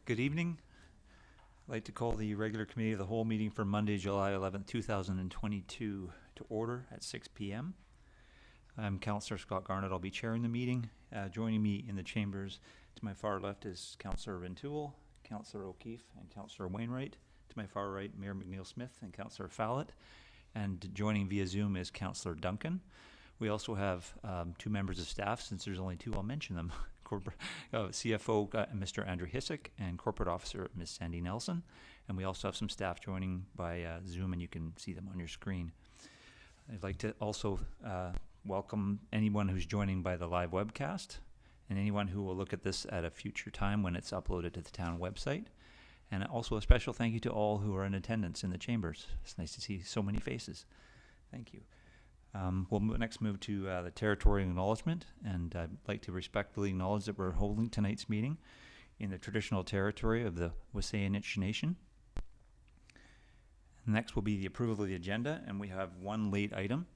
Good evening. I'd like to call the regular committee of the whole meeting for Monday, July 11th, 2022 to order at 6 p.m. I'm Councillor Scott Garnett. I'll be chairing the meeting. Joining me in the chambers to my far left is Councillor Rintoul, Councillor O'Keefe, and Councillor Wainwright. To my far right, Mayor McNeil-Smith and Councillor Fallett. And joining via Zoom is Councillor Duncan. We also have two members of staff. Since there's only two, I'll mention them. CFO Mr. Andrew Hissick and Corporate Officer Ms. Sandy Nelson. And we also have some staff joining by Zoom, and you can see them on your screen. I'd like to also welcome anyone who's joining by the live webcast and anyone who will look at this at a future time when it's uploaded to the town website. And also a special thank you to all who are in attendance in the chambers. It's nice to see so many faces. Thank you. We'll next move to the territorial acknowledgement, and I'd like to respectfully acknowledge that we're holding tonight's meeting in the traditional territory of the Wasanich Nation. Next will be the approval of the agenda, and we have one late item.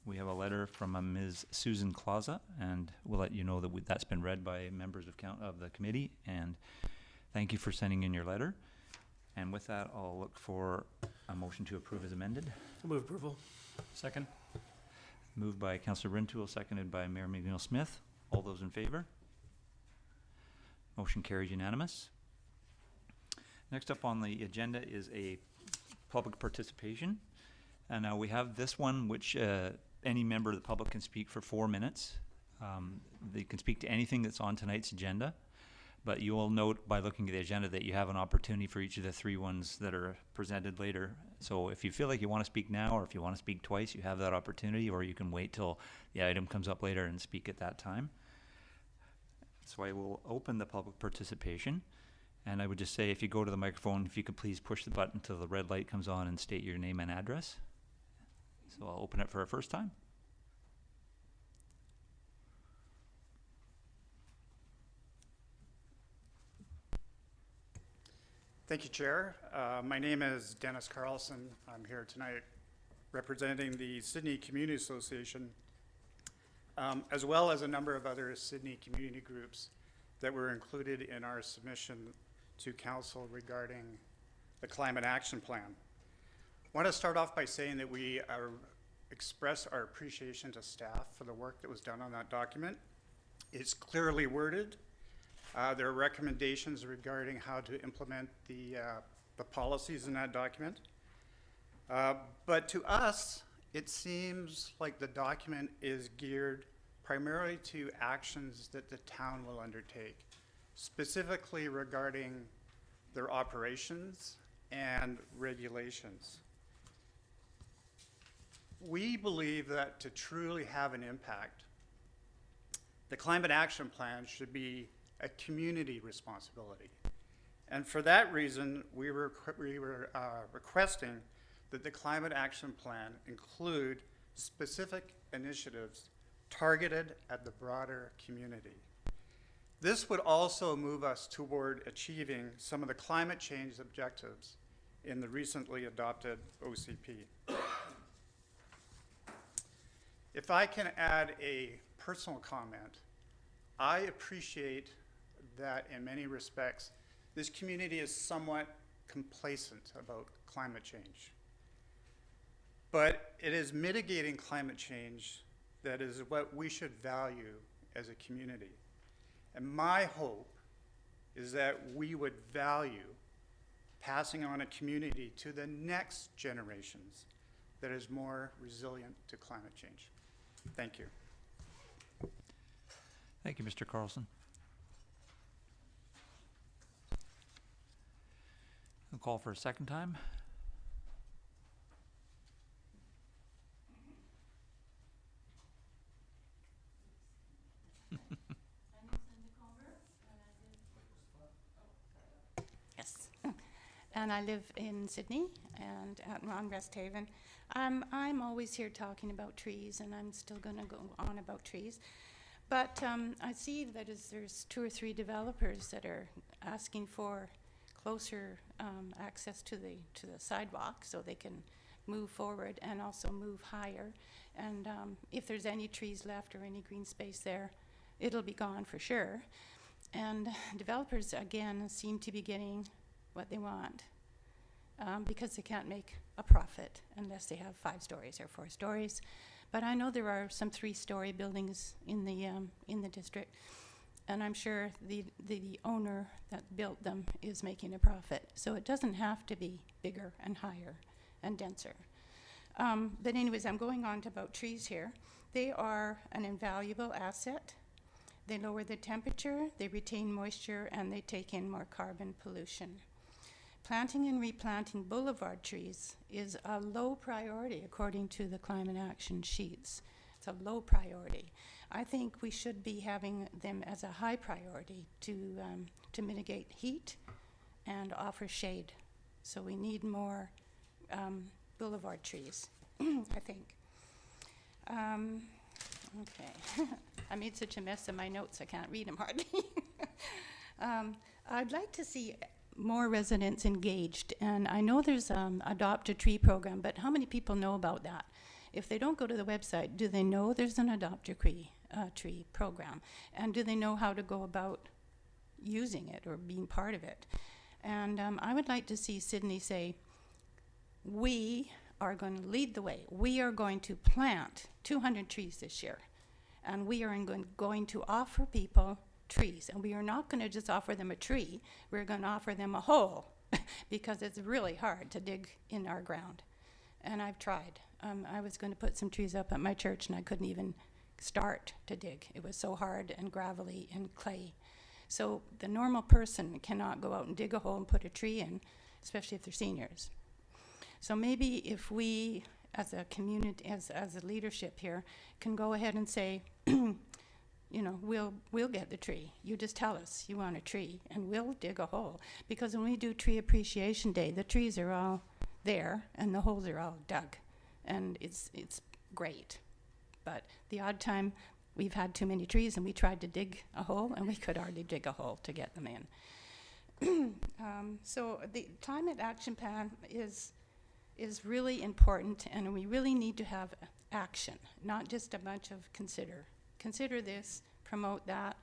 We have a letter from Ms. Susan Clausa, and we'll let you know that that's been read by members of the committee, and thank you for sending in your letter. And with that, I'll look for a motion to approve as amended. I'll move approval. Second. Moved by Councillor Rintoul, seconded by Mayor McNeil-Smith. All those in favor? Motion carries unanimous. Next up on the agenda is a public participation. And now we have this one, which any member of the public can speak for 4 minutes. They can speak to anything that's on tonight's agenda. But you will note by looking at the agenda that you have an opportunity for each of the three ones that are presented later. So if you feel like you want to speak now, or if you want to speak twice, you have that opportunity, or you can wait till the item comes up later and speak at that time. So I will open the public participation. And I would just say, if you go to the microphone, if you could please push the button until the red light comes on and state your name and address. So I'll open it for a first time. Thank you, Chair. My name is Dennis Carlson. I'm here tonight representing the Sydney Community Association, as well as a number of other Sydney community groups that were included in our submission to Council regarding the Climate Action Plan. I want to start off by saying that we express our appreciation to staff for the work that was done on that document. It's clearly worded. There are recommendations regarding how to implement the policies in that document. But to us, it seems like the document is geared primarily to actions that the town will undertake, specifically regarding their operations and regulations. We believe that to truly have an impact, the Climate Action Plan should be a community responsibility. And for that reason, we were requesting that the Climate Action Plan include specific initiatives targeted at the broader community. This would also move us toward achieving some of the climate change objectives in the recently adopted OCP. If I can add a personal comment, I appreciate that in many respects, this community is somewhat complacent about climate change. But it is mitigating climate change that is what we should value as a community. And my hope is that we would value passing on a community to the next generations that is more resilient to climate change. Thank you. Thank you, Mr. Carlson. I'll call for a second time. Yes, and I live in Sydney and out in Resthaven. I'm always here talking about trees, and I'm still going to go on about trees. But I see that there's 2 or 3 developers that are asking for closer access to the sidewalk so they can move forward and also move higher. And if there's any trees left or any green space there, it'll be gone for sure. And developers, again, seem to be getting what they want because they can't make a profit unless they have 5 stories or 4 stories. But I know there are some 3-story buildings in the district, and I'm sure the owner that built them is making a profit. So it doesn't have to be bigger and higher and denser. But anyways, I'm going on to about trees here. They are an invaluable asset. They lower the temperature, they retain moisture, and they take in more carbon pollution. Planting and replanting boulevard trees is a low priority according to the climate action sheets. It's a low priority. I think we should be having them as a high priority to mitigate heat and offer shade. So we need more boulevard trees, I think. Okay. I made such a mess of my notes, I can't read them hardly. I'd like to see more residents engaged, and I know there's Adopt a Tree program, but how many people know about that? If they don't go to the website, do they know there's an Adopt a Tree program? And do they know how to go about using it or being part of it? And I would like to see Sydney say, we are going to lead the way. We are going to plant 200 trees this year. And we are going to offer people trees. And we are not going to just offer them a tree. We're going to offer them a hole because it's really hard to dig in our ground. And I've tried. I was going to put some trees up at my church, and I couldn't even start to dig. It was so hard and gravelly and clay. So the normal person cannot go out and dig a hole and put a tree in, especially if they're seniors. So maybe if we, as a community, as a leadership here, can go ahead and say, you know, we'll get the tree. You just tell us you want a tree, and we'll dig a hole. Because when we do Tree Appreciation Day, the trees are all there, and the holes are all dug, and it's great. But the odd time we've had too many trees, and we tried to dig a hole, and we could hardly dig a hole to get them in. So the climate action plan is really important, and we really need to have action, not just a bunch of consider this, promote that,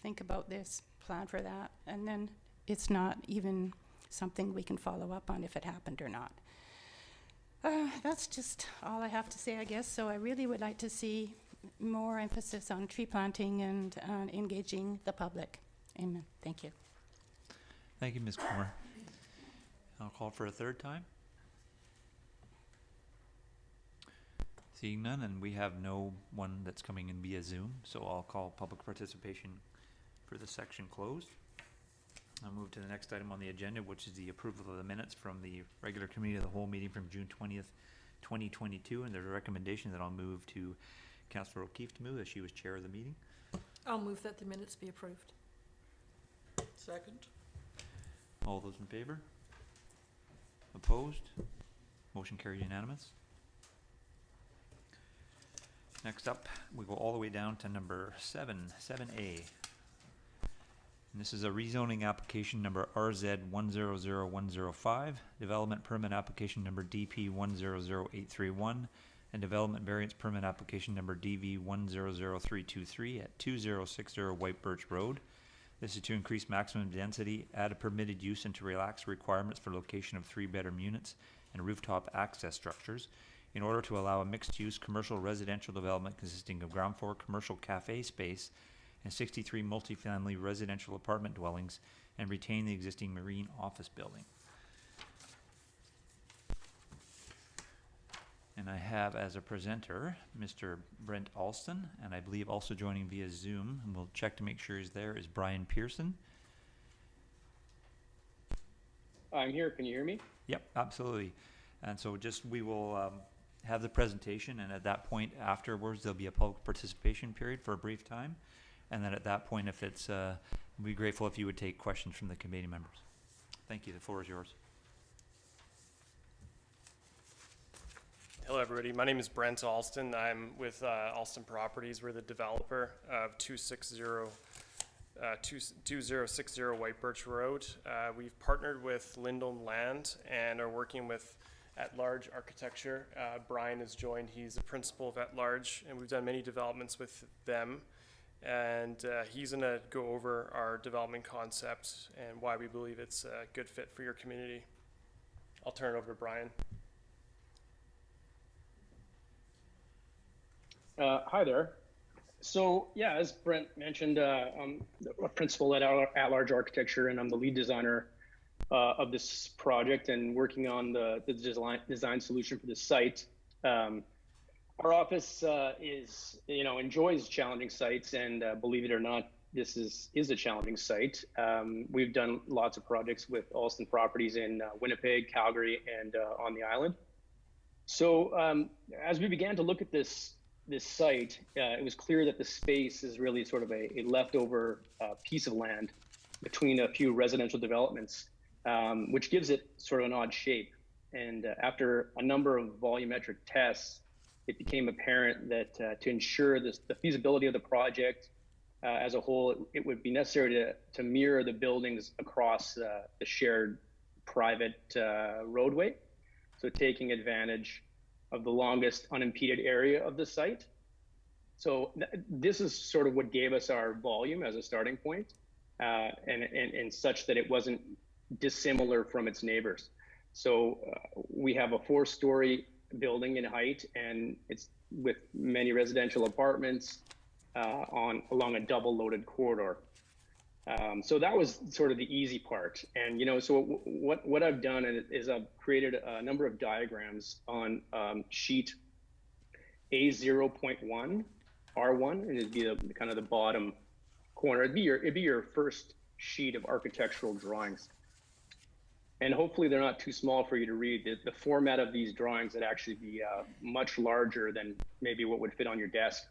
think about this, plan for that, and then it's not even something we can follow up on if it happened or not. That's just all I have to say, I guess. So I really would like to see more emphasis on tree planting and engaging the public. Amen. Thank you. Thank you, Ms. Moore. I'll call for a third time. Seeing none, and we have no one that's coming in via Zoom, so I'll call public participation for this section closed. I'll move to the next item on the agenda, which is the approval of the minutes from the regular committee of the whole meeting from June 20th, 2022, and there's a recommendation that I'll move to Councillor O'Keefe to move, as she was chair of the meeting. I'll move that the minutes be approved. Second. All those in favor? Opposed? Motion carried unanimous. Next up, we go all the way down to number 7A. And this is a rezoning application number RZ100105, development permit application number DP100831, and development variance permit application number DV100323 at 2060 White Birch Road. This is to increase maximum density, add a permitted use, and to relax requirements for location of 3-bedroom units and rooftop access structures, in order to allow a mixed-use commercial residential development consisting of ground floor commercial cafe space and 63 multifamily residential apartment dwellings, and retain the existing marine office building. And I have as a presenter Mr. Brent Alston, and I believe also joining via Zoom, and we'll check to make sure he's there, is Brian Pearson. I'm here. Can you hear me? Yep, absolutely. And so we will have the presentation, and at that point afterwards there'll be a public participation period for a brief time, and then at that point, if it's we'd be grateful if you would take questions from the committee members. Thank you. The floor is yours. Hello, everybody. My name is Brent Alston. I'm with Alston Properties. We're the developer of 2060 White Birch Road. We've partnered with Lindholm Land and are working with At Large Architecture. Brian has joined. He's the principal of At Large, and we've done many developments with them. and he's going to go over our development concept and why we believe it's a good fit for your community. I'll turn it over to Brian. Hi there. So yeah, as Brent mentioned, I'm a principal at Large Architecture, and I'm the lead designer of this project and working on the design solution for this site. Our office enjoys challenging sites, and believe it or not, this is a challenging site. We've done lots of projects with Alston Properties in Winnipeg, Calgary, and on the island. So as we began to look at this site, it was clear that the space is really sort of a leftover piece of land between a few residential developments, which gives it sort of an odd shape. And after a number of volumetric tests, it became apparent that to ensure the feasibility of the project as a whole, it would be necessary to mirror the buildings across the shared private roadway. So taking advantage of the longest unimpeded area of the site. So this is sort of what gave us our volume as a starting point, and such that it wasn't dissimilar from its neighbors. So we have a 4-story building in height, and it's with many residential apartments along a double loaded corridor. So that was sort of the easy part. And, so what I've done is I've created a number of diagrams on sheet A0.1, R1, and it'd be kind of the bottom corner. It'd be your first sheet of architectural drawings. And hopefully they're not too small for you to read. The format of these drawings would actually be much larger than maybe what would fit on your desk.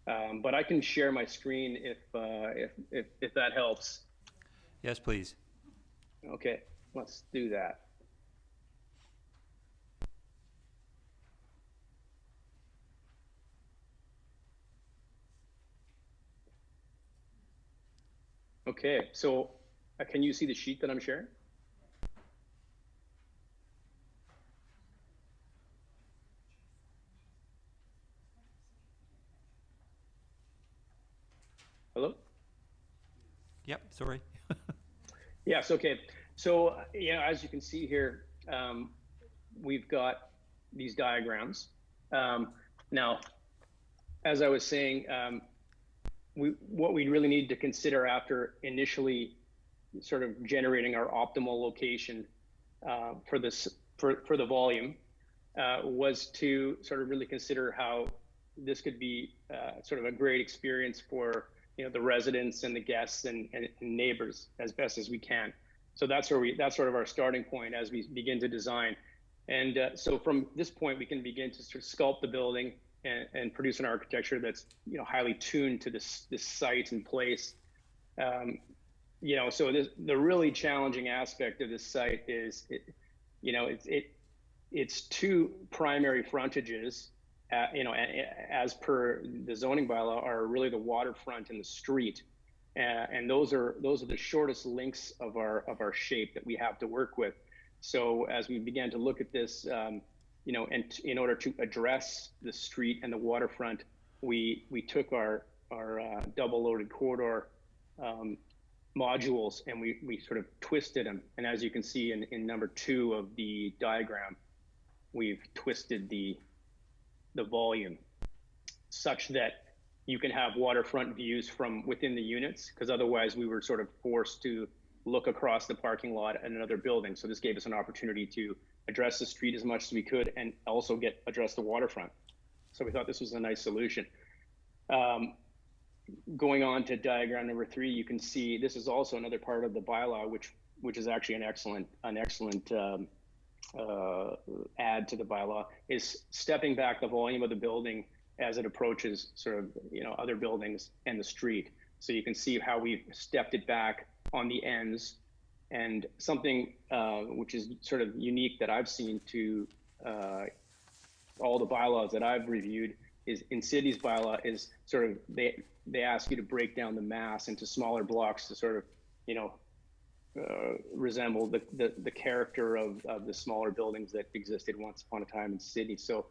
But I can share my screen if that helps. Yes, please. Okay, let's do that. Okay, so can you see the sheet that I'm sharing? Hello? Yep, sorry. Yes, okay. So, as you can see here, we've got these diagrams. Now, as I was saying, what we really need to consider after initially sort of generating our optimal location for the volume was to sort of really consider how this could be sort of a great experience for the residents and the guests and neighbors as best as we can. So that's sort of our starting point as we begin to design. And so from this point, we can begin to sort of sculpt the building and produce an architecture that's highly tuned to this site and place. So the really challenging aspect of this site is it's 2 primary frontages. As per the zoning bylaw, are really the waterfront and the street, and those are the shortest links of our shape that we have to work with. So as we began to look at this, and in order to address the street and the waterfront, we took our double loaded corridor modules and we sort of twisted them. And as you can see in number 2 of the diagram, we've twisted the volume such that you can have waterfront views from within the units, because otherwise we were sort of forced to look across the parking lot at another building. So this gave us an opportunity to address the street as much as we could and also address the waterfront. So we thought this was a nice solution. Going on to diagram number 3, you can see this is also another part of the bylaw, which is actually an excellent add to the bylaw, is stepping back the volume of the building as it approaches sort of other buildings and the street. So you can see how we've stepped it back on the ends. And something which is sort of unique that I've seen to all the bylaws that I've reviewed is in Sydney's bylaw is sort of they ask you to break down the mass into smaller blocks to sort of resemble the character of the smaller buildings that existed once upon a time in Sydney. So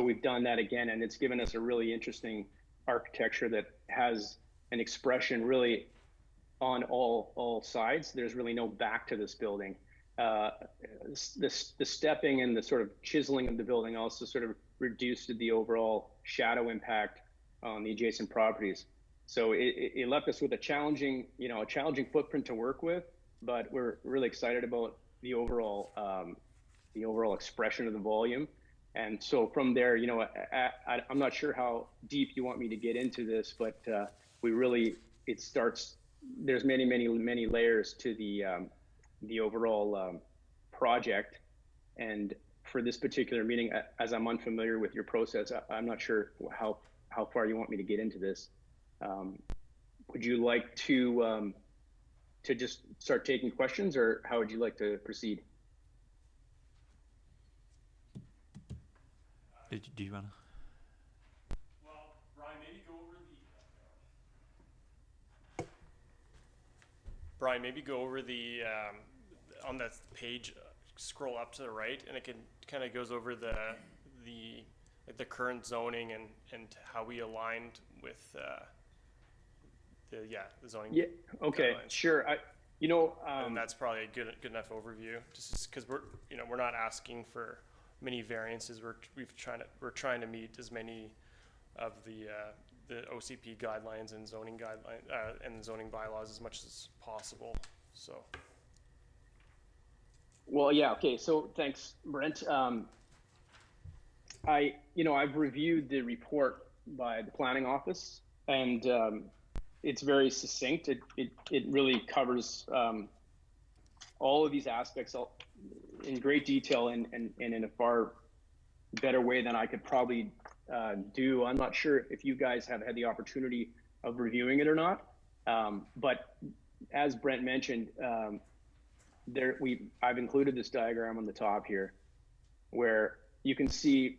we've done that again, and it's given us a really interesting architecture that has an expression really on all sides. There's really no back to this building. The stepping and the sort of chiseling of the building also sort of reduced the overall shadow impact on the adjacent properties. So it left us with a challenging footprint to work with, but we're really excited about the overall expression of the volume. And so from there, I'm not sure how deep you want me to get into this, but there's many layers to the overall project. And for this particular meeting, as I'm unfamiliar with your process, I'm not sure how far you want me to get into this. Would you like to just start taking questions, or how would you like to proceed? Do you want to? Well, Brian, maybe go over the on that page, scroll up to the right, and it kind of goes over the current zoning and how we aligned with the zoning. Yeah. Okay. guidelines. Sure. And that's probably a good enough overview, just because we're not asking for many variances. We're trying to meet as many of the OCP guidelines and zoning guidelines and zoning bylaws as much as possible. So. Well, yeah. Okay. So thanks, Brent. I've reviewed the report by the planning office, and it's very succinct. It really covers all of these aspects in great detail and in a far better way than I could probably do. I'm not sure if you guys have had the opportunity of reviewing it or not, but as Brent mentioned, I've included this diagram on the top here, where you can see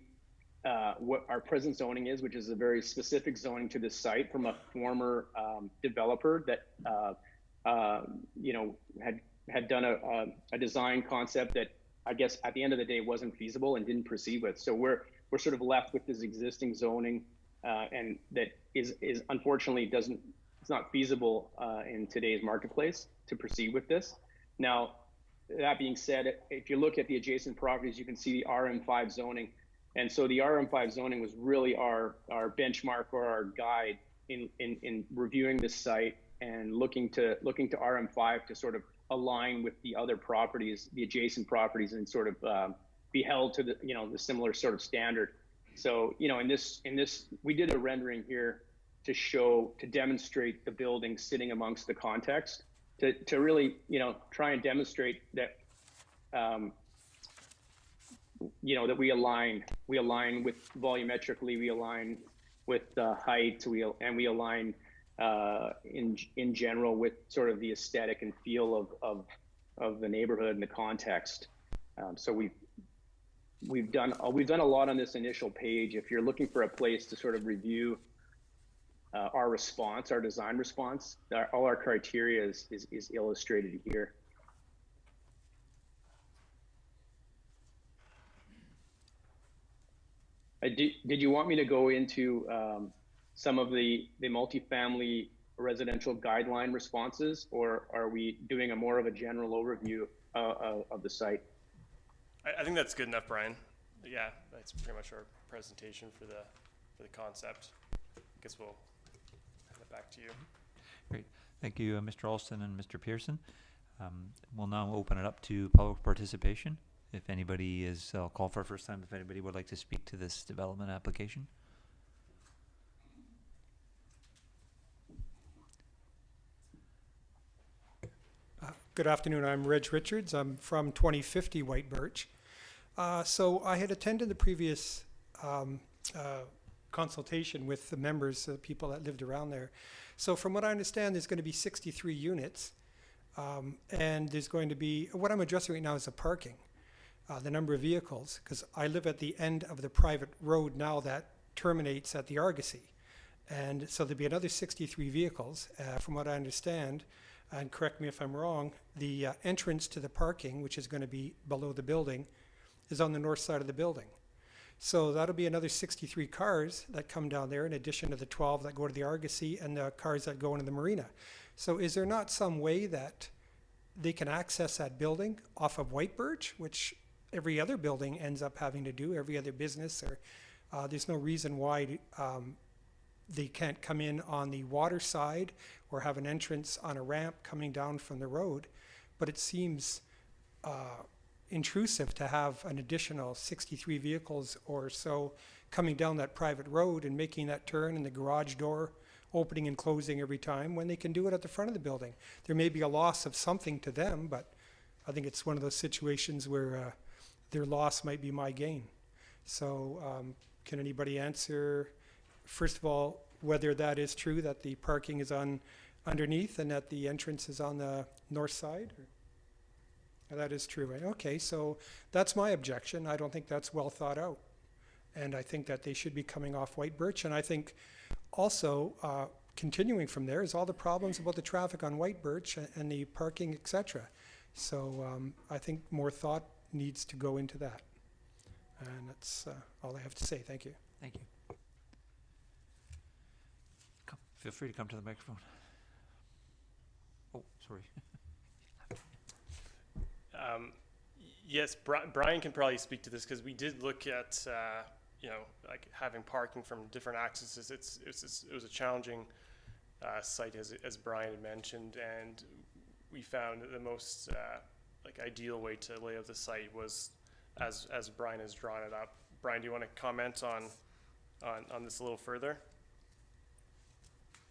what our present zoning is, which is a very specific zoning to this site from a former developer that had done a design concept that I guess at the end of the day wasn't feasible and didn't proceed with. So we're sort of left with this existing zoning, and that is unfortunately it's not feasible in today's marketplace to proceed with this. Now, that being said, if you look at the adjacent properties, you can see the RM5 zoning. And so the RM5 zoning was really our benchmark or our guide in reviewing this site and looking to RM5 to sort of align with the other properties, the adjacent properties, and sort of be held to the similar sort of standard. So in this we did a rendering here to demonstrate the building sitting amongst the context, to really try and demonstrate that that we align with volumetrically, we align with height, we align in general with sort of the aesthetic and feel of the neighborhood and the context. So we've done a lot on this initial page. If you're looking for a place to sort of review our response, our design response, all our criteria is illustrated here. Did you want me to go into some of the multifamily residential guideline responses, or are we doing a more of a general overview of the site? I think that's good enough, Brian. Yeah, that's pretty much our presentation for the concept. I guess we'll hand it back to you. Great. Thank you, Mr. Alston and Mr. Pearson. We'll now open it up to public participation. If anybody I'll call for a first time, if anybody would like to speak to this development application. Good afternoon, I'm Reg Richards. I'm from 2050 White Birch. So I had attended the previous consultation with the members, the people that lived around there. So from what I understand, there's going to be 63 units, and there's going to be, what I'm addressing right now is the parking. The number of vehicles, because I live at the end of the private road now that terminates at the Argosy. And so there'll be another 63 vehicles, from what I understand, and correct me if I'm wrong, the entrance to the parking, which is going to be below the building, is on the north side of the building. So that'll be another 63 cars that come down there in addition to the 12 that go to the Argosy and the cars that go into the marina. So is there not some way that they can access that building off of White Birch, which every other building ends up having to do, every other business, or there's no reason why they can't come in on the water side or have an entrance on a ramp coming down from the road. But it seems intrusive to have an additional 63 vehicles or so coming down that private road and making that turn and the garage door opening and closing every time when they can do it at the front of the building. There may be a loss of something to them, but I think it's one of those situations where their loss might be my gain. So can anybody answer, first of all, whether that is true, that the parking is on underneath and that the entrance is on the north side? That is true, right? Okay, so that's my objection. I don't think that's well thought out. And I think that they should be coming off White Birch. And I think also, continuing from there is all the problems about the traffic on White Birch and the parking, et cetera. So I think more thought needs to go into that. And that's all I have to say. Thank you. Thank you. Feel free to come to the microphone. Oh, sorry. Yes, Brian can probably speak to this because we did look at, like having parking from different accesses. It was a challenging site, as Brian had mentioned, and we found that the most ideal way to lay out the site was as Brian has drawn it up. Brian, do you want to comment on this a little further?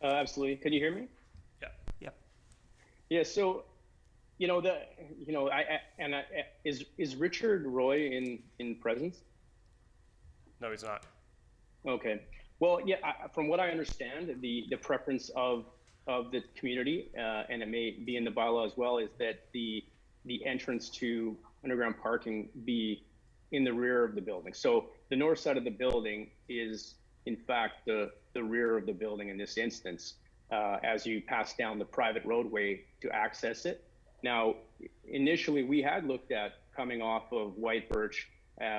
Absolutely. Can you hear me? Yeah. Yep. Yeah. So, is Richard Roy in presence? No, he's not. Okay. Well, yeah. From what I understand, the preference of the community, and it may be in the bylaw as well, is that the entrance to underground parking be in the rear of the building. So the north side of the building is, in fact, the rear of the building in this instance, as you pass down the private roadway to access it. Now, initially, we had looked at coming off of White Birch.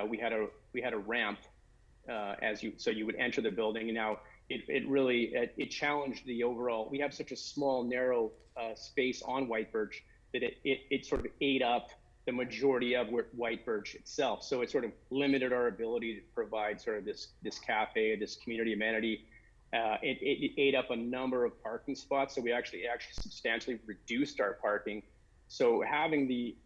We had a ramp so you would enter the building. And now it really challenged the overall. We have such a small, narrow space on White Birch that it sort of ate up the majority of White Birch itself. So it sort of limited our ability to provide sort of this cafe, this community amenity. It ate up a number of parking spots. So we actually substantially reduced our parking. So having the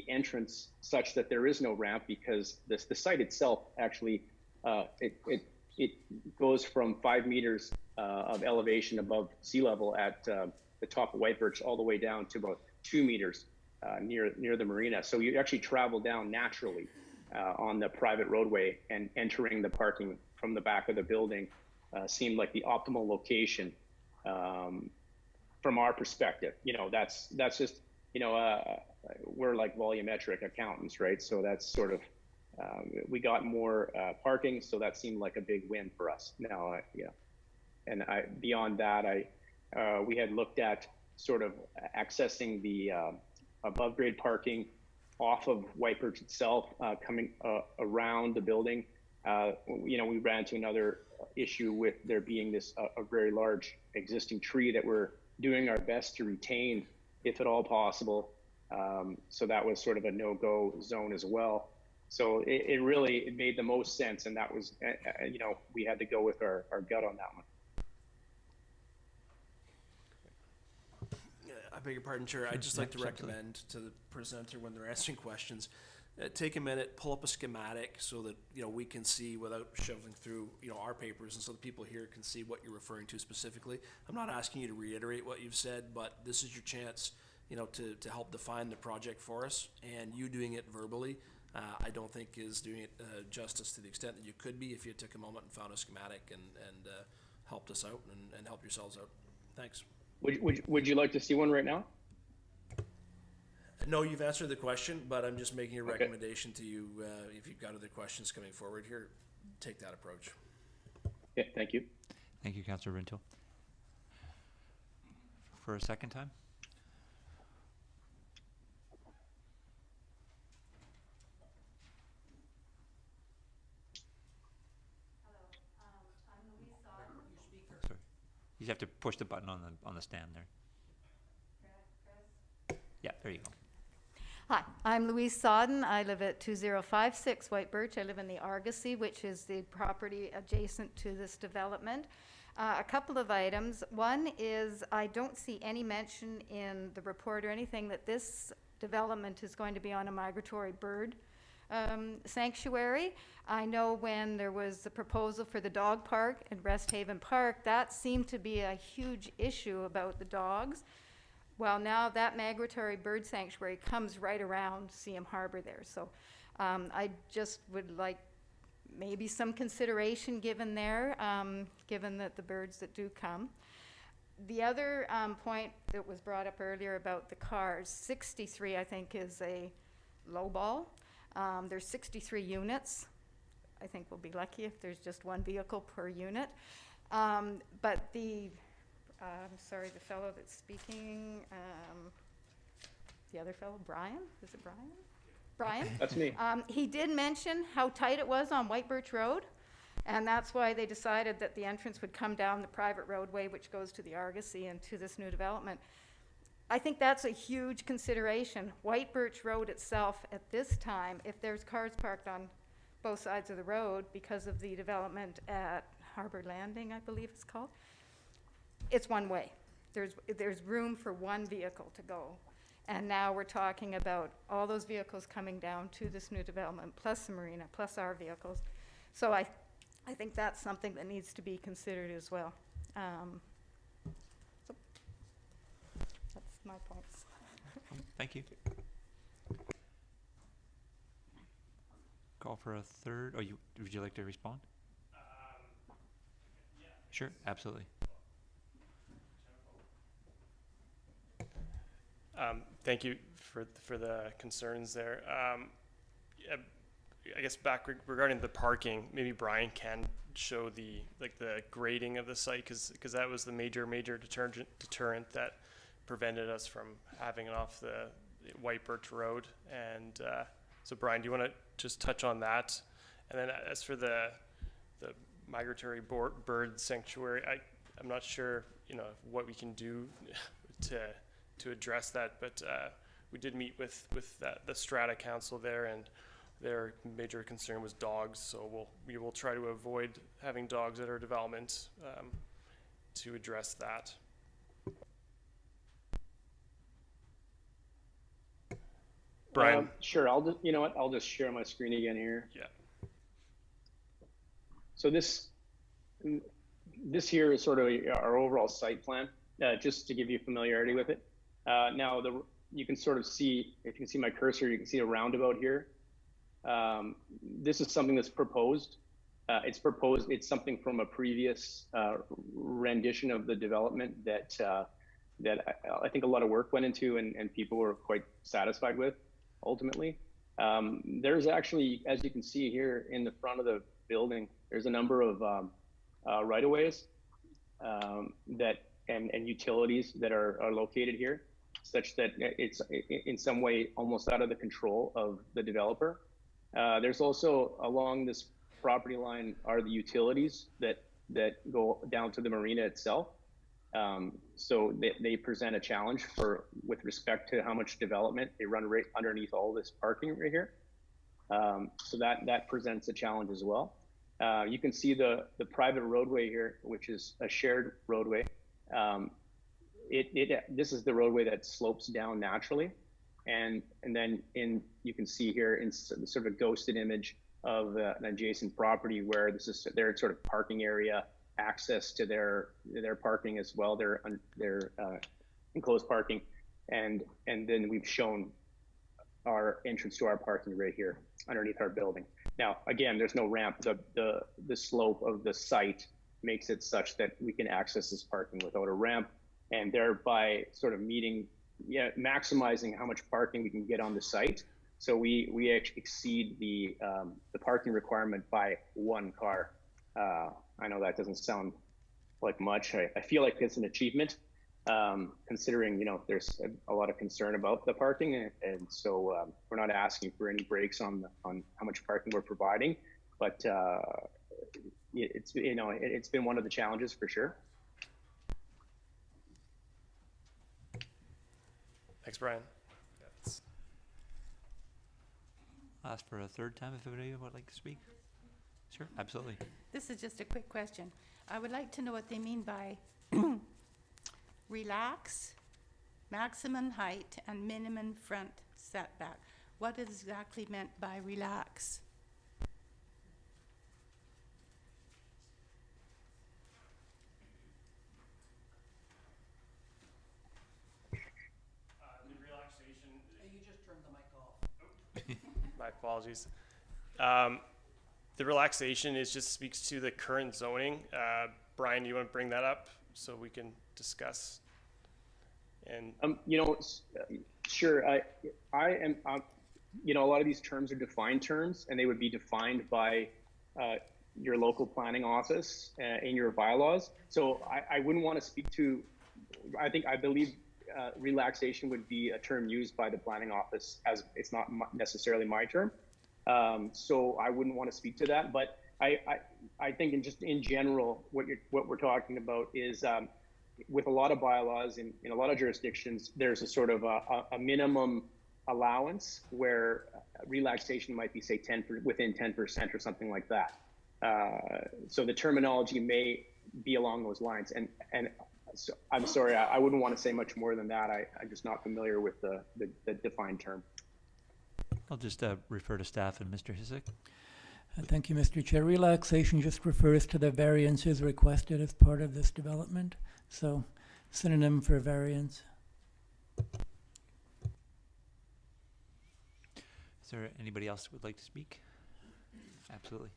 entrance such that there is no ramp, because the site itself actually it goes from 5 meters of elevation above sea level at the top of White Birch all the way down to about 2 meters near the marina. So you actually travel down naturally on the private roadway, and entering the parking from the back of the building seemed like the optimal location from our perspective. That's just, we're like volumetric accountants, right? So that's sort of, we got more parking, so that seemed like a big win for us. Now, and beyond that, we had looked at sort of accessing the above grade parking off of White Birch itself, coming around the building. We ran into another issue with there being this a very large existing tree that we're doing our best to retain, if at all possible. So that was sort of a no-go zone as well. So it really made the most sense, and that was, we had to go with our gut on that one. I beg your pardon, Chair. I'd just like to recommend to the presenter when they're answering questions, take a minute, pull up a schematic so that we can see without shoveling through our papers, and so the people here can see what you're referring to specifically. I'm not asking you to reiterate what you've said, but this is your chance, to help define the project for us. And you doing it verbally, I don't think is doing it justice to the extent that you could be if you took a moment and found a schematic and helped us out and helped yourselves out. Thanks. Would you like to see one right now? No, you've answered the question, but I'm just making a recommendation to you. If you've got other questions coming forward here, take that approach. Yeah, thank you. Thank you, Councillor Rinto. For a second time? You have to push the button on the stand there. Yeah, there you go. Hi, I'm Louise Sodden. I live at 2056 White Birch. I live in the Argosy, which is the property adjacent to this development. A couple of items. One is I don't see any mention in the report or anything that this development is going to be on a migratory bird sanctuary. I know when there was the proposal for the dog park in Rest Haven Park, that seemed to be a huge issue about the dogs. Well, now that migratory bird sanctuary comes right around CM Harbor there. So I just would like maybe some consideration given there, given that the birds that do come. The other point that was brought up earlier about the cars, 63 I think is a low ball. There's 63 units. I think we'll be lucky if there's just one vehicle per unit. But the I'm sorry, the fellow that's speaking, the other fellow, Brian? Is it Brian? Brian? That's me. He did mention how tight it was on White Birch Road, and that's why they decided that the entrance would come down the private roadway, which goes to the Argosy and to this new development. I think that's a huge consideration. White Birch Road itself, at this time, if there's cars parked on both sides of the road because of the development at Harbor Landing, I believe it's called, it's one way. There's room for one vehicle to go. And now we're talking about all those vehicles coming down to this new development, plus the marina, plus our vehicles. So I think that's something that needs to be considered as well. So that's my points. Thank you. Call for a third. Oh, would you like to respond? Yeah. Sure, absolutely. Thank you for the concerns there. Yeah, I guess regarding the parking, maybe Brian can show the grading of the site because that was the major deterrent that prevented us from having it off the White Birch Road. And so Brian, do you want to just touch on that? And then as for the migratory bird sanctuary, I'm not sure what we can do to address that, but we did meet with the Strata Council there, and their major concern was dogs. So we will try to avoid having dogs at our development to address that. Brian, Sure. I'll just share my screen again here. yeah. So this here is sort of our overall site plan, just to give you familiarity with it. Now you can sort of see, if you can see my cursor, you can see a roundabout here. This is something that's proposed. It's something from a previous rendition of the development that I think a lot of work went into and people were quite satisfied with ultimately. There's actually, as you can see here in the front of the building, there's a number of right-of-ways and utilities that are located here, such that it's in some way almost out of the control of the developer. There's also along this property line are the utilities that go down to the marina itself. So they present a challenge with respect to how much development they run right underneath all this parking right here. So that presents a challenge as well. You can see the private roadway here, which is a shared roadway. This is the roadway that slopes down naturally, and then you can see here in sort of a ghosted image of an adjacent property where this is their sort of parking area, access to their parking as well, their enclosed parking, and then we've shown our entrance to our parking right here underneath our building. Now, again, there's no ramp. The slope of the site makes it such that we can access this parking without a ramp, and thereby sort of maximizing how much parking we can get on the site. So we actually exceed the parking requirement by one car. I know that doesn't sound like much. I feel like it's an achievement, considering there's a lot of concern about the parking, and so we're not asking for any breaks on how much parking we're providing, but it's been one of the challenges for sure. Thanks, Brian. Yeah, Ask for a third time if anybody would like to speak. Sure, absolutely. This is just a quick question. I would like to know what they mean by relax, maximum height, and minimum front setback. What is exactly meant by relax? the relaxation. You just turned the mic off. My apologies. The relaxation is just speaks to the current zoning. Brian, do you want to bring that up so we can discuss? And Sure. I am. A lot of these terms are defined terms, and they would be defined by your local planning office in your bylaws. So I wouldn't want to speak to. I believe relaxation would be a term used by the planning office, as it's not necessarily my term. So I wouldn't want to speak to that. But I think in general, what we're talking about is. With a lot of bylaws in a lot of jurisdictions, there's a sort of a minimum allowance where relaxation might be, say, within 10% or something like that. So the terminology may be along those lines. And so I'm sorry, I wouldn't want to say much more than that. I'm just not familiar with the defined term. I'll just refer to staff and Mr. Hisik. Thank you, Mr. Chair. Relaxation just refers to the variances requested as part of this development. So, synonym for variance. Is there anybody else who would like to speak? Absolutely.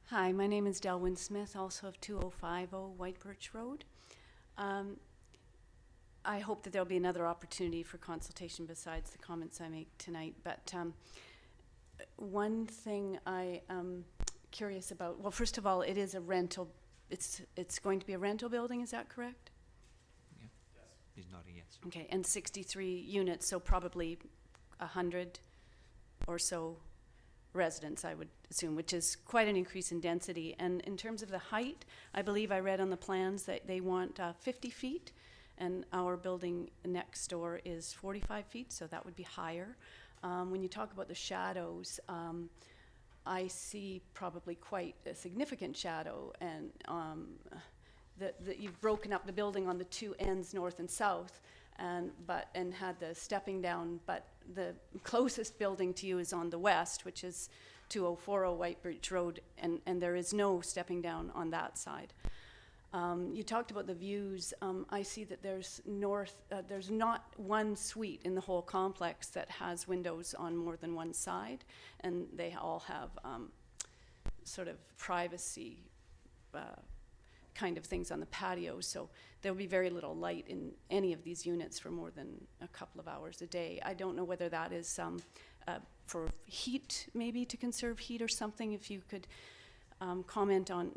Hi, my name is Delwyn Smith, also of 2050 White Birch Road. I hope that there'll be another opportunity for consultation besides the comments I make tonight. But one thing I am curious about, well, first of all, it is a rental. It's going to be a rental building, is that correct? Yeah. Yes. He's nodding yes. Okay, and 63 units, so probably 100 or so residents, I would assume, which is quite an increase in density. And in terms of the height, I believe I read on the plans that they want 50 feet, and our building next door is 45 feet, so that would be higher. When you talk about the shadows, I see probably quite a significant shadow, and that you've broken up the building on the two ends, north and south, and had the stepping down, but the closest building to you is on the west, which is 2040 White Birch Road, and there is no stepping down on that side. You talked about the views. I see that there's not one suite in the whole complex that has windows on more than one side, and they all have sort of privacy kind of things on the patio, so there'll be very little light in any of these units for more than a couple of hours a day. I don't know whether that is for heat, maybe to conserve heat or something, if you could comment on.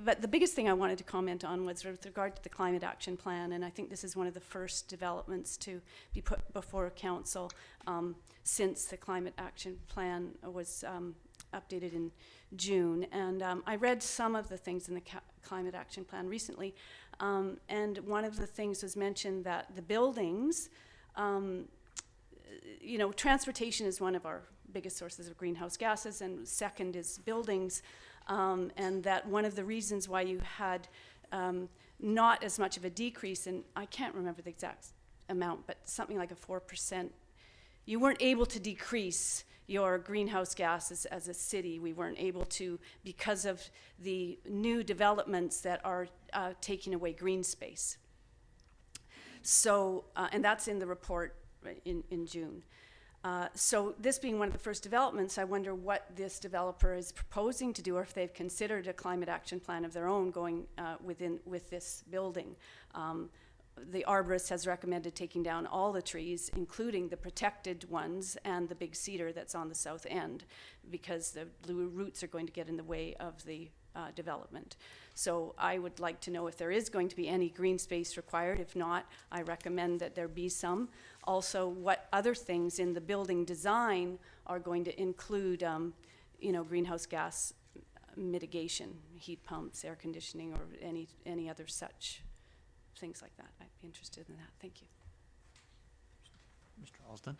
But the biggest thing I wanted to comment on was with regard to the climate action plan, and I think this is one of the first developments to be put before council since the climate action plan was updated in June. And I read some of the things in the climate action plan recently, and one of the things was mentioned that the buildings, transportation is one of our biggest sources of greenhouse gases, and second is buildings, and that one of the reasons why you had not as much of a decrease, and I can't remember the exact amount, but something like a 4%, you weren't able to decrease your greenhouse gases as a city. We weren't able to, because of the new developments that are taking away green space. So, and that's in the report in June. So this being one of the first developments, I wonder what this developer is proposing to do, or if they've considered a climate action plan of their own going with this building. The arborist has recommended taking down all the trees, including the protected ones and the big cedar that's on the south end, because the roots are going to get in the way of the development. So I would like to know if there is going to be any green space required. If not, I recommend that there be some. Also, what other things in the building design are going to include, greenhouse gas mitigation, heat pumps, air conditioning, or any other such things like that. I'd be interested in that. Thank you. Mr. Alston?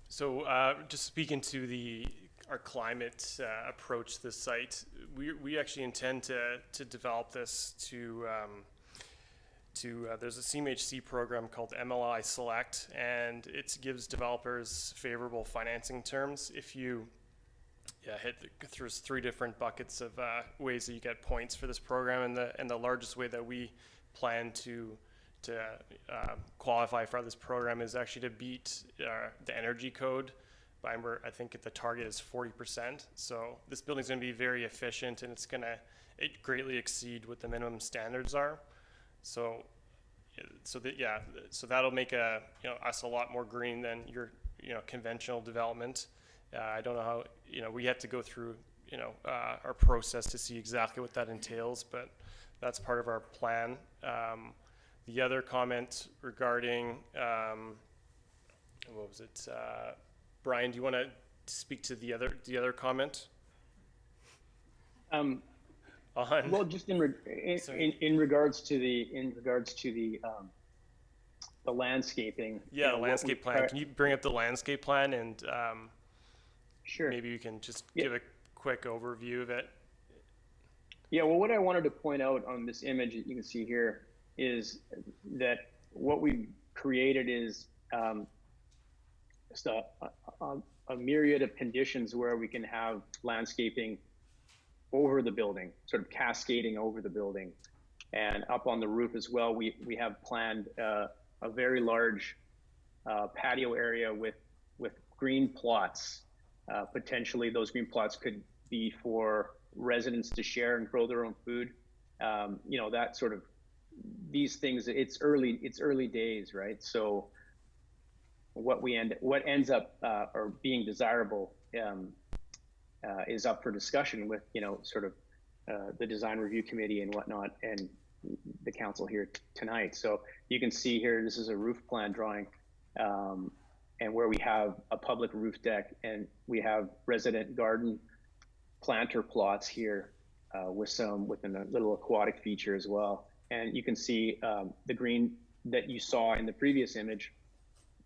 So just speaking to our climate approach to this site, we actually intend to develop this to there's a CMHC program called MLI Select, and it gives developers favorable financing terms if you there's 3 different buckets of ways that you get points for this program, and the largest way that we plan to qualify for this program is actually to beat the energy code. I think the target is 40%. So this building's going to be very efficient, and it's going to greatly exceed what the minimum standards are. So that'll make us a lot more green than your conventional development. I don't know how we have to go through our process to see exactly what that entails, but that's part of our plan. The other comment regarding what was it? Brian, do you want to speak to the other comment? Well, just in regards to the landscaping. Yeah, the landscape plan. Can you bring up the landscape plan, and sure, maybe you can just give a quick overview of it? Yeah, well, what I wanted to point out on this image that you can see here is that what we've created is just a myriad of conditions where we can have landscaping over the building, sort of cascading over the building. And up on the roof as well, we have planned a very large patio area with green plots. Potentially those green plots could be for residents to share and grow their own food. That sort of, these things, it's early days, right? So what ends up or being desirable is up for discussion with sort of the design review committee and whatnot, and the council here tonight. So you can see here, this is a roof plan drawing, and where we have a public roof deck, and we have resident garden planter plots here with a little aquatic feature as well. And you can see the green that you saw in the previous image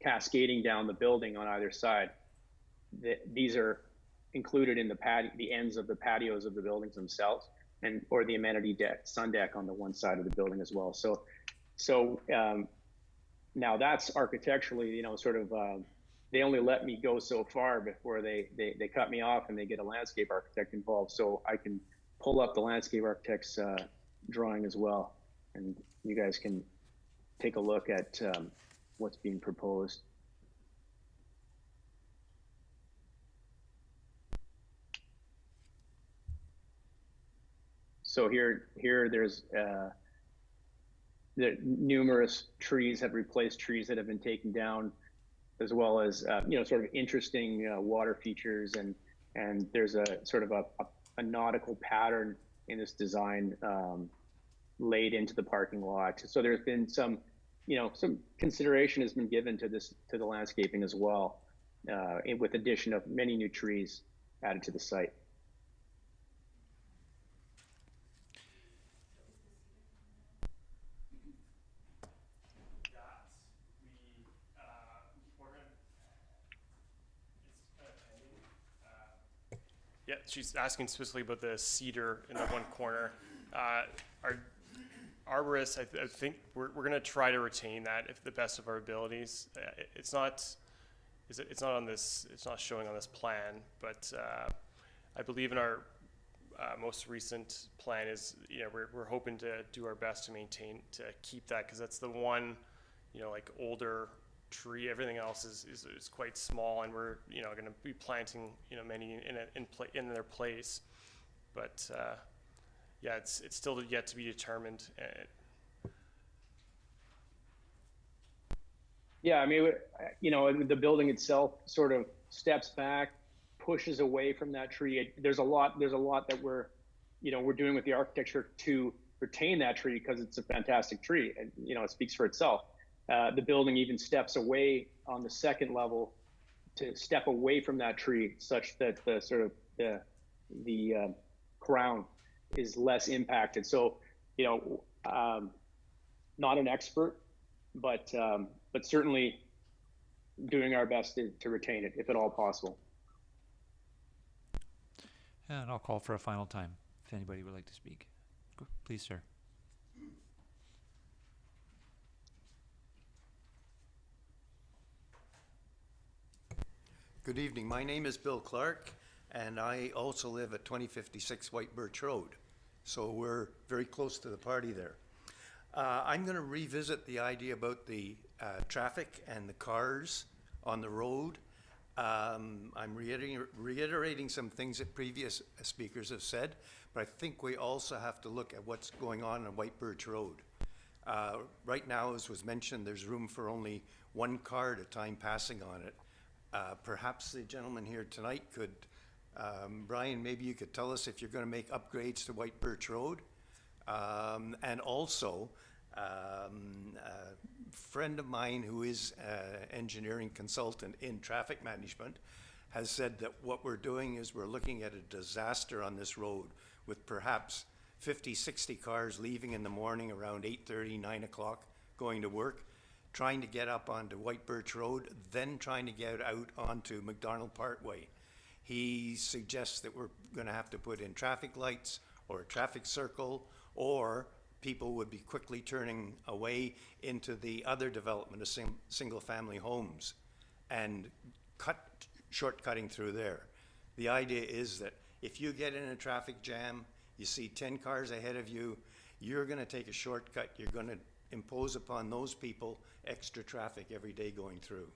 cascading down the building on either side. These are included in the ends of the patios of the buildings themselves, or the amenity deck, sun deck on the one side of the building as well. So now that's architecturally, sort of, they only let me go so far before they cut me off and they get a landscape architect involved. So I can pull up the landscape architect's drawing as well, and you guys can take a look at what's being proposed. So here there's the numerous trees have replaced trees that have been taken down, as well as sort of interesting water features, and there's a sort of a nautical pattern in this design laid into the parking lot. So there's been some consideration has been given to the landscaping as well, with addition of many new trees added to the site. Yeah, she's asking specifically about the cedar in the one corner. Our arborists, I think we're going to try to retain that if the best of our abilities. It's not on this. It's not showing on this plan, but I believe in our most recent plan is we're hoping to do our best to keep that, because that's the one like older tree. Everything else is quite small, and we're going to be planting many in their place, but yeah, it's still yet to be determined. Yeah, I mean, the building itself sort of steps back, pushes away from that tree. There's a lot that we're doing with the architecture to retain that tree, because it's a fantastic tree, and it speaks for itself. The building even steps away on the second level to step away from that tree, such that the crown is less impacted. So you know, not an expert, but certainly doing our best to retain it, if at all possible. And I'll call for a final time, if anybody would like to speak. Please, sir. Good evening. My name is Bill Clark, and I also live at 2056 White Birch Road. So we're very close to the party there. I'm going to revisit the idea about the traffic and the cars on the road. I'm reiterating some things that previous speakers have said, but I think we also have to look at what's going on White Birch Road. Right now, as was mentioned, there's room for only one car at a time passing on it. Perhaps the gentleman here tonight could, Brian, maybe you could tell us if you're going to make upgrades to White Birch Road. And also, a friend of mine who is an engineering consultant in traffic management has said that what we're doing is we're looking at a disaster on this road with perhaps 50, 60 cars leaving in the morning around 8:30, 9 o'clock, going to work, trying to get up onto White Birch Road, then trying to get out onto McDonald Parkway. He suggests that we're going to have to put in traffic lights or a traffic circle, or people would be quickly turning away into the other development of single-family homes and shortcutting through there. The idea is that if you get in a traffic jam, you see 10 cars ahead of you, you're going to take a shortcut. You're going to impose upon those people extra traffic every day going through.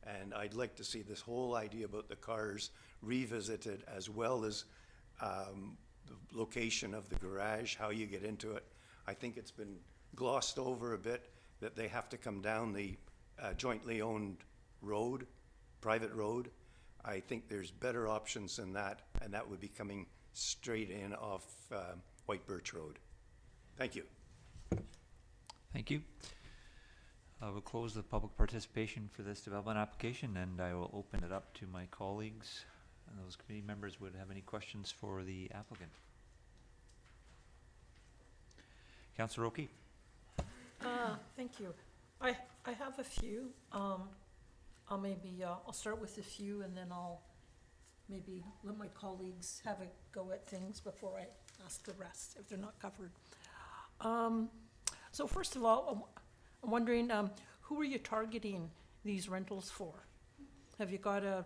And I'd like to see this whole idea about the cars revisited, as well as the location of the garage, how you get into it. I think it's been glossed over a bit that they have to come down the jointly owned road, private road. I think there's better options than that, and that would be coming straight in off White Birch Road. Thank you. Thank you. I will close the public participation for this development application, and I will open it up to my colleagues and those committee members would have any questions for the applicant. Councillor Oki. Thank you. I have a few. I'll start with a few, and then I'll maybe let my colleagues have a go at things before I ask the rest, if they're not covered. So first of all, I'm wondering, who are you targeting these rentals for? Have you got a,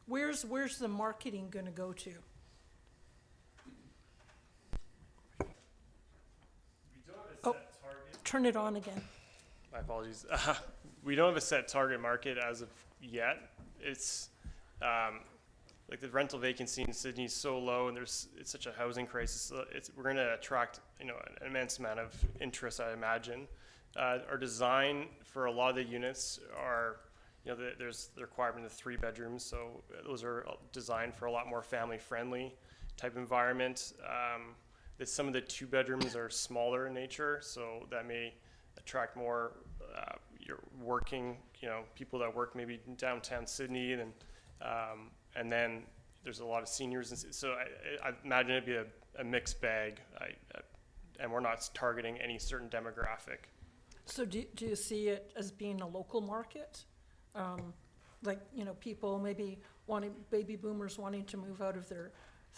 where's the marketing gonna go to? Oh, turn it on again. My apologies. We don't have a set target market as of yet. It's like the rental vacancy in Sydney is so low, and it's such a housing crisis. We're going to attract an immense amount of interest, I imagine. Our design for a lot of the units are, there's the requirement of 3 bedrooms, so those are designed for a lot more family-friendly type environment. Some of the 2 bedrooms are smaller in nature, so that may attract more working, people that work maybe in downtown Sydney, and then there's a lot of seniors, and so I imagine it'd be a mixed bag, and we're not targeting any certain demographic. So do you see it as being a local market? People maybe baby boomers wanting to move out of their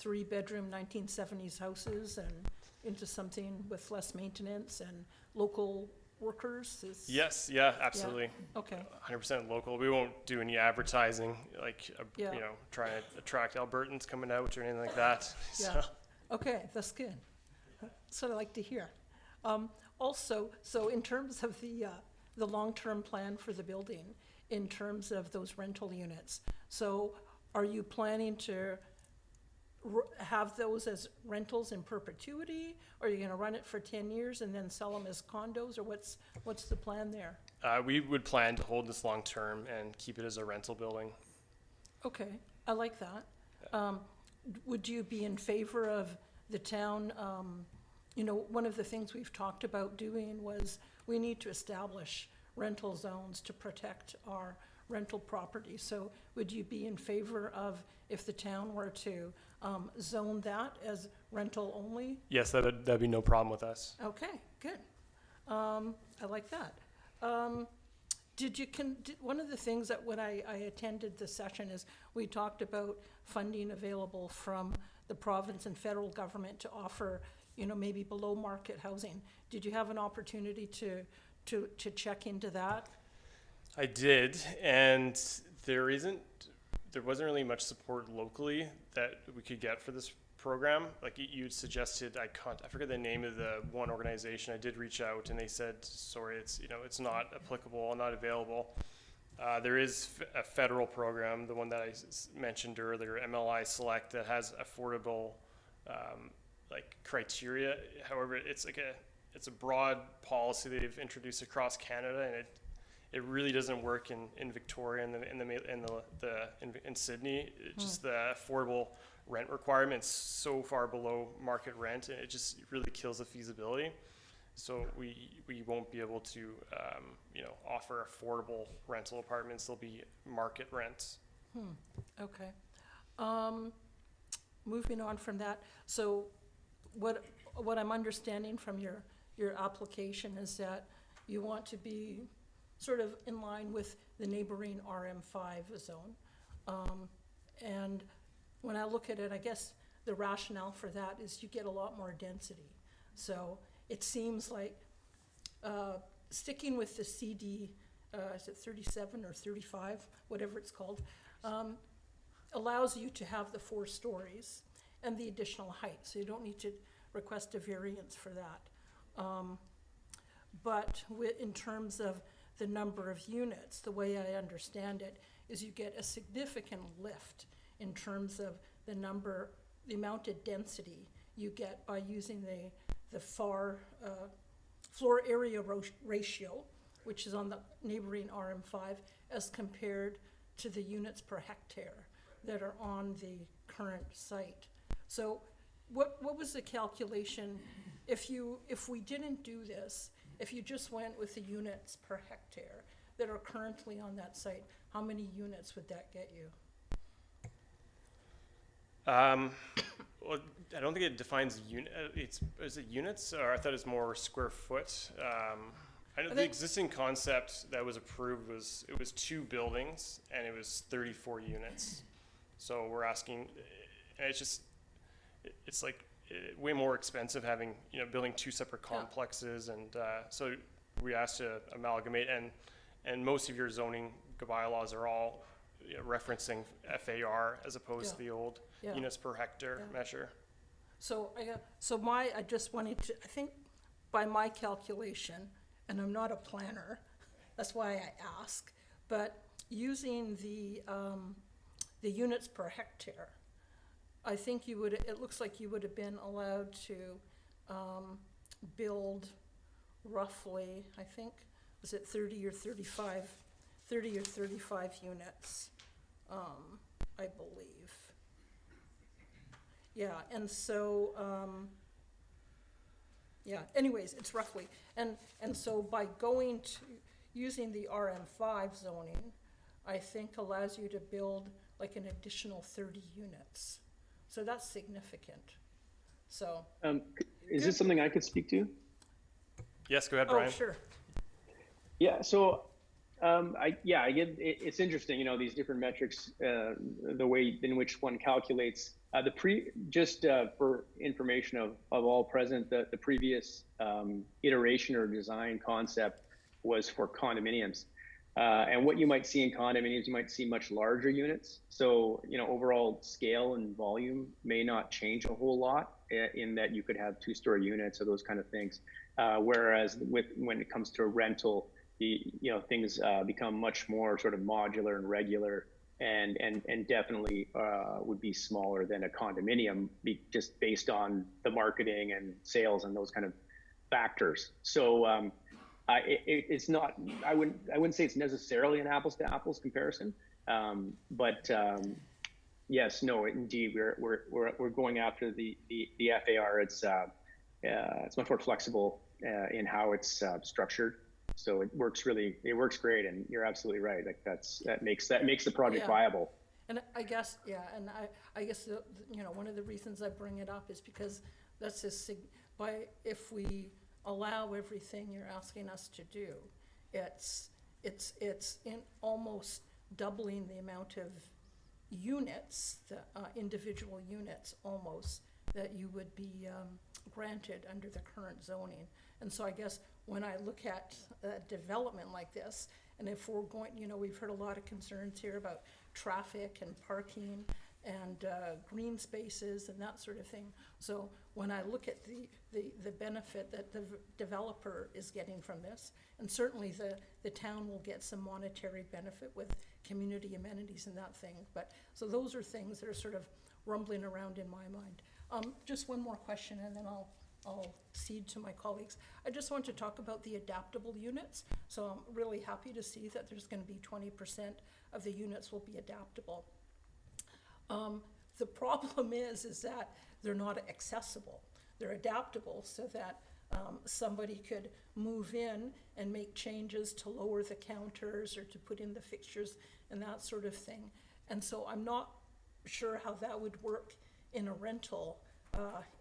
3-bedroom 1970s houses and into something with less maintenance, and local workers? Yes, yeah, absolutely. Yeah. Okay. 100% local. We won't do any advertising, trying to attract Albertans coming out or anything like that. Yeah. So. Okay, that's good. That's what I like to hear. Also, so in terms of the long-term plan for the building, in terms of those rental units, so are you planning to have those as rentals in perpetuity, or are you going to run it for 10 years and then sell them as condos, or what's the plan there? We would plan to hold this long term and keep it as a rental building. Okay, I like that. Yeah. Would you be in favor of the town? One of the things we've talked about doing was we need to establish rental zones to protect our rental property. So would you be in favor of, if the town were to zone that as rental only? Yes, that'd be no problem with us. Okay, good. I like that. One of the things that when I attended the session is we talked about funding available from the province and federal government to offer, maybe below market housing. Did you have an opportunity to check into that? I did, and there wasn't really much support locally that we could get for this program. Like you suggested, I forget the name of the one organization. I did reach out, and they said, sorry, it's not applicable, not available. There is a federal program, the one that I mentioned earlier, MLI Select, that has affordable criteria. However, it's a broad policy that they've introduced across Canada, and it really doesn't work in Victoria and in Sydney. It's just the affordable rent requirements so far below market rent, and it just really kills the feasibility. So we won't be able to offer affordable rental apartments. They'll be market rents. Okay. Moving on from that, so what I'm understanding from your application is that you want to be sort of in line with the neighboring RM5 zone. And when I look at it, I guess the rationale for that is you get a lot more density. So it seems like sticking with the CD, is it 37 or 35, whatever it's called, allows you to have the 4 stories and the additional height. So you don't need to request a variance for that. But in terms of the number of units, the way I understand it is you get a significant lift in terms of the amount of density you get by using the floor area ratio, which is on the neighboring RM5, as compared to the units per hectare that are on the current site. So what was the calculation if we didn't do this? If you just went with the units per hectare that are currently on that site, how many units would that get you? Well, I don't think it defines is it units, or I thought it's more square foot. I know the existing concept that was approved was 2 buildings and it was 34 units. So we're asking, and it's like way more expensive having building 2 separate complexes, and so we asked to amalgamate, and most of your zoning bylaws are all referencing FAR as opposed to the old units per hectare measure. So I just wanted to, I think by my calculation, and I'm not a planner, that's why I ask, but using the units per hectare, I think it looks like you would have been allowed to build roughly, I think, was it 30 or 35 units, I believe. Yeah, and so, anyways, it's roughly, and so by going to, using the RM5 zoning, I think allows you to build like an additional 30 units. So that's significant. So. Is this something I could speak to? Yes, go ahead, Brian. Oh, sure. Yeah, so I get it's interesting, these different metrics, the way in which one calculates for information of all present, the previous iteration or design concept was for condominiums. And what you might see in condominiums, you might see much larger units. So, overall scale and volume may not change a whole lot in that you could have 2-story units or those kind of things. Whereas when it comes to a rental, things become much more sort of modular and regular, and definitely would be smaller than a condominium, just based on the marketing and sales and those kind of factors. So it's not. I wouldn't say it's necessarily an apples to apples comparison, but yes, no, indeed, we're going after the FAR. It's much more flexible in how it's structured. So it works great, and you're absolutely right. Like that makes the project Yeah. viable. And I guess, yeah, and I guess, one of the reasons I bring it up is because that's if we allow everything you're asking us to do, it's in almost doubling the amount of units, the individual units almost, that you would be granted under the current zoning. And so I guess when I look at a development like this, and if we're going, we've heard a lot of concerns here about traffic and parking and green spaces and that sort of thing. So when I look at the benefit that the developer is getting from this, and certainly the town will get some monetary benefit with community amenities and that thing. But so those are things that are sort of rumbling around in my mind. Just one more question, and then I'll cede to my colleagues. I just want to talk about the adaptable units. So I'm really happy to see that there's going to be 20% of the units will be adaptable. The problem is that they're not accessible. They're adaptable so that somebody could move in and make changes to lower the counters or to put in the fixtures and that sort of thing. And so I'm not sure how that would work in a rental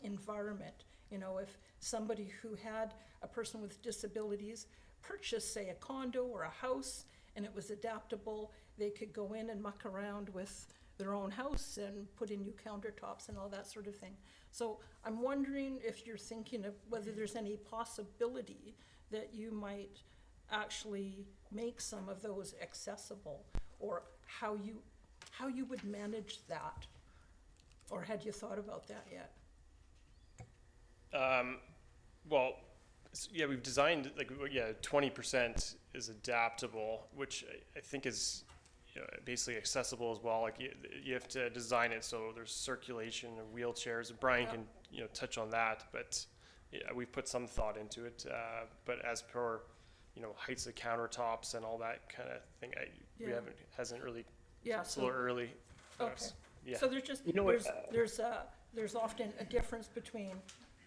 environment. If somebody who had a person with disabilities purchased, say, a condo or a house, and it was adaptable, they could go in and muck around with their own house and put in new countertops and all that sort of thing. So I'm wondering if you're thinking of whether there's any possibility that you might actually make some of those accessible, or how you would manage that, or had you thought about that yet? Well, yeah, we've designed 20% is adaptable, which I think is basically accessible as well. Like you have to design it so there's circulation and wheelchairs. Brian can touch on that, but yeah, we've put some thought into it. But as per heights of countertops and all that kind of thing, hasn't really. Yeah, it's a little early for okay. us. Yeah. So there's just there's often a difference between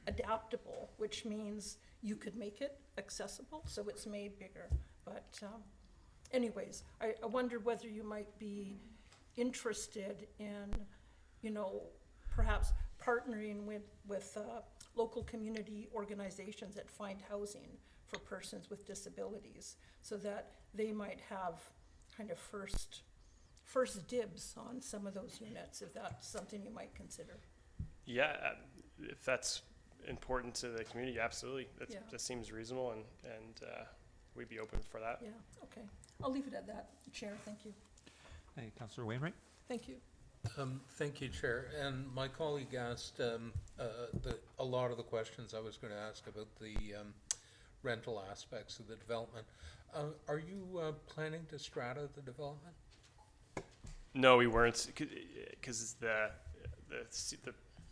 adaptable, which means you could make it accessible, so it's made bigger. But anyways, I wonder whether you might be interested in, perhaps partnering with local community organizations that find housing for persons with disabilities, so that they might have kind of first dibs on some of those units, if that's something you might consider. Yeah, if that's important to the community, absolutely. That seems reasonable, and we'd be open for that. Yeah, okay. I'll leave it at that, Chair. Thank you. Hey, Councillor Wainwright? Thank you. Thank you, Chair. And my colleague asked a lot of the questions I was going to ask about the rental aspects of the development. Are you planning to strata the development? No, we weren't, because the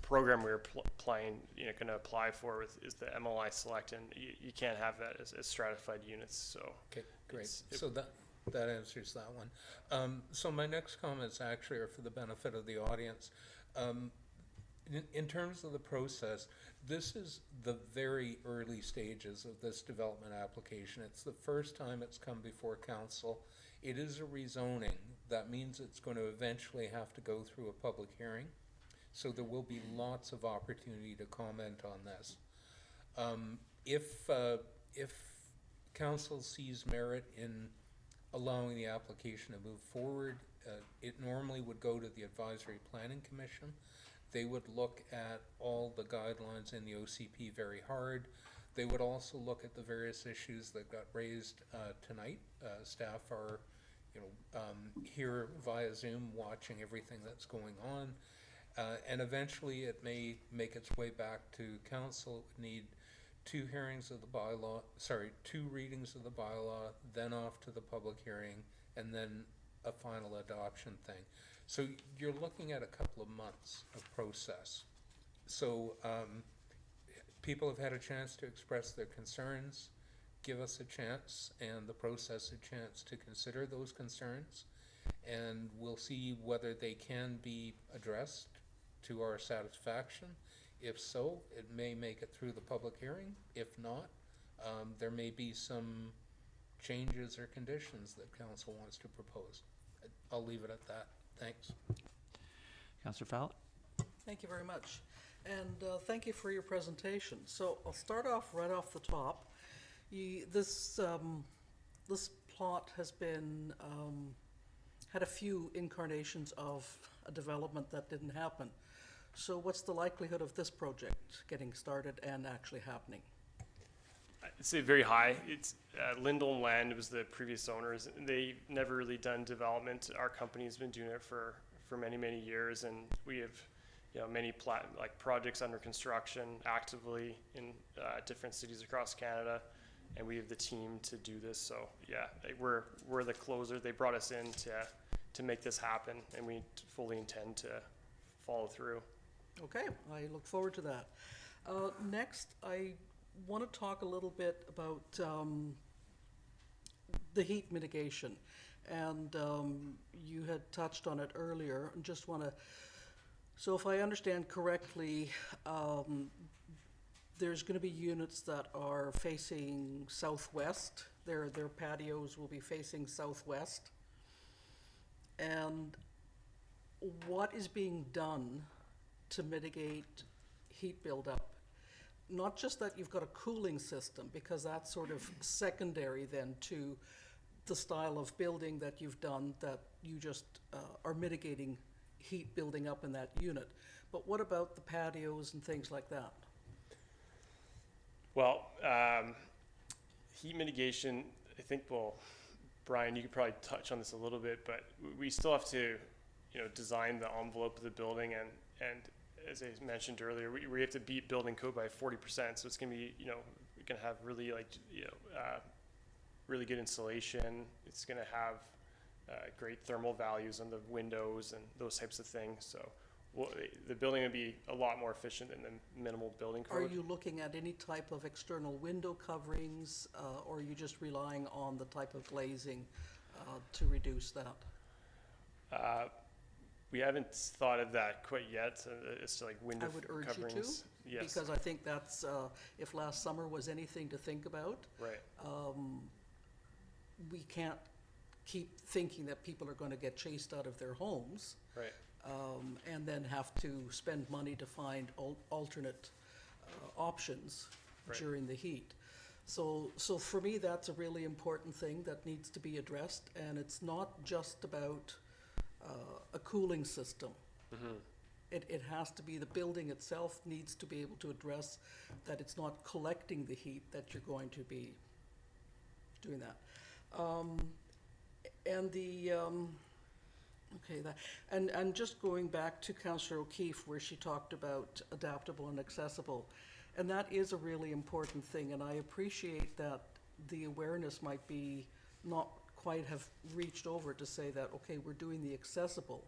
program we were going to apply for is the MLI Select, and you can't have that as stratified units. So okay, great. So that answers that one. So my next comments actually are for the benefit of the audience. In terms of the process, this is the very early stages of this development application. It's the first time it's come before council. It is a rezoning. That means it's going to eventually have to go through a public hearing. So there will be lots of opportunity to comment on this. If council sees merit in allowing the application to move forward, it normally would go to the Advisory Planning Commission. They would look at all the guidelines in the OCP very hard. They would also look at the various issues that got raised tonight. Staff are here via Zoom watching everything that's going on. And eventually it may make its way back to council. It would need two readings of the bylaw, then off to the public hearing, and then a final adoption thing. So you're looking at a couple of months of process. So people have had a chance to express their concerns, give us a chance, and the process a chance to consider those concerns, and we'll see whether they can be addressed to our satisfaction. If so, it may make it through the public hearing. If not, there may be some changes or conditions that council wants to propose. I'll leave it at that. Thanks. Councillor Fallon? Thank you very much. And thank you for your presentation. So I'll start off right off the top. This plot has been, had a few incarnations of a development that didn't happen. So what's the likelihood of this project getting started and actually happening? I'd say very high. It's Lindholm Land was the previous owners. They've never really done development. Our company's been doing it for many years, and we have many projects under construction actively in different cities across Canada, and we have the team to do this. So yeah, we're the closer. They brought us in to make this happen, and we fully intend to follow through. Okay, I look forward to that. Next, I want to talk a little bit about the heat mitigation, and you had touched on it earlier. And just want to, so if I understand correctly, there's going to be units that are facing southwest. Their patios will be facing southwest. And what is being done to mitigate heat buildup? Not just that you've got a cooling system, because that's sort of secondary then to the style of building that you've done, that you just are mitigating heat building up in that unit. But what about the patios and things like that? Well, heat mitigation, I think, well, Brian, you could probably touch on this a little bit, but we still have to, design the envelope of the building, and as I mentioned earlier, we have to beat building code by 40%. So it's going to be, we can have really really good insulation. It's going to have great thermal values on the windows and those types of things. So the building will be a lot more efficient than the minimal building code. Are you looking at any type of external window coverings, or are you just relying on the type of glazing to reduce that? We haven't thought of that quite yet. It's like window coverings. I would urge you to, yes. because I think that's, if last summer was anything to think about, Right. We can't keep thinking that people are going to get chased out of their homes. Right. And then have to spend money to find alternate options Right. during the heat. So for me, that's a really important thing that needs to be addressed, and it's not just about a cooling system. Mm-hmm. It has to be, the building itself needs to be able to address that it's not collecting the heat that you're going to be doing that. And just going back to Councillor O'Keefe, where she talked about adaptable and accessible, and that is a really important thing, and I appreciate that the awareness might be not quite have reached over to say that, okay, we're doing the accessible,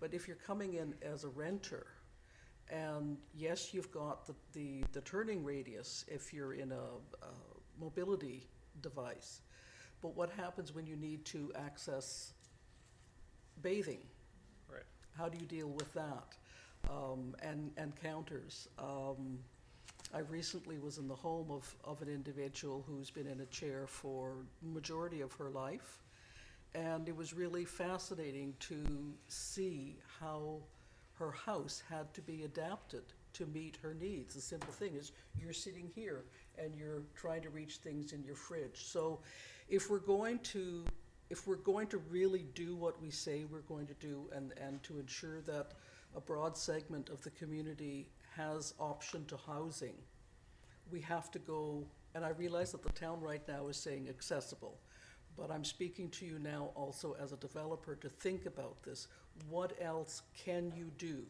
but if you're coming in as a renter, and yes, you've got the turning radius if you're in a mobility device, but what happens when you need to access bathing? Right. How do you deal with that? And counters. I recently was in the home of an individual who's been in a chair for majority of her life, and it was really fascinating to see how her house had to be adapted to meet her needs. The simple thing is, you're sitting here and you're trying to reach things in your fridge. So if we're going to really do what we say we're going to do, and to ensure that a broad segment of the community has option to housing, we have to go, and I realize that the town right now is saying accessible, but I'm speaking to you now also as a developer to think about this. What else can you do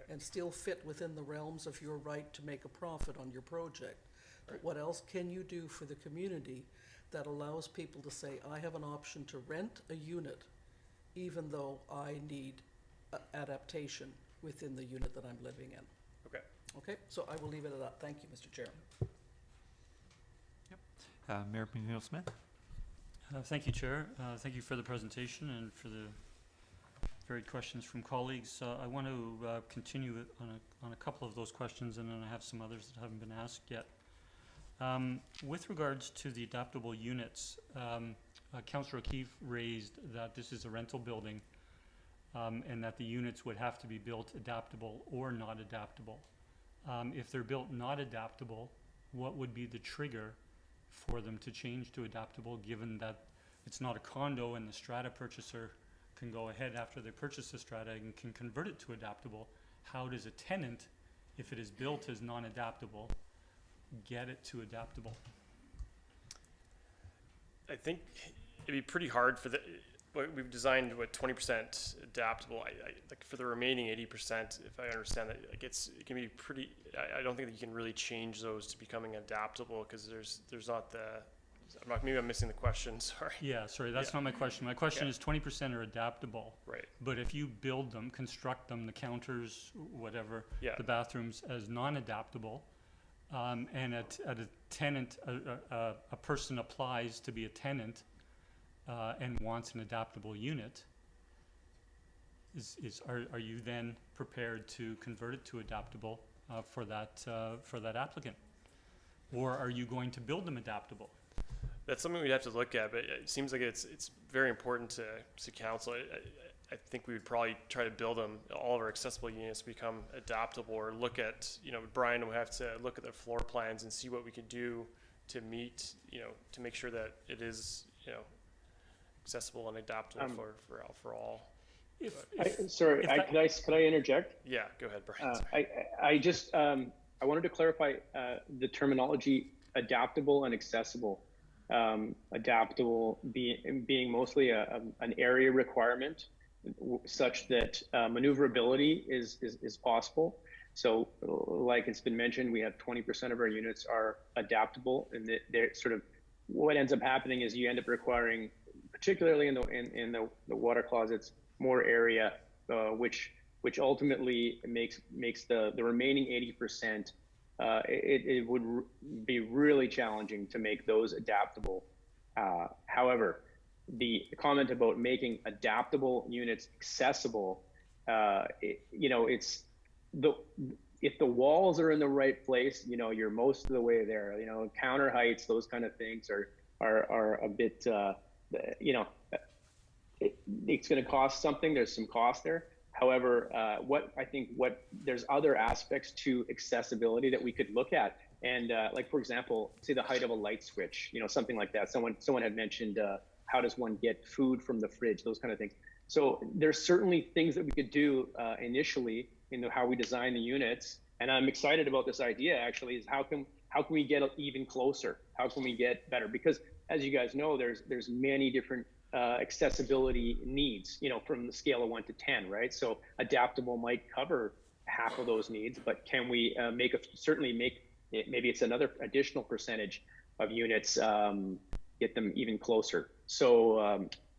and still fit within the realms of your right to make a profit on your project? But what else can you do for the community that allows people to say, I have an option to rent a unit even though I need adaptation within the unit that I'm living in? Okay. Okay, so I will leave it at that. Thank you, Mr. Chair. Mayor McNeil-Smith? Thank you, Chair. Thank you for the presentation and for the varied questions from colleagues. I want to continue on a couple of those questions, and then I have some others that haven't been asked yet. With regards to the adaptable units, Councillor O'Keefe raised that this is a rental building, and that the units would have to be built adaptable or not adaptable. If they're built not adaptable, what would be the trigger for them to change to adaptable, given that it's not a condo and the strata purchaser can go ahead after they purchase the strata and can convert it to adaptable? How does a tenant, if it is built as non-adaptable, get it to adaptable? I think it'd be pretty hard for we've designed 20% adaptable. I like for the remaining 80%, if I understand that, like it can be pretty. I don't think that you can really change those to becoming adaptable, because there's not the. Maybe I'm missing the question. Sorry. Yeah, sorry, that's not my question. My question is 20% are adaptable. Right. But if you build them, construct them, the counters, whatever, Yeah. the bathrooms as non-adaptable, and at a tenant, a person applies to be a tenant and wants an adaptable unit, are you then prepared to convert it to adaptable for that applicant? Or are you going to build them adaptable? That's something we'd have to look at, but it seems like it's very important to council. I think we would probably try to build them, all of our accessible units become adaptable, or look at, Brian would have to look at the floor plans and see what we could do to meet, to make sure that it is, accessible and adaptable for all. Could I interject? Yeah, go ahead, Brian. I wanted to clarify the terminology adaptable and accessible. Adaptable being mostly an area requirement, such that maneuverability is possible. So, like it's been mentioned, we have 20% of our units are adaptable, and they're sort of what ends up happening is you end up requiring, particularly in the water closets, more area, which ultimately makes the remaining 80%. It would be really challenging to make those adaptable. However, the comment about making adaptable units accessible, if the walls are in the right place, you're most of the way there. Counter heights, those kind of things are a bit, it's going to cost something. There's some cost there. However, there's other aspects to accessibility that we could look at. And like, for example, say the height of a light switch, something like that. Someone had mentioned, how does one get food from the fridge, those kind of things. So there's certainly things that we could do initially in how we design the units. And I'm excited about this idea, actually, is how can we get even closer? How can we get better? Because as you guys know, there's many different accessibility needs, from the scale of 1 to 10, right? So adaptable might cover half of those needs, but can we maybe it's another additional percentage of units, get them even closer. So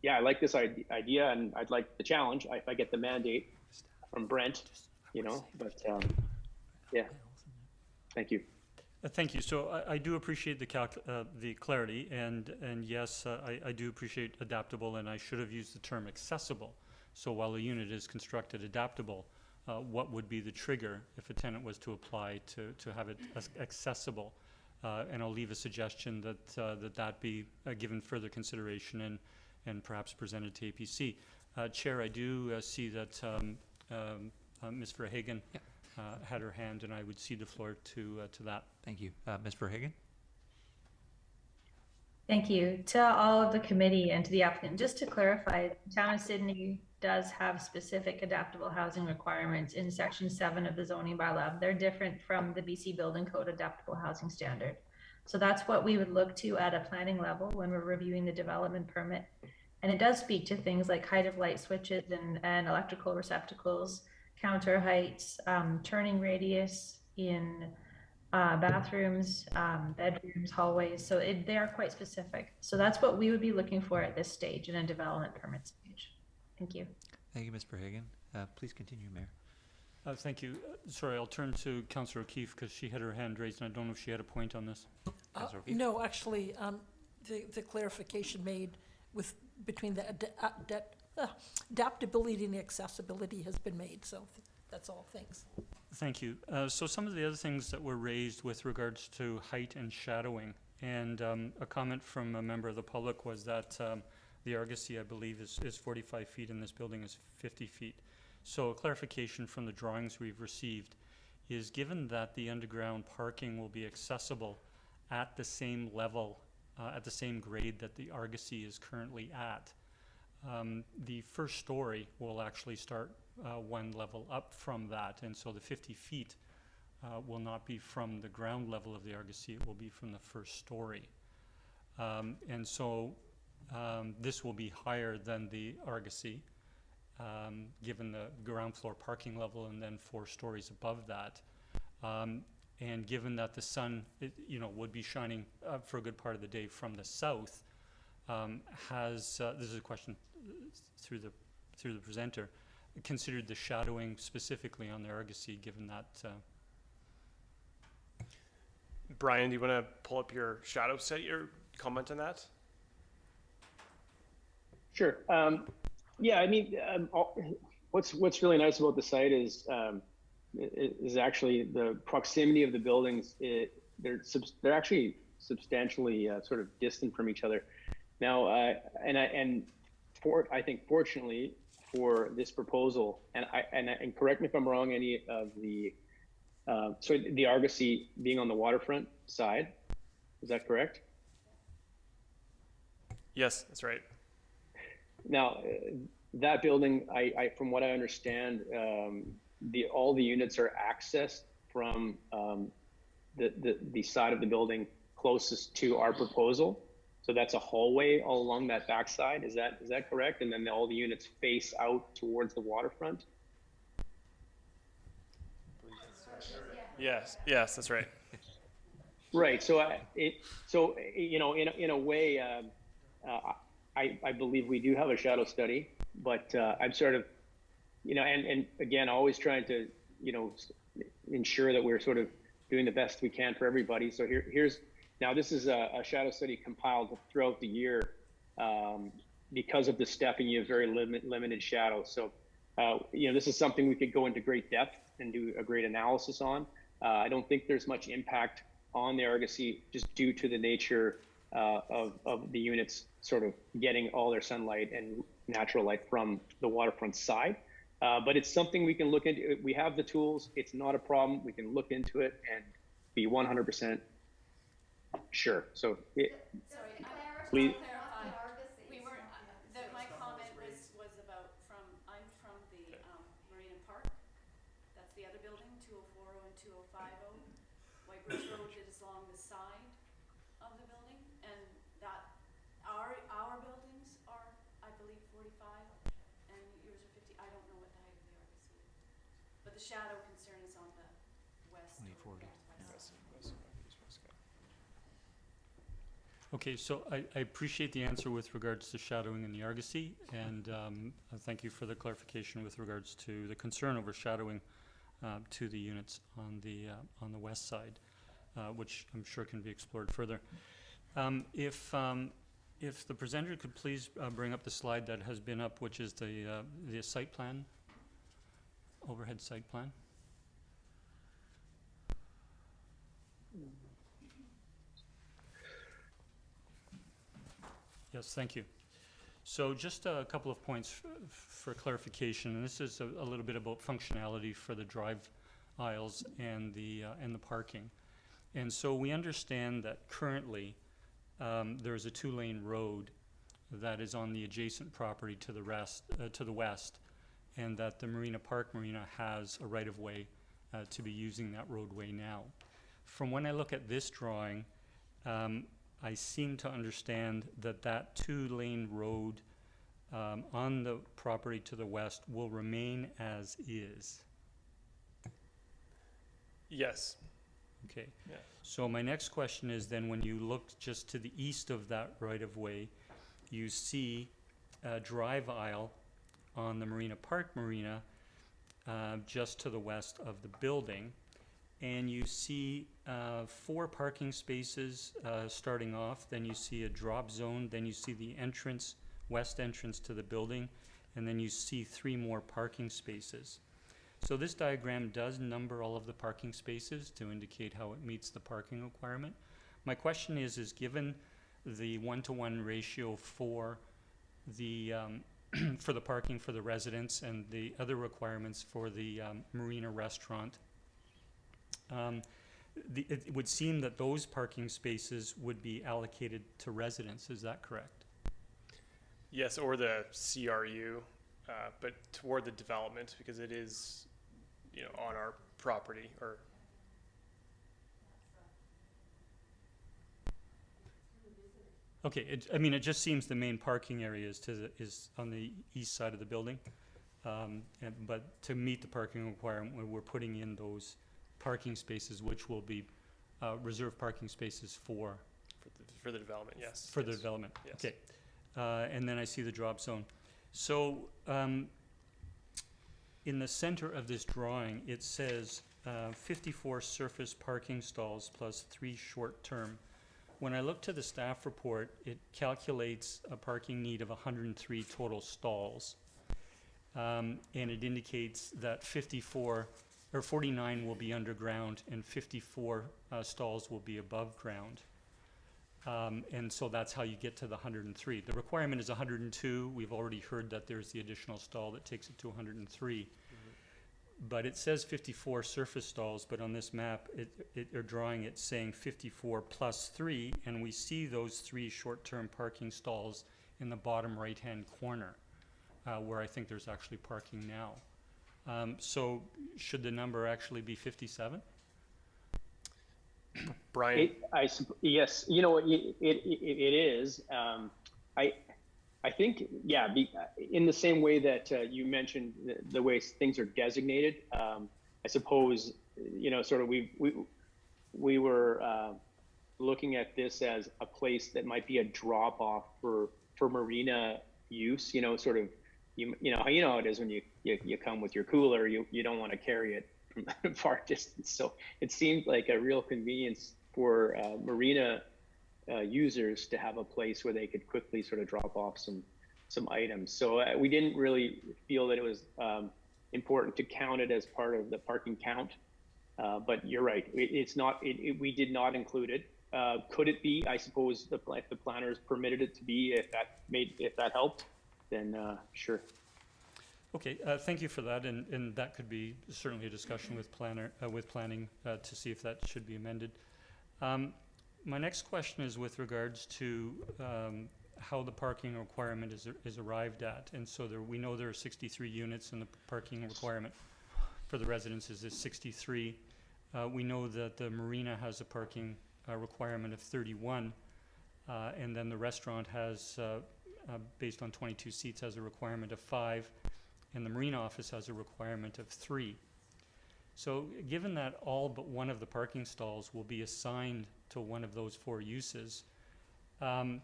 I like this idea, and I'd like the challenge if I get the mandate from Brent, but thank you. Thank you. So I do appreciate the clarity, and yes, I do appreciate adaptable, and I should have used the term accessible. So while a unit is constructed adaptable, what would be the trigger if a tenant was to apply to have it accessible? And I'll leave a suggestion that be given further consideration and perhaps presented to APC. Chair, I do see that Ms. Verhagen had her hand, and I would cede the floor to that. Thank you. Ms. Verhagen? Thank you. To all of the committee and to the applicant, just to clarify, the town of Sydney does have specific adaptable housing requirements in section 7 of the zoning bylaw. They're different from the BC Building Code adaptable housing standard. So that's what we would look to at a planning level when we're reviewing the development permit. And it does speak to things like height of light switches and electrical receptacles, counter heights, turning radius in bathrooms, bedrooms, hallways. So they are quite specific. So that's what we would be looking for at this stage in a development permit stage. Thank you. Thank you, Ms. Verhagen. Please continue, Mayor. Thank you. Sorry, I'll turn to Councillor O'Keefe because she had her hand raised, and I don't know if she had a point on this. No, actually, the clarification made between the adaptability and accessibility has been made, so that's all, thanks. Thank you. So some of the other things that were raised with regards to height and shadowing, and a comment from a member of the public was that the argosy, I believe, is 45 feet and this building is 50 feet. So a clarification from the drawings we've received is, given that the underground parking will be accessible at the same level, at the same grade that the argosy is currently at, the first story will actually start one level up from that, and so the 50 feet will not be from the ground level of the argosy, it will be from the first story. And so this will be higher than the argosy, given the ground floor parking level and then 4 stories above that. And given that the sun, would be shining for a good part of the day from the south, this is a question through the presenter, considered the shadowing specifically on the argosy, given that. Brian, do you want to pull up your shadow study or comment on that? Sure. Yeah, I mean, what's really nice about the site is actually the proximity of the buildings. They're actually substantially sort of distant from each other. Now, I think fortunately for this proposal, and correct me if I'm wrong, any of the the argosy being on the waterfront side, is that correct? Yes, that's right. Now, that building, from what I understand, all the units are accessed from the side of the building closest to our proposal. So that's a hallway all along that backside. Is that correct? And then all the units face out towards the waterfront. Yes, that's right. Right. So, in a way, I believe we do have a shadow study, but I'm sort of, and again, always trying to, ensure that we're sort of doing the best we can for everybody. So now this is a shadow study compiled throughout the year. Because of the stepping, you have very limited shadow. So, this is something we could go into great depth and do a great analysis on. I don't think there's much impact on the argosy just due to the nature of the units sort of getting all their sunlight and natural light from the waterfront side. But it's something we can look into. We have the tools. It's not a problem. We can look into it and be 100% sure. So, please. My comment was about I'm from the Marina Park. That's the other building, 2040 and 2050. White Birch Road is along the side of the building, and that our buildings are, I believe, 45, and yours are 50. I don't know what the height of the argosy is, but the shadow concern is on the west. 2040. Okay, so I appreciate the answer with regards to shadowing in the argosy, and thank you for the clarification with regards to the concern over shadowing to the units on the west side, which I'm sure can be explored further. If the presenter could please bring up the slide that has been up, which is the site plan, overhead site plan. Yes, thank you. So just a couple of points for clarification, and this is a little bit about functionality for the drive aisles and the parking. And so we understand that currently there is a 2-lane road that is on the adjacent property to the west, and that the Marina Park Marina has a right-of-way to be using that roadway now. From when I look at this drawing, I seem to understand that 2-lane road on the property to the west will remain as is. Yes. Okay. Yeah. So my next question is then, when you look just to the east of that right-of-way, you see a drive aisle on the Marina Park Marina just to the west of the building. And you see 4 parking spaces starting off, then you see a drop zone, then you see the entrance, west entrance to the building, and then you see 3 more parking spaces. So this diagram does number all of the parking spaces to indicate how it meets the parking requirement. My question is given the 1-to-1 ratio for the for the parking for the residents and the other requirements for the marina restaurant, it would seem that those parking spaces would be allocated to residents. Is that correct? Yes, or the CRU, but toward the development, because it is, you know, on our property, or okay, I mean, it just seems the main parking area is on the east side of the building. But to meet the parking requirement, we're putting in those parking spaces, which will be reserved parking spaces for the development, yes. For the development, yes. okay. And then I see the drop zone. So in the center of this drawing, it says 54 surface parking stalls plus 3 short-term. When I look to the staff report, it calculates a parking need of 103 total stalls. And it indicates that 49 will be underground and 54 stalls will be above ground. And so that's how you get to the 103. The requirement is 102. We've already heard that there's the additional stall that takes it to 103. But it says 54 surface stalls, but on this map, or drawing, it's saying 54 plus 3, and we see those 3 short-term parking stalls in the bottom right-hand corner, where I think there's actually parking now. So should the number actually be 57? Brian? Yes, you know, it is. I think, yeah, in the same way that you mentioned the way things are designated, I suppose, you know, sort of we were looking at this as a place that might be a drop off for marina use, you know, sort of, you know how it is when you come with your cooler, you don't want to carry it from far distance. So it seemed like a real convenience for marina users to have a place where they could quickly sort of drop off some items. So we didn't really feel that it was important to count it as part of the parking count. But you're right, it's not. We did not include it. Could it be? I suppose if the planners permitted it to be, if that helped, then sure. Okay, thank you for that, and that could be certainly a discussion with planning to see if that should be amended. My next question is with regards to how the parking requirement is arrived at, and so we know there are 63 units, and the parking requirement for the residences is 63. We know that the marina has a parking requirement of 31, and then the restaurant has, based on 22 seats, has a requirement of 5, and the marina office has a requirement of 3. So given that all but one of the parking stalls will be assigned to one of those 4 uses, where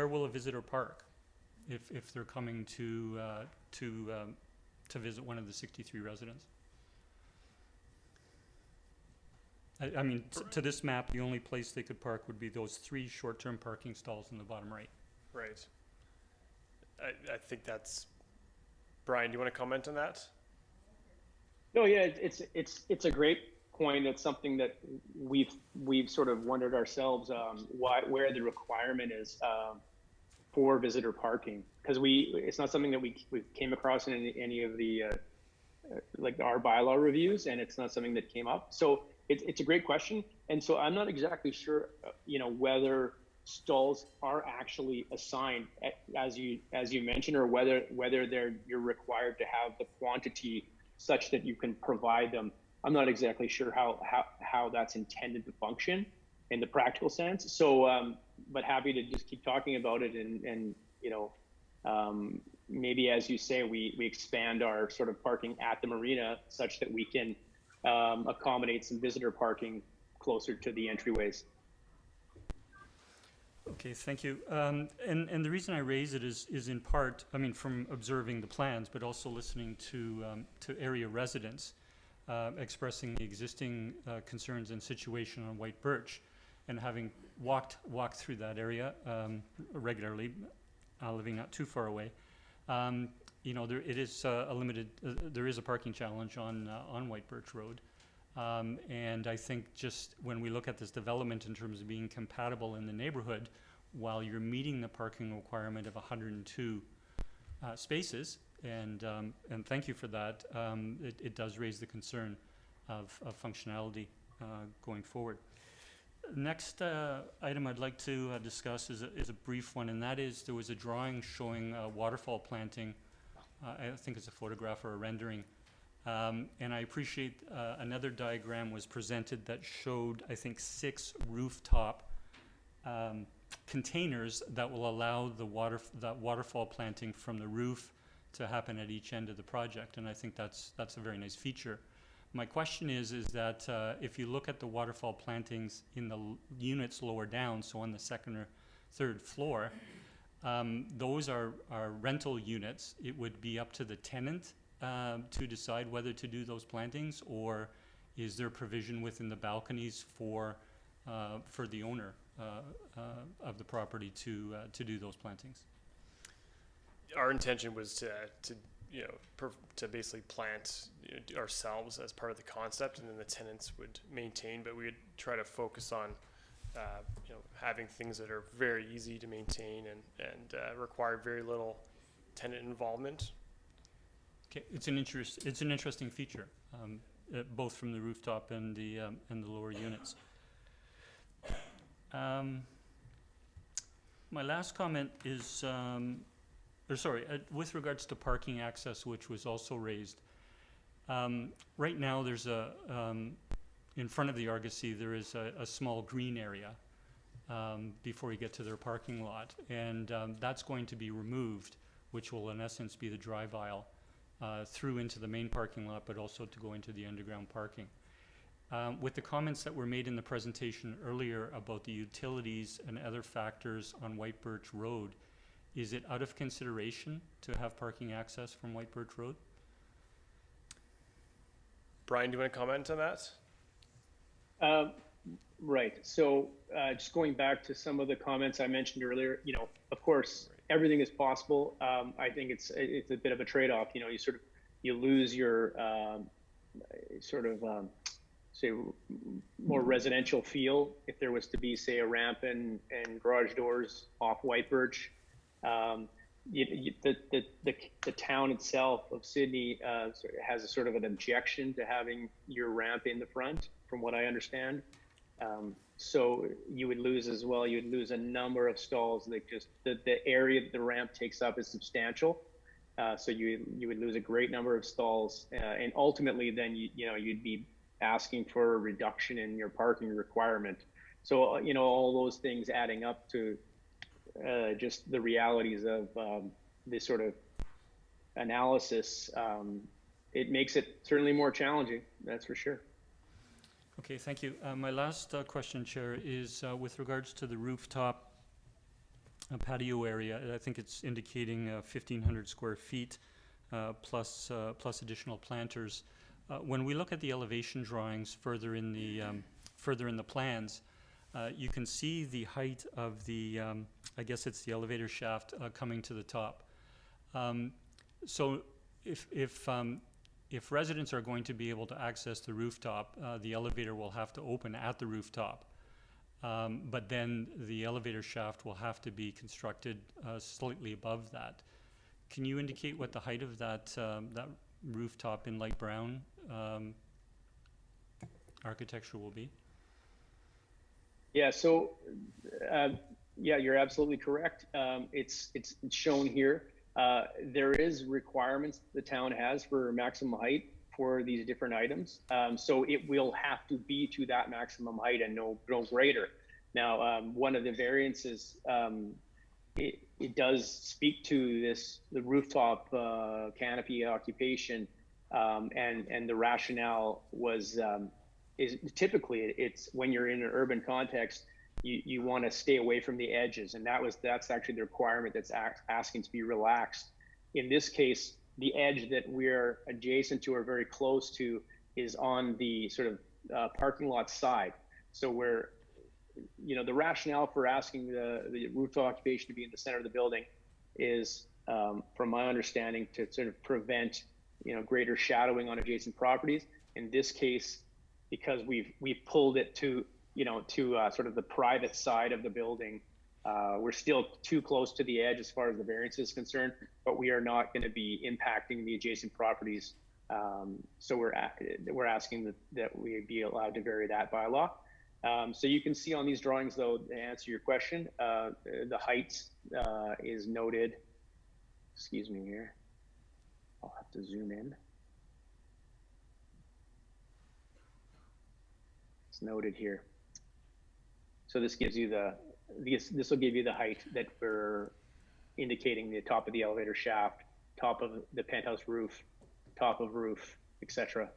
will a visitor park if they're coming to visit one of the 63 residents? I mean, to this map, the only place they could park would be those 3 short-term parking stalls in the bottom right. Right. I think that's, Brian, do you want to comment on that? No, yeah, it's a great point. It's something that we've sort of wondered ourselves where the requirement is for visitor parking, because it's not something that we came across in any of the like our bylaw reviews, and it's not something that came up. So it's a great question, and so I'm not exactly sure, you know, whether stalls are actually assigned as you mentioned, or whether you're required to have the quantity such that you can provide them. I'm not exactly sure how that's intended to function in the practical sense. So, but happy to just keep talking about it, and you know, maybe as you say, we expand our sort of parking at the marina such that we can accommodate some visitor parking closer to the entryways. Okay, thank you. And the reason I raise it is in part, I mean, from observing the plans, but also listening to area residents expressing the existing concerns and situation on White Birch, and having walked through that area regularly. living not too far away. You know, there is a limited, there is a parking challenge on White Birch Road. And I think just when we look at this development in terms of being compatible in the neighborhood, while you're meeting the parking requirement of 102 spaces, and thank you for that, it does raise the concern of functionality going forward. Next item I'd like to discuss is a brief one, and that is there was a drawing showing waterfall planting. I think it's a photograph or a rendering. And I appreciate another diagram was presented that showed, I think, 6 rooftop containers that will allow that waterfall planting from the roof to happen at each end of the project. And I think that's a very nice feature. My question is that if you look at the waterfall plantings in the units lower down, so on the 2nd or 3rd floor, those are rental units. It would be up to the tenant to decide whether to do those plantings, or is there provision within the balconies for the owner of the property to do those plantings? Our intention was to you know, to basically plant, you know, ourselves as part of the concept, and then the tenants would maintain, but we would try to focus on you know, having things that are very easy to maintain and require very little tenant involvement. Okay, it's an interesting feature, both from the rooftop and the lower units. My last comment is, with regards to parking access, which was also raised. Right now, there's in front of the Argosy, there is a small green area before you get to their parking lot, and that's going to be removed, which will in essence be the drive aisle through into the main parking lot, but also to go into the underground parking. With the comments that were made in the presentation earlier about the utilities and other factors on White Birch Road, is it out of consideration to have parking access from White Birch Road? Brian, do you want to comment on that? Right. So just going back to some of the comments I mentioned earlier, you know, of course, everything is possible. I think it's a bit of a trade-off. You know, you lose your say more residential feel if there was to be, say, a ramp and garage doors off White Birch. The town itself of Sydney has a sort of an objection to having your ramp in the front, from what I understand. So you would lose as well. You would lose a number of stalls. Like just the area that the ramp takes up is substantial. So you would lose a great number of stalls, and ultimately then you'd be asking for a reduction in your parking requirement. So you know, all those things adding up to just the realities of this sort of analysis, it makes it certainly more challenging, that's for sure. Okay, thank you. My last question, Chair, is with regards to the rooftop patio area. I think it's indicating 1,500 square feet plus additional planters. When we look at the elevation drawings further in the plans, you can see the height of the, I guess it's the elevator shaft coming to the top. So if residents are going to be able to access the rooftop, the elevator will have to open at the rooftop. But then the elevator shaft will have to be constructed slightly above that. Can you indicate what the height of that rooftop in light brown architecture will be? Yeah, so yeah, you're absolutely correct. It's shown here. There is requirements the town has for maximum height for these different items. So it will have to be to that maximum height and no greater. Now, one of the variances, it does speak to the rooftop canopy occupation, and the rationale is typically it's when you're in an urban context, you want to stay away from the edges, and that's actually the requirement that's asking to be relaxed. In this case, the edge that we're adjacent to or very close to is on the sort of parking lot side. So the rationale for asking the rooftop occupation to be in the center of the building is, from my understanding, to sort of prevent, greater shadowing on adjacent properties. In this case, because we've pulled it to, sort of the private side of the building, we're still too close to the edge as far as the variance is concerned, but we are not going to be impacting the adjacent properties. So we're asking that we be allowed to vary that bylaw. So you can see on these drawings, though, to answer your question, the height is noted. Excuse me here. I'll have to zoom in. It's noted here. So this gives you this will give you the height that we're indicating: the top of the elevator shaft, top of the penthouse roof, top of roof, etc.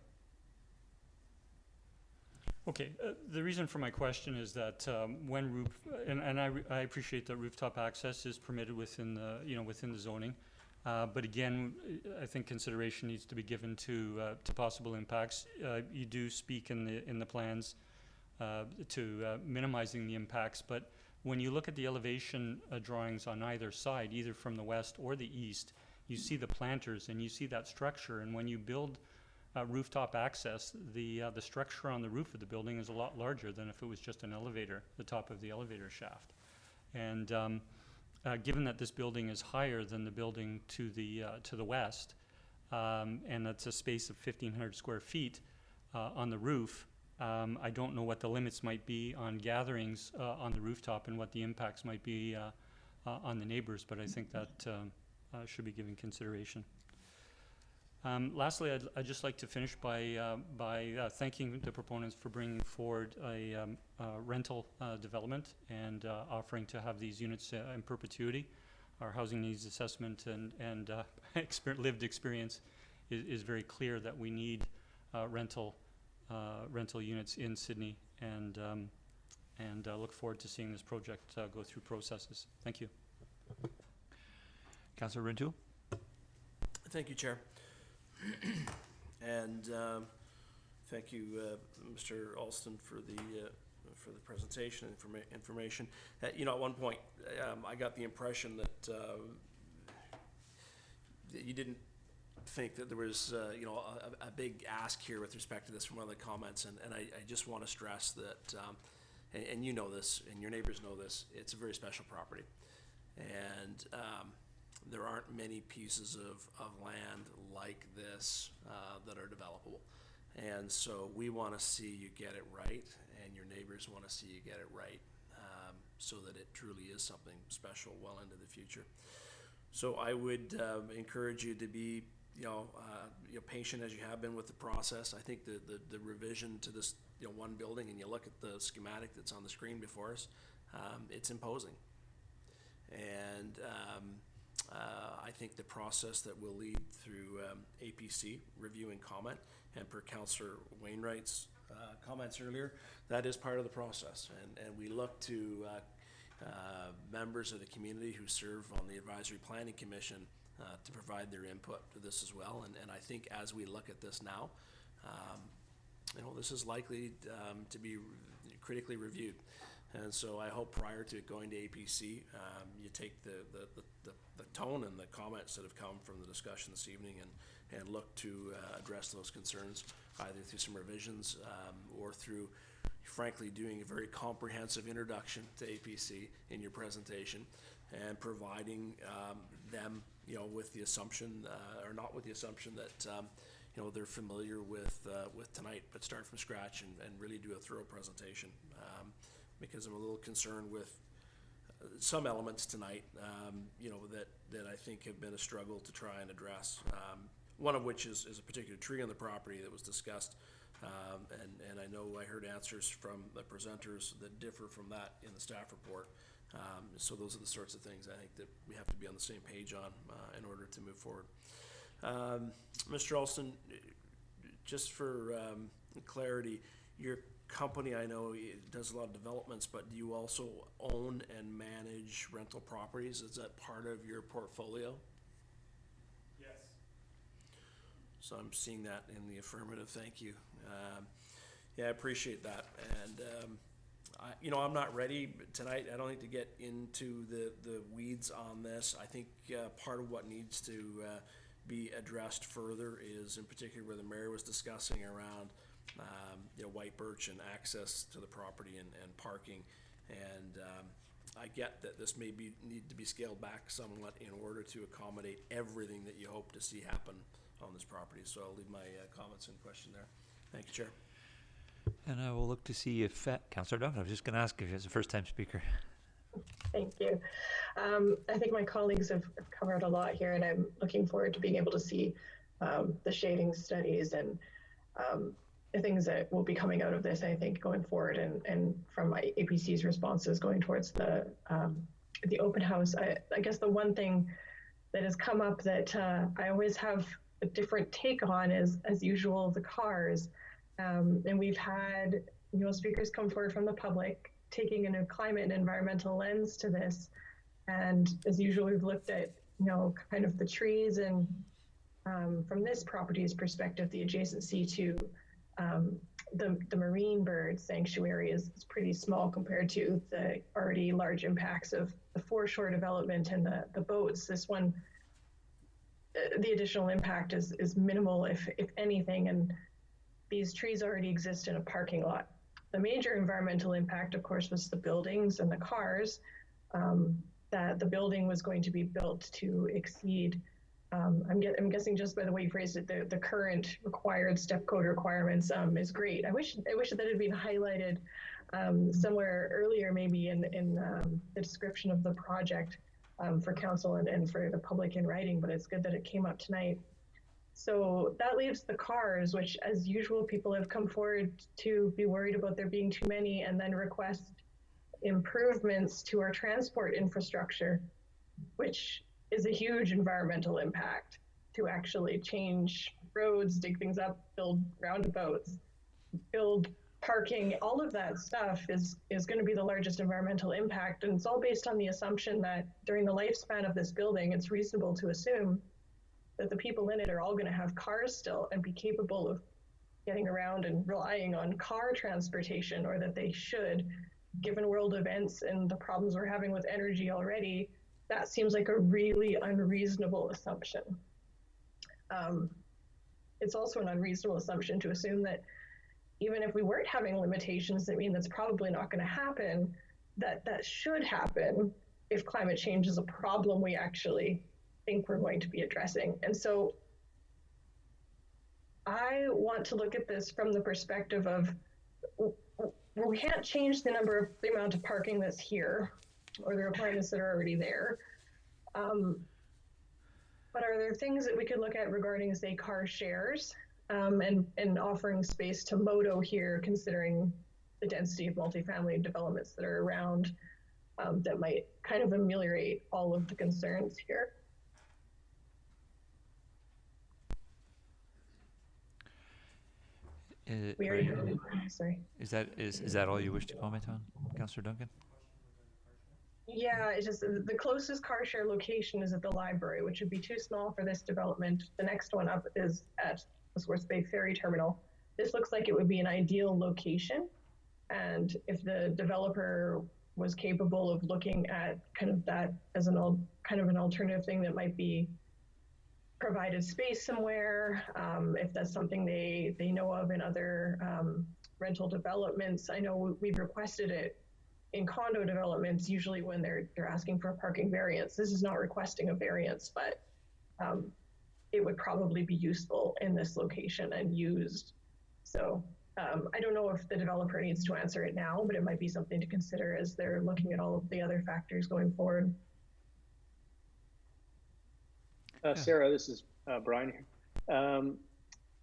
Okay, the reason for my question is that when I appreciate that rooftop access is permitted within the, within the zoning. But again, I think consideration needs to be given to possible impacts. You do speak in the plans to minimizing the impacts, but when you look at the elevation drawings on either side, either from the west or the east, you see the planters and you see that structure. And when you build rooftop access, the structure on the roof of the building is a lot larger than if it was just an elevator, the top of the elevator shaft. And given that this building is higher than the building to the west, and that's a space of 1,500 square feet on the roof, I don't know what the limits might be on gatherings on the rooftop and what the impacts might be on the neighbors, but I think that should be given consideration. Lastly, I'd just like to finish by thanking the proponents for bringing forward a rental development and offering to have these units in perpetuity. Our housing needs assessment and lived experience is very clear that we need rental units in Sydney, and look forward to seeing this project go through processes. Thank you. Councillor Rintoul. Thank you, Chair. And thank you, Mr. Alston, for the presentation information. At one point, I got the impression that you didn't think that there was a big ask here with respect to this from one of the comments, and I just want to stress that, and you know this, and your neighbors know this, it's a very special property, and there aren't many pieces of land like this that are developable. And so we want to see you get it right, and your neighbors want to see you get it right, so that it truly is something special well into the future. So I would encourage you to be patient as you have been with the process. I think the revision to this one building, and you look at the schematic that's on the screen before us, it's imposing. And I think the process that will lead through APC review and comment, and per Councillor Wainwright's comments earlier, that is part of the process. And we look to members of the community who serve on the Advisory Planning Commission to provide their input to this as well. And I think as we look at this now, this is likely to be critically reviewed. And so I hope prior to it going to APC, you take the tone and the comments that have come from the discussion this evening and look to address those concerns either through some revisions or through, frankly, doing a very comprehensive introduction to APC in your presentation and providing them, with the assumption or not with the assumption that they're familiar with tonight, but start from scratch and really do a thorough presentation. Because I'm a little concerned with some elements tonight, that I think have been a struggle to try and address. One of which is a particular tree on the property that was discussed, and I know I heard answers from the presenters that differ from that in the staff report. So those are the sorts of things I think that we have to be on the same page on in order to move forward. Mr. Alston, just for clarity, your company, I know, does a lot of developments, but do you also own and manage rental properties? Is that part of your portfolio? Yes. So I'm seeing that in the affirmative. Thank you. Yeah, I appreciate that. And I'm not ready tonight, I don't think, to get into the weeds on this. I think part of what needs to be addressed further is, in particular, where the mayor was discussing around White Birch and access to the property and parking. And I get that this may need to be scaled back somewhat in order to accommodate everything that you hope to see happen on this property. So I'll leave my comments and question there. Thank you, Chair. And I will look to see if, Councillor Duncan, I was just going to ask if he's a first-time speaker. Thank you. I think my colleagues have covered a lot here, and I'm looking forward to being able to see the shading studies and the things that will be coming out of this, I think, going forward, and from my APC's responses going towards the open house. I guess the one thing that has come up that I always have a different take on is, as usual, the cars. And we've had speakers come forward from the public taking a climate and environmental lens to this. And as usual, we've looked at, kind of the trees and from this property's perspective, the adjacency to the marine bird sanctuary is pretty small compared to the already large impacts of the foreshore development and the boats. This one, the additional impact is minimal, if anything, and these trees already exist in a parking lot. The major environmental impact, of course, was the buildings and the cars. That the building was going to be built to exceed, I'm guessing just by the way you phrased it, the current required step code requirements is great. I wish that it had been highlighted somewhere earlier, maybe in the description of the project for council and for the public in writing, but it's good that it came up tonight. So that leaves the cars, which as usual, people have come forward to be worried about there being too many and then request improvements to our transport infrastructure, which is a huge environmental impact to actually change roads, dig things up, build roundabouts, build parking. All of that stuff is going to be the largest environmental impact. And it's all based on the assumption that during the lifespan of this building, it's reasonable to assume that the people in it are all going to have cars still and be capable of getting around and relying on car transportation, or that they should, given world events and the problems we're having with energy already. That seems like a really unreasonable assumption. It's also an unreasonable assumption to assume that even if we weren't having limitations, that mean that's probably not going to happen, that should happen if climate change is a problem we actually think we're going to be addressing. And so I want to look at this from the perspective of, we can't change the amount of parking that's here or the requirements that are already there. But are there things that we could look at regarding, say, car shares and offering space to Moto here, considering the density of multifamily developments that are around that might kind of ameliorate all of the concerns here? Sorry. Is that all you wish to comment on, Councillor Duncan? Yeah, it's just the closest car share location is at the library, which would be too small for this development. The next one up is at the Swartz Bay Ferry Terminal. This looks like it would be an ideal location. And if the developer was capable of looking at kind of that as an alternative thing that might be provided space somewhere, if that's something they know of in other rental developments. I know we've requested it in condo developments, usually when they're asking for a parking variance. This is not requesting a variance, but it would probably be useful in this location and used. So I don't know if the developer needs to answer it now, but it might be something to consider as they're looking at all of the other factors going forward. Sarah, this is Brian here.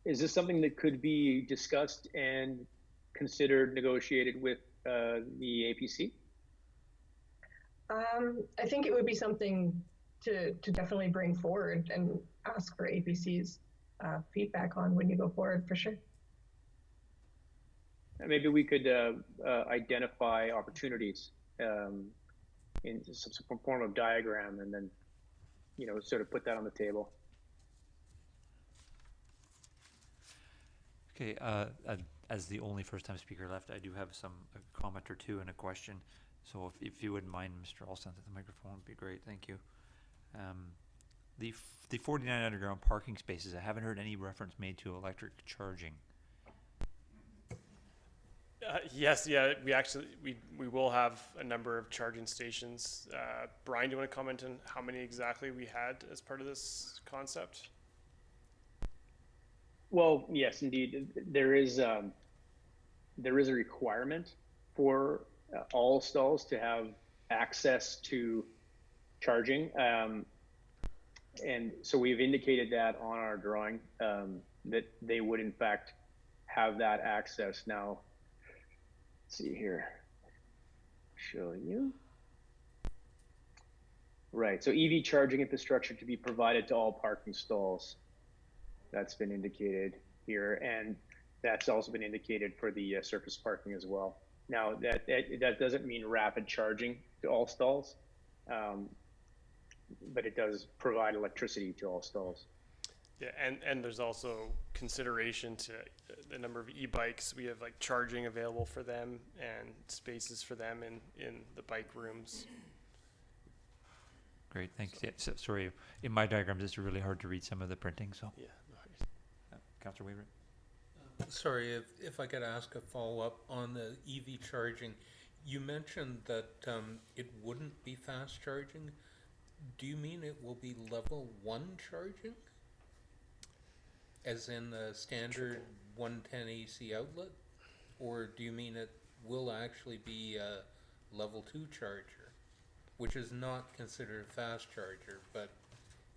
Is this something that could be discussed and considered, negotiated with the APC? I think it would be something to definitely bring forward and ask for APC's feedback on when you go forward, for sure. Maybe we could identify opportunities in some form of diagram, and then sort of put that on the table. Okay, as the only first-time speaker left, I do have a comment or two and a question. So if you wouldn't mind, Mr. Olson, at the microphone would be great. Thank you. The 49 underground parking spaces, I haven't heard any reference made to electric charging. Yes, yeah, we will have a number of charging stations. Brian, do you want to comment on how many exactly we had as part of this concept? Well, yes, indeed. There is a requirement for all stalls to have access to charging. And so we've indicated that on our drawing, that they would in fact have that access. Now, let's see here, show you. Right, so EV charging infrastructure to be provided to all parking stalls. That's been indicated here, and that's also been indicated for the surface parking as well. Now, that doesn't mean rapid charging to all stalls, but it does provide electricity to all stalls. Yeah, and there's also consideration to the number of e-bikes. We have like charging available for them and spaces for them in the bike rooms. Great, thanks. Yeah, so, sorry, in my diagrams it's really hard to read some of the printing, so. Yeah, no worries. Councillor Weaver? Sorry, if I could ask a follow-up on the EV charging. You mentioned that it wouldn't be fast charging. Do you mean it will be level 1 charging? As in the standard 110 AC outlet? Or do you mean it will actually be a level 2 charger, which is not considered a fast charger, but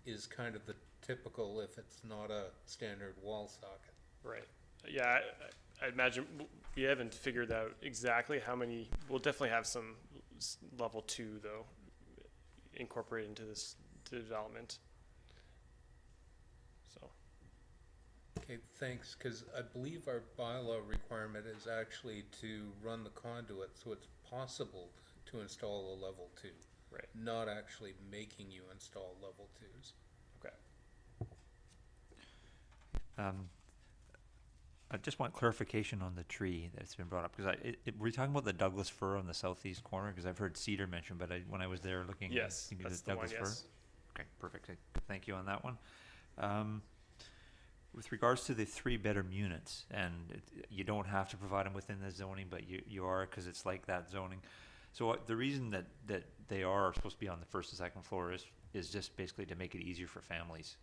is kind of the typical if it's not a standard wall socket? Right. Yeah, I imagine we haven't figured out exactly how many. We'll definitely have some level 2 though incorporated into this development. So. Okay, thanks, because I believe our bylaw requirement is actually to run the conduit, so it's possible to install a level 2. Right. Not actually making you install level 2s. Okay. I just want clarification on the tree that's been brought up, because we're talking about the Douglas fir on the southeast corner, because I've heard cedar mentioned, but when I was there looking, yes, thinking that's it's the Douglas one, fir. yes. Okay, perfect. Thank you on that one. With regards to the 3-bedroom units, and you don't have to provide them within the zoning, but you are, because it's like that zoning. So the reason that they are supposed to be on the first and second floor is just basically to make it easier for families,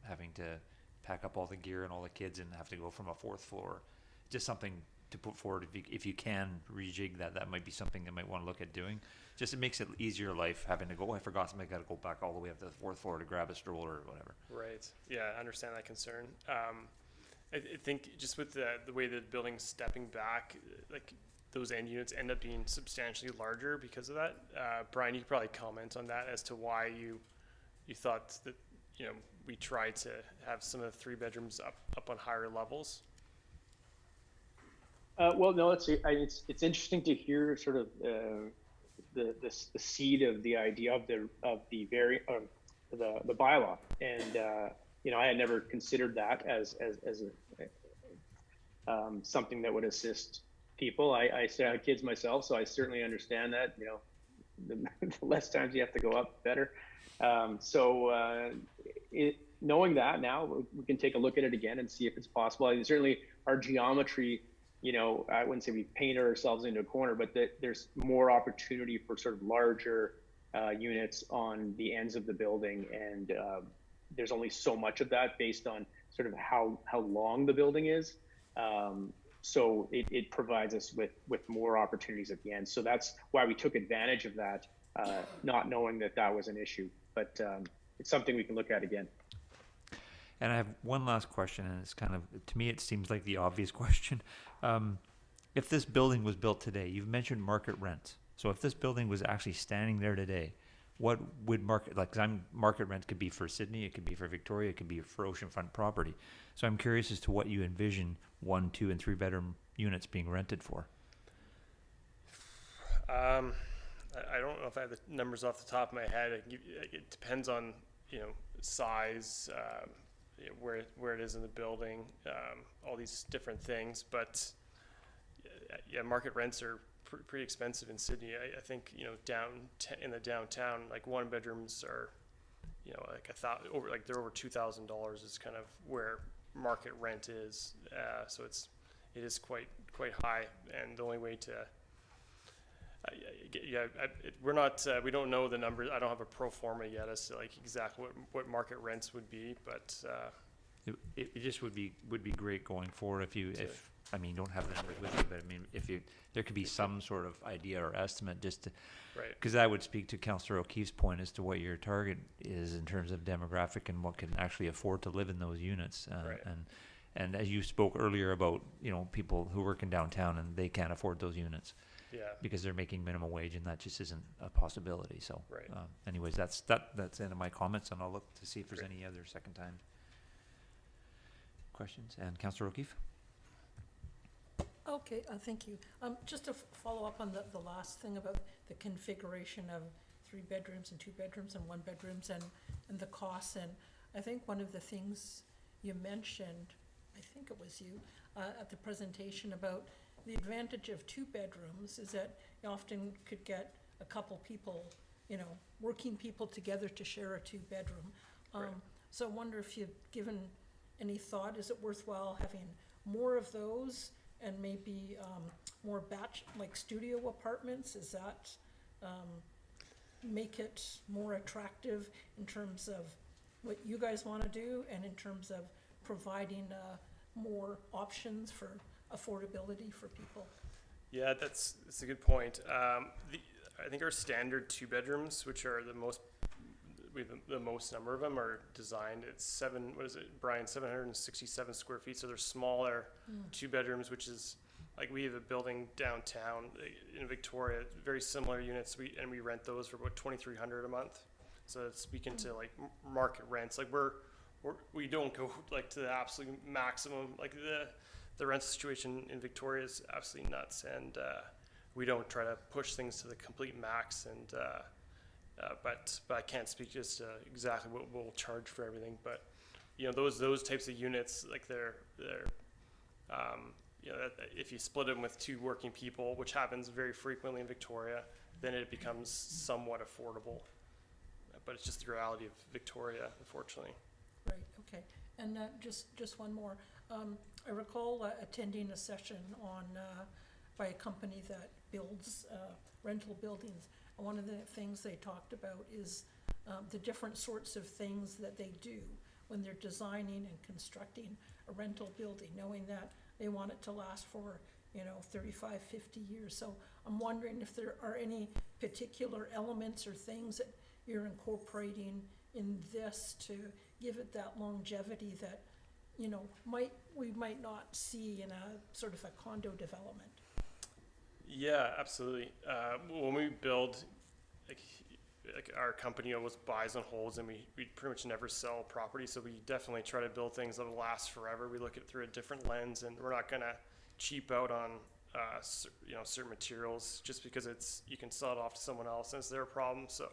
having to pack up all the gear and all the kids and have to go from a 4th floor. Just something to put forward. If you can rejig that might be something they might want to look at doing. Just it makes it easier life having to go, oh, I forgot something, I got to go back all the way up to the 4th floor to grab a stroller or whatever. Right. Yeah, I understand that concern. I think just with the way the building's stepping back, like those end units end up being substantially larger because of that. Brian, you could probably comment on that as to why you thought that, we tried to have some of the 3 bedrooms up on higher levels. Well, no, it's interesting to hear sort of the seed of the idea of the bylaw, and I had never considered that as something that would assist people. I still have kids myself, so I certainly understand that. The less times you have to go up, better. Knowing that now, we can take a look at it again and see if it's possible. And certainly our geometry, I wouldn't say we painted ourselves into a corner, but there's more opportunity for sort of larger units on the ends of the building. And there's only so much of that based on sort of how long the building is. So it provides us with more opportunities at the end. So that's why we took advantage of that, not knowing that was an issue. But it's something we can look at again. And I have one last question, and it's kind of, to me, it seems like the obvious question. If this building was built today, you've mentioned market rent. So if this building was actually standing there today, what would market rent could be for Sydney, it could be for Victoria, it could be for oceanfront property. So I'm curious as to what you envision 1, 2, and 3 bedroom units being rented for. I don't know if I have the numbers off the top of my head. It depends on, size, where it is in the building, all these different things. But yeah, market rents are pretty expensive in Sydney. I think, you know, in the downtown, like one bedrooms are, you know, like they're over $2,000 is kind of where market rent is. So it is quite high, and the only way to we don't know the numbers. I don't have a pro forma yet as to like exactly what market rents would be, but it just would be great going forward if I mean, don't have the numbers with you, but I mean, there could be some sort of idea or estimate just to, right. Because I would speak to Councillor O'Keefe's point as to what your target is in terms of demographic and what can actually afford to live in those units. Right. And as you spoke earlier about, you know, people who work in downtown and they can't afford those units. Yeah. Because they're making minimum wage, and that just isn't a possibility. So, right. Anyways, that's the end of my comments, and I'll look to see if there's any other second time questions. And Councillor O'Keefe. Okay, thank you. Just to follow up on the last thing about the configuration of 3 bedrooms and 2 bedrooms and 1 bedrooms and the costs. And I think one of the things you mentioned, I think it was you, at the presentation about the advantage of 2 bedrooms is that you often could get a couple people, you know, working people together to share a 2 bedroom. Right. So I wonder if you've given any thought, is it worthwhile having more of those and maybe more batch, like studio apartments? Is that make it more attractive in terms of what you guys want to do and in terms of providing more options for affordability for people? Yeah, that's a good point. I think our standard 2 bedrooms, which are the most number of them, are designed. It's Brian, 767 square feet. So they're smaller 2 bedrooms, which is like we have a building downtown in Victoria, very similar units. We rent those for about $2,300 a month. So it's speaking to like market rents. Like we don't go like to the absolute maximum. Like the rent situation in Victoria is absolutely nuts, and we don't try to push things to the complete max. And but I can't speak just to exactly what we'll charge for everything. But you know, those types of units, like they're you know, if you split them with 2 working people, which happens very frequently in Victoria, then it becomes somewhat affordable. But it's just the reality of Victoria, unfortunately. Right. Okay. And just one more. I recall attending a session on by a company that builds rental buildings. And one of the things they talked about is the different sorts of things that they do when they're designing and constructing a rental building, knowing that they want it to last for, you know, 35, 50 years. So I'm wondering if there are any particular elements or things that you're incorporating in this to give it that longevity that, you know, we might not see in a sort of a condo development. Yeah, absolutely. When we build, like our company always buys and holds, and we pretty much never sell property. So we definitely try to build things that will last forever. We look at it through a different lens, and we're not going to cheap out on you know, certain materials just because you can sell it off to someone else and it's their problem. So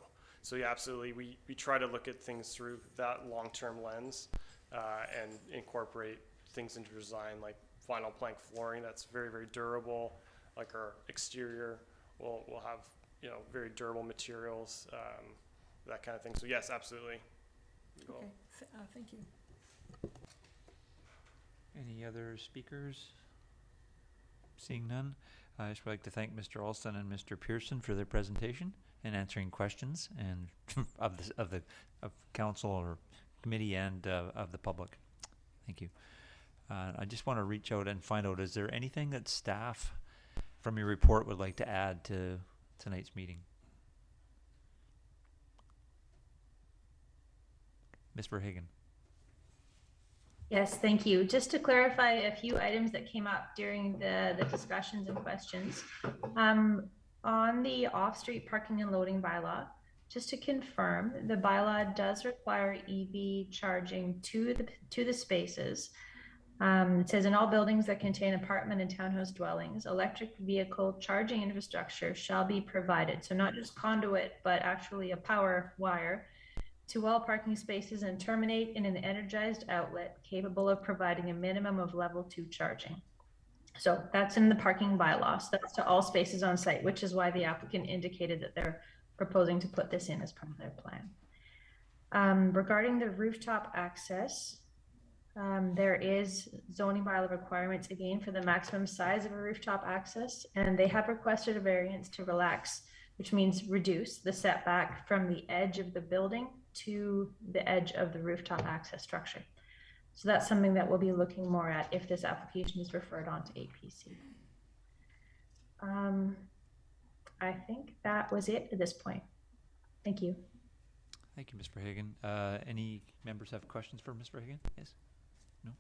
yeah, absolutely. We try to look at things through that long-term lens and incorporate things into design, like vinyl plank flooring that's very, very durable. Like our exterior will have, you know, very durable materials, that kind of thing. So yes, absolutely. Okay, thank you. Any other speakers? Seeing none, I just would like to thank Mr. Alston and Mr. Pearson for their presentation and answering questions and of council or committee and of the public. Thank you. I just want to reach out and find out, is there anything that staff from your report would like to add to tonight's meeting? Ms. Verhagen. Yes, thank you. Just to clarify a few items that came up during the discussions and questions. On the off-street parking and loading bylaw, just to confirm, the bylaw does require EV charging to the spaces. It says in all buildings that contain apartment and townhouse dwellings, electric vehicle charging infrastructure shall be provided. So not just conduit, but actually a power wire to all parking spaces and terminate in an energized outlet capable of providing a minimum of level 2 charging. So that's in the parking bylaws. That's to all spaces on site, which is why the applicant indicated that they're proposing to put this in as part of their plan. Regarding the rooftop access, there is zoning bylaw requirements again for the maximum size of a rooftop access, and they have requested a variance to relax, which means reduce the setback from the edge of the building to the edge of the rooftop access structure. So that's something that we'll be looking more at if this application is referred on to APC. I think that was it at this point. Thank you. Thank you, Ms. Verhagen. Any members have questions for Ms. Verhagen? Yes? No?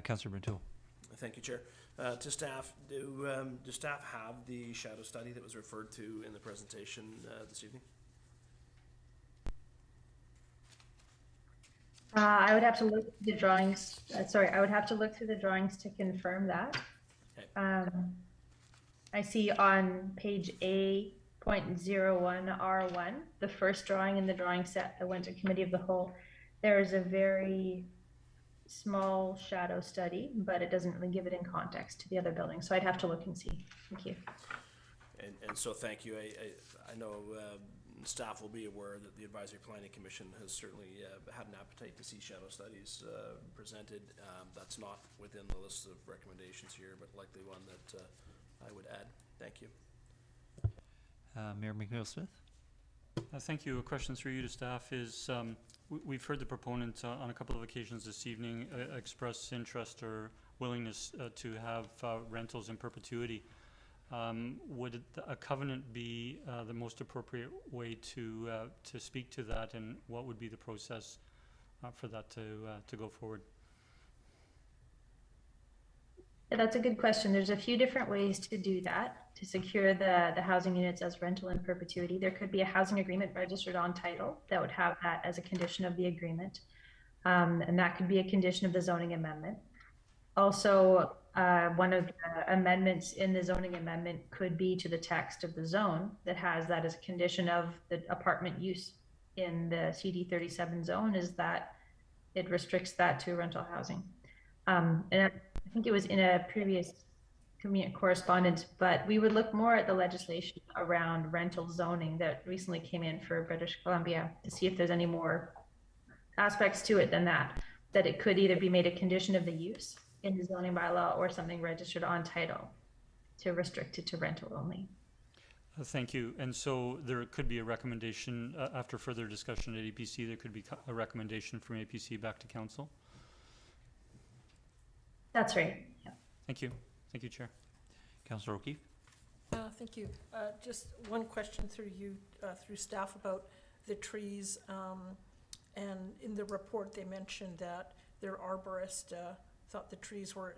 Councillor Bruntul. Thank you, Chair. To staff, do staff have the shadow study that was referred to in the presentation this evening? I would have to look through the drawings. I would have to look through the drawings to confirm that. Okay. I see on page A.01R1, the first drawing in the drawing set that went to Committee of the Whole, there is a very small shadow study, but it doesn't really give it in context to the other buildings. So I'd have to look and see. Thank you. And so thank you. I know staff will be aware that the Advisory Planning Commission has certainly had an appetite to see shadow studies presented. That's not within the list of recommendations here, but likely one that I would add. Thank you. Mayor McNeil-Smith. Thank you. A question through you to staff is, we've heard the proponent on a couple of occasions this evening express interest or willingness to have rentals in perpetuity. Would a covenant be the most appropriate way to speak to that, and what would be the process for that to go forward? Yeah, that's a good question. There's a few different ways to do that, to secure the housing units as rental in perpetuity. There could be a housing agreement registered on title that would have that as a condition of the agreement. And that could be a condition of the zoning amendment. Also, one of the amendments in the zoning amendment could be to the text of the zone that has that as a condition of the apartment use in the CD 37 zone, is that it restricts that to rental housing. And I think it was in a previous correspondence, but we would look more at the legislation around rental zoning that recently came in for British Columbia to see if there's any more aspects to it than that it could either be made a condition of the use in the zoning bylaw or something registered on title to restrict it to rental only. Thank you. And so there could be a recommendation after further discussion at APC. There could be a recommendation from APC back to council. That's right. Yeah. Thank you. Thank you, Chair. Councillor O'Keefe. Thank you. Just one question through you, through staff about the trees. And in the report, they mentioned that their arborist thought the trees were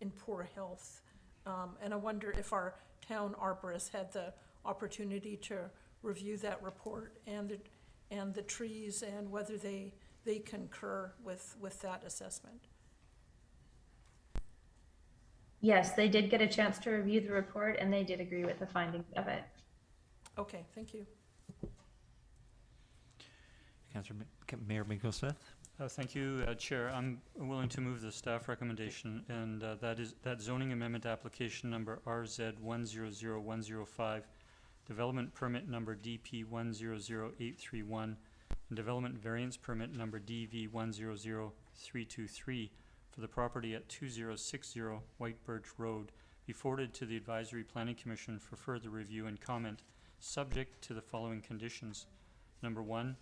in poor health. And I wonder if our town arborist had the opportunity to review that report and the trees, and whether they concur with that assessment. Yes, they did get a chance to review the report, and they did agree with the findings of it. Okay, thank you. Councillor Mayor McNeil-Smith. Thank you, Chair. I'm willing to move the staff recommendation, and that zoning amendment application number RZ100105, development permit number DP100831, and development variance permit number DV100323 for the property at 2060 White Birch Road be forwarded to the Advisory Planning Commission for further review and comment, subject to the following conditions. Number 1,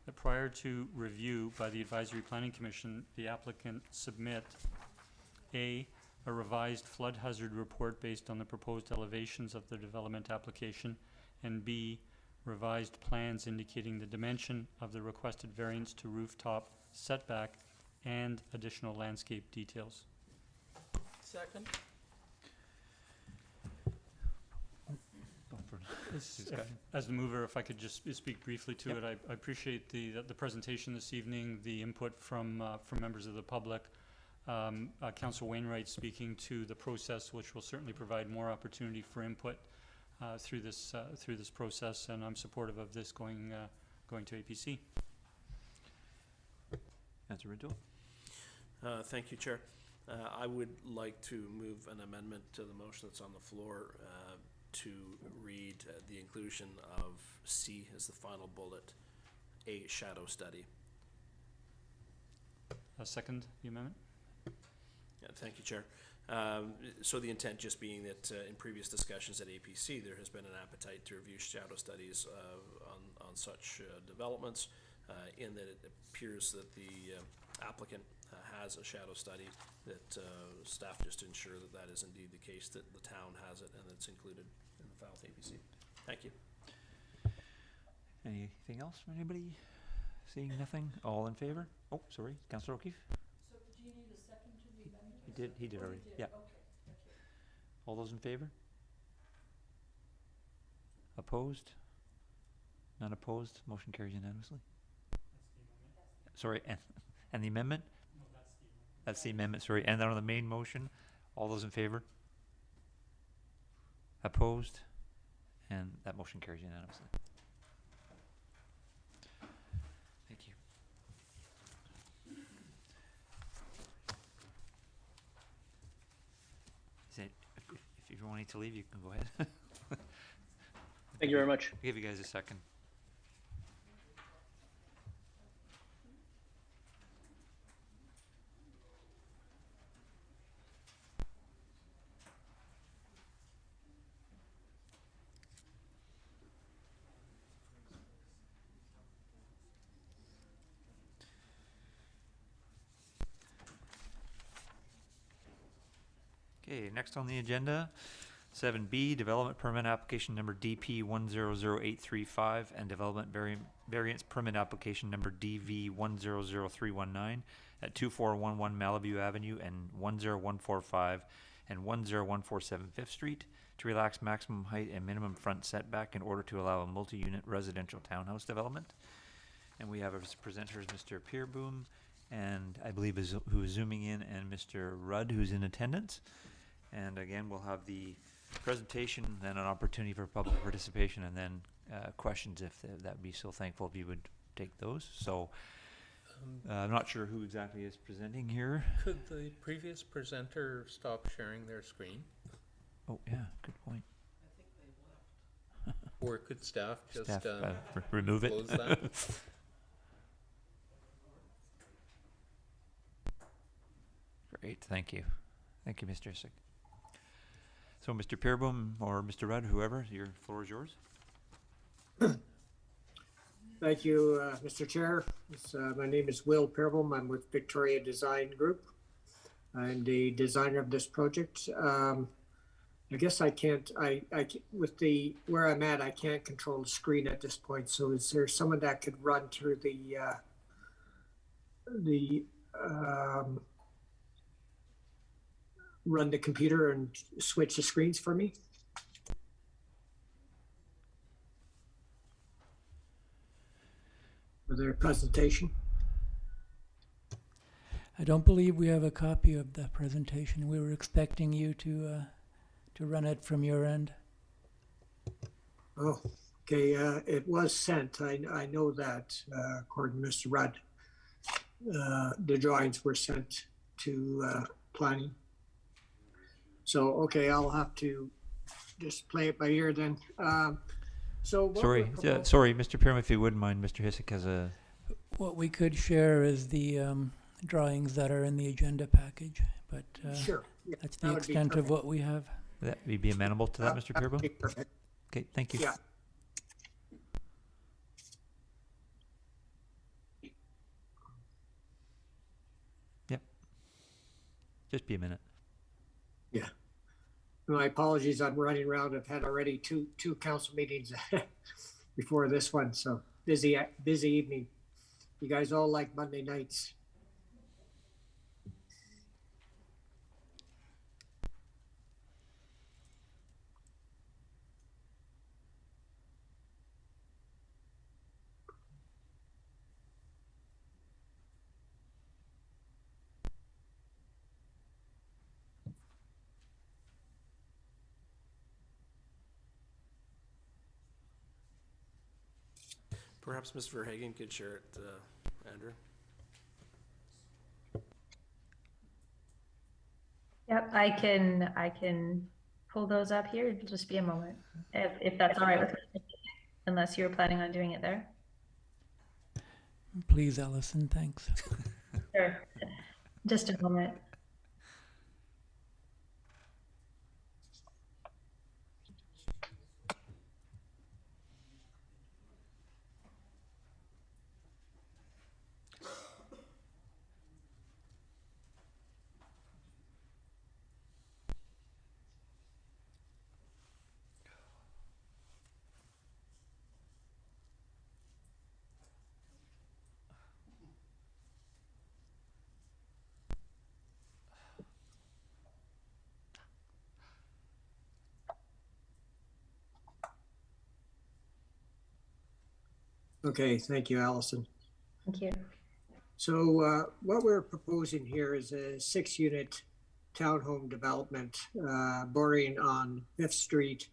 that prior to review by the Advisory Planning Commission, the applicant submit A revised flood hazard report based on the proposed elevations of the development application, and B, revised plans indicating the dimension of the requested variance to rooftop setback and additional landscape details. Second. As the mover, if I could just speak briefly to it, I appreciate the presentation this evening, the input from members of the public, Councillor Wainwright speaking to the process, which will certainly provide more opportunity for input through this process, and I'm supportive of this going going to APC. Councillor Rintoul? Thank you, Chair. I would like to move an amendment to the motion that's on the floor to read the inclusion of C as the final bullet, a shadow study. Second the amendment. Thank you, Chair. So the intent just being that in previous discussions at APC, there has been an appetite to review shadow studies on such developments, in that it appears that the applicant has a shadow study, that staff just ensure that that is indeed the case, that the town has it and it's included in the file with APC. Thank you. Anything else from anybody? Seeing nothing, all in favor? Oh, sorry, Councillor O'Keefe? So do you need a second to the amendment? He did already, yeah. Okay. All those in favor? Opposed? None opposed, motion carries unanimously. Sorry, and the amendment? No, that's the amendment. That's the amendment, sorry, and then on the main motion, all those in favor? Opposed? And that motion carries unanimously. Thank you. If you want to leave, you can go ahead. Thank you very much. I'll give you guys a second. Okay, next on the agenda, 7B, Development Permit Application Number DP 100835 and Development Variance Permit Application Number DV 100319 at 2411 Malaview Avenue and 10145 and 10147 Fifth Street to relax maximum height and minimum front setback in order to allow a multi-unit residential townhouse development. And we have as presenters Mr. Peerboom, and I believe who is zooming in, and Mr. Rudd, who's in attendance. And again, we'll have the presentation, then an opportunity for public participation, and then questions if that'd be so thankful if you would take those. So I'm not sure who exactly is presenting here. Could the previous presenter stop sharing their screen? Oh, yeah, good point. Or could staff just Staff, remove it. close that? Great, thank you. Thank you, Mr. Sick. So, Mr. Peerboom or Mr. Rudd, whoever, your floor is yours. Thank you, Mr. Chair. My name is Will Peerboom. I'm with Victoria Design Group. I'm the designer of this project. I guess I can't, with the, where I'm at, I can't control the screen at this point. So is there someone that could run through run the computer and switch the screens for me? For their presentation? I don't believe we have a copy of the presentation. We were expecting you to run it from your end. Oh, okay. It was sent. I know that, according to Mr. Rudd. The drawings were sent to planning. So, okay, I'll have to just play it by ear then. So sorry, Mr. Peerboom, if you wouldn't mind, Mr. Hissick has a... What we could share is the drawings that are in the agenda package, but sure. Yeah, that's the extent of what we have. Would that be amenable to that, Mr. Peerboom? Perfect. Okay, thank you. Yeah. Yep. Just be a minute. Yeah. My apologies, I'm running around. I've had already two council meetings before this one, so busy evening. You guys all like Monday nights. Perhaps Ms. Verhagen could share it, Andrew. Yep, I can pull those up here. It'll just be a moment, if that's all right with you, unless you're planning on doing it there. Please, Allison, thanks. Sure. Just a moment. Okay, thank you, Allison. Thank you. So what we're proposing here is a 6-unit townhome development bordering on 5th Street,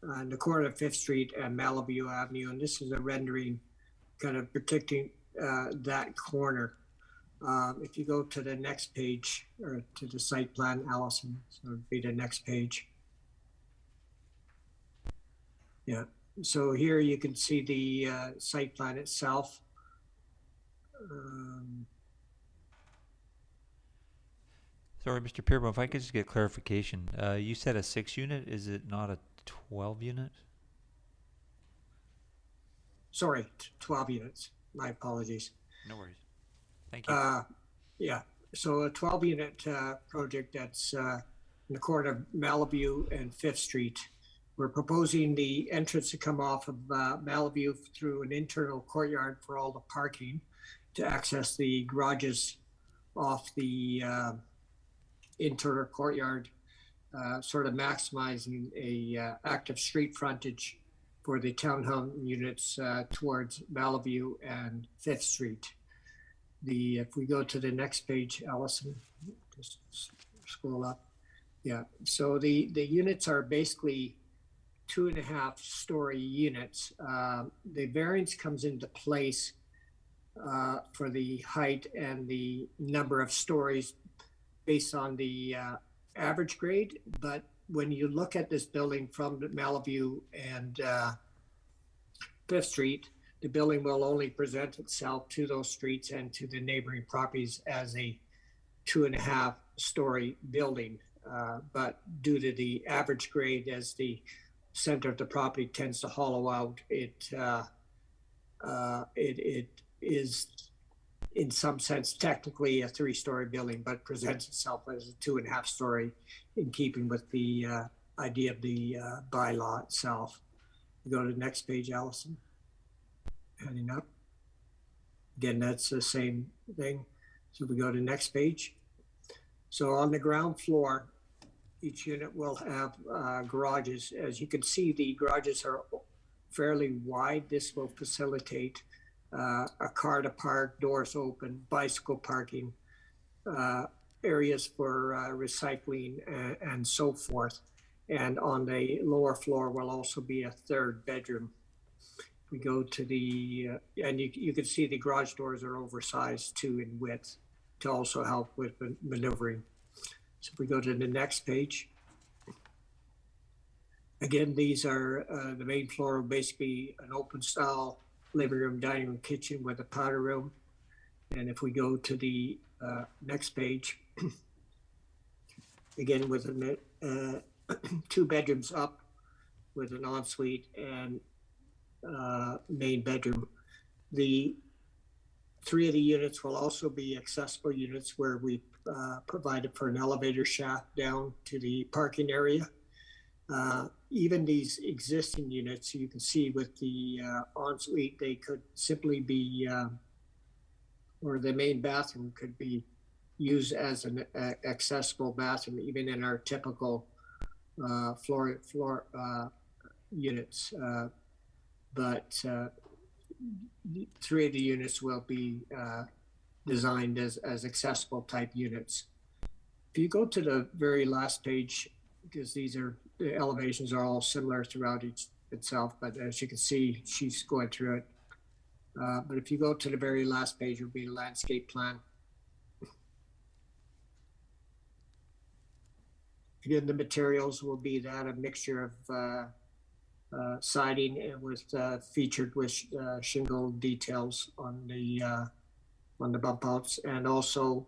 on the corner of 5th Street and Malaview Avenue. And this is a rendering kind of protecting that corner. If you go to the next page, or to the site plan, Allison, so it'd be the next page. Yeah, so here you can see the site plan itself. Sorry, Mr. Peerbo, if I could just get clarification. You said a 6-unit, is it not a 12-unit? Sorry, 12 units. My apologies. No worries. Thank you. Yeah, so a 12-unit project that's in the corner of Malaview and 5th Street. We're proposing the entrance to come off of Malaview through an internal courtyard for all the parking to access the garages off the internal courtyard, sort of maximizing a active street frontage for the townhome units towards Malaview and 5th Street. If we go to the next page, Allison, just scroll up. Yeah, so the units are basically 2.5-story units. The variance comes into place for the height and the number of stories based on the average grade. But when you look at this building from Malaview and 5th Street, the building will only present itself to those streets and to the neighboring properties as a 2.5-story building. But due to the average grade, as the center of the property tends to hollow out, it is in some sense technically a 3-story building, but presents itself as a 2.5-story in keeping with the idea of the bylaw itself. Go to the next page, Allison. Heading up. Again, that's the same thing. So we go to the next page. So on the ground floor, each unit will have garages. As you can see, the garages are fairly wide. This will facilitate a car to park, doors open, bicycle parking, areas for recycling and so forth. And on the lower floor will also be a 3rd bedroom. We go to the, and you can see the garage doors are oversized too in width to also help with maneuvering. So if we go to the next page. Again, these are, the main floor will basically an open style living room, dining room, kitchen with a powder room. And if we go to the next page, again with 2 bedrooms up with an ensuite and main bedroom. The 3 of the units will also be accessible units where we provided for an elevator shaft down to the parking area. Even these existing units, you can see with the ensuite, they could simply be, or the main bathroom could be used as an accessible bathroom, even in our typical floor units. But 3 of the units will be designed as accessible type units. If you go to the very last page, because the elevations are all similar throughout itself, but as you can see, she's going through it. But if you go to the very last page, will be a landscape plan. Again, the materials will be that a mixture of siding and with featured with shingle details on the bump outs, and also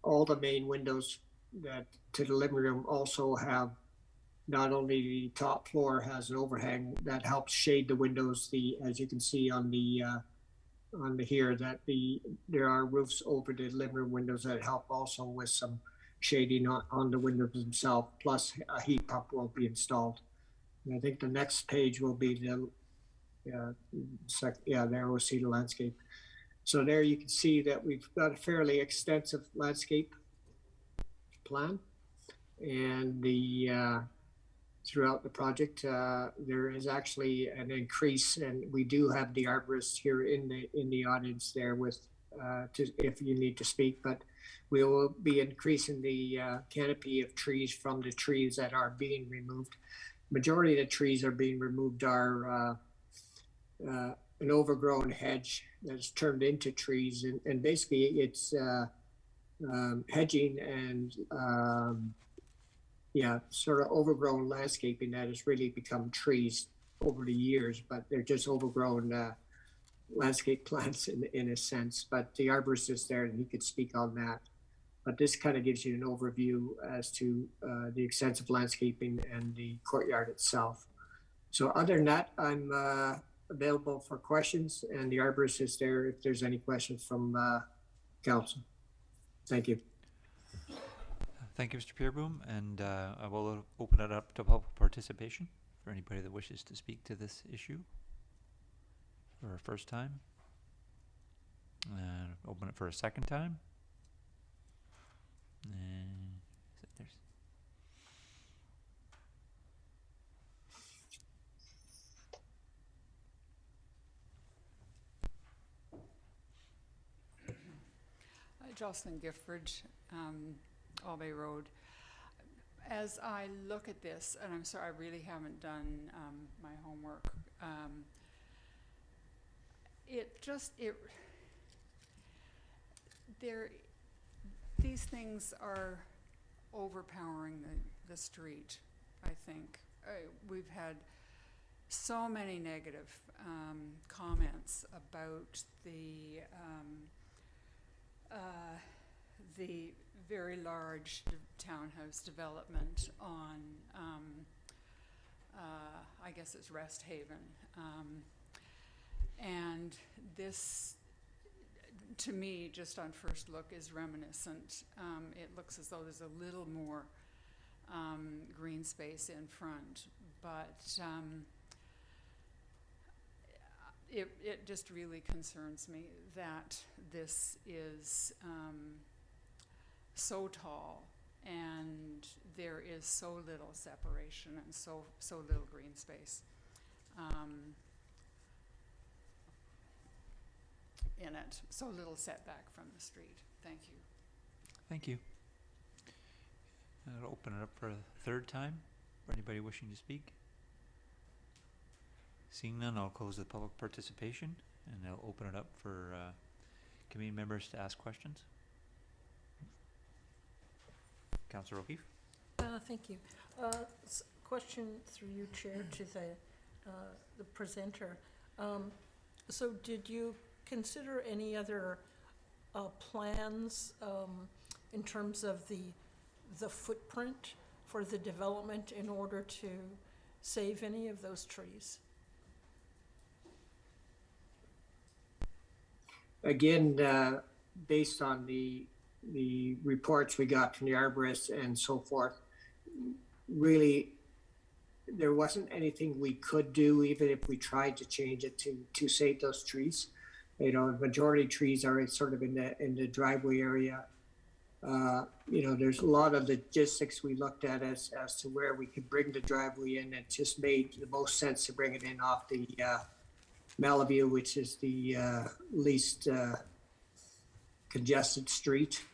all the main windows that to the living room also have not only the top floor has an overhang that helps shade the windows. As you can see on the here that there are roofs over the living room windows that help also with some shading on the windows themselves. Plus a heat pump will be installed. And I think the next page will be there we'll see the landscape. So there you can see that we've got a fairly extensive landscape plan, and throughout the project there is actually an increase, and we do have the arborist here in the audience there with if you need to speak, but we will be increasing the canopy of trees from the trees that are being removed. Majority of the trees are being removed are an overgrown hedge that's turned into trees, and basically it's hedging and sort of overgrown landscaping that has really become trees over the years, but they're just overgrown landscape plants in a sense. But the arborist is there and he could speak on that. But this kind of gives you an overview as to the extensive landscaping and the courtyard itself. So other than that, I'm available for questions, and the arborist is there if there's any questions from council. Thank you. Thank you, Mr. Peerboom, and I will open it up to public participation for anybody that wishes to speak to this issue for a first time. And open it for a second time. And there's Jocelyn Gifford, Albay Road. As I look at this, and I'm sorry, I really haven't done my homework, these things are overpowering the street, I think. We've had so many negative comments about the very large townhouse development on, I guess it's Rest Haven. And this, to me, just on first look, is reminiscent. It looks as though there's a little more green space in front, but it just really concerns me that this is so tall and there is so little separation and so little green space in it, so little setback from the street. Thank you. Thank you. I'll open it up for a third time for anybody wishing to speak. Seeing none, I'll close the public participation and I'll open it up for committee members to ask questions. Councillor O'Keefe. Thank you. Question through you, Chair, to the presenter. So did you consider any other plans in terms of the footprint for the development in order to save any of those trees? Again, based on the reports we got from the arborists and so forth, really there wasn't anything we could do, even if we tried to change it to save those trees. You know, the majority of trees are sort of in the driveway area. You know, there's a lot of logistics we looked at as to where we could bring the driveway in. It just made the most sense to bring it in off the Malaview, which is the least congested street.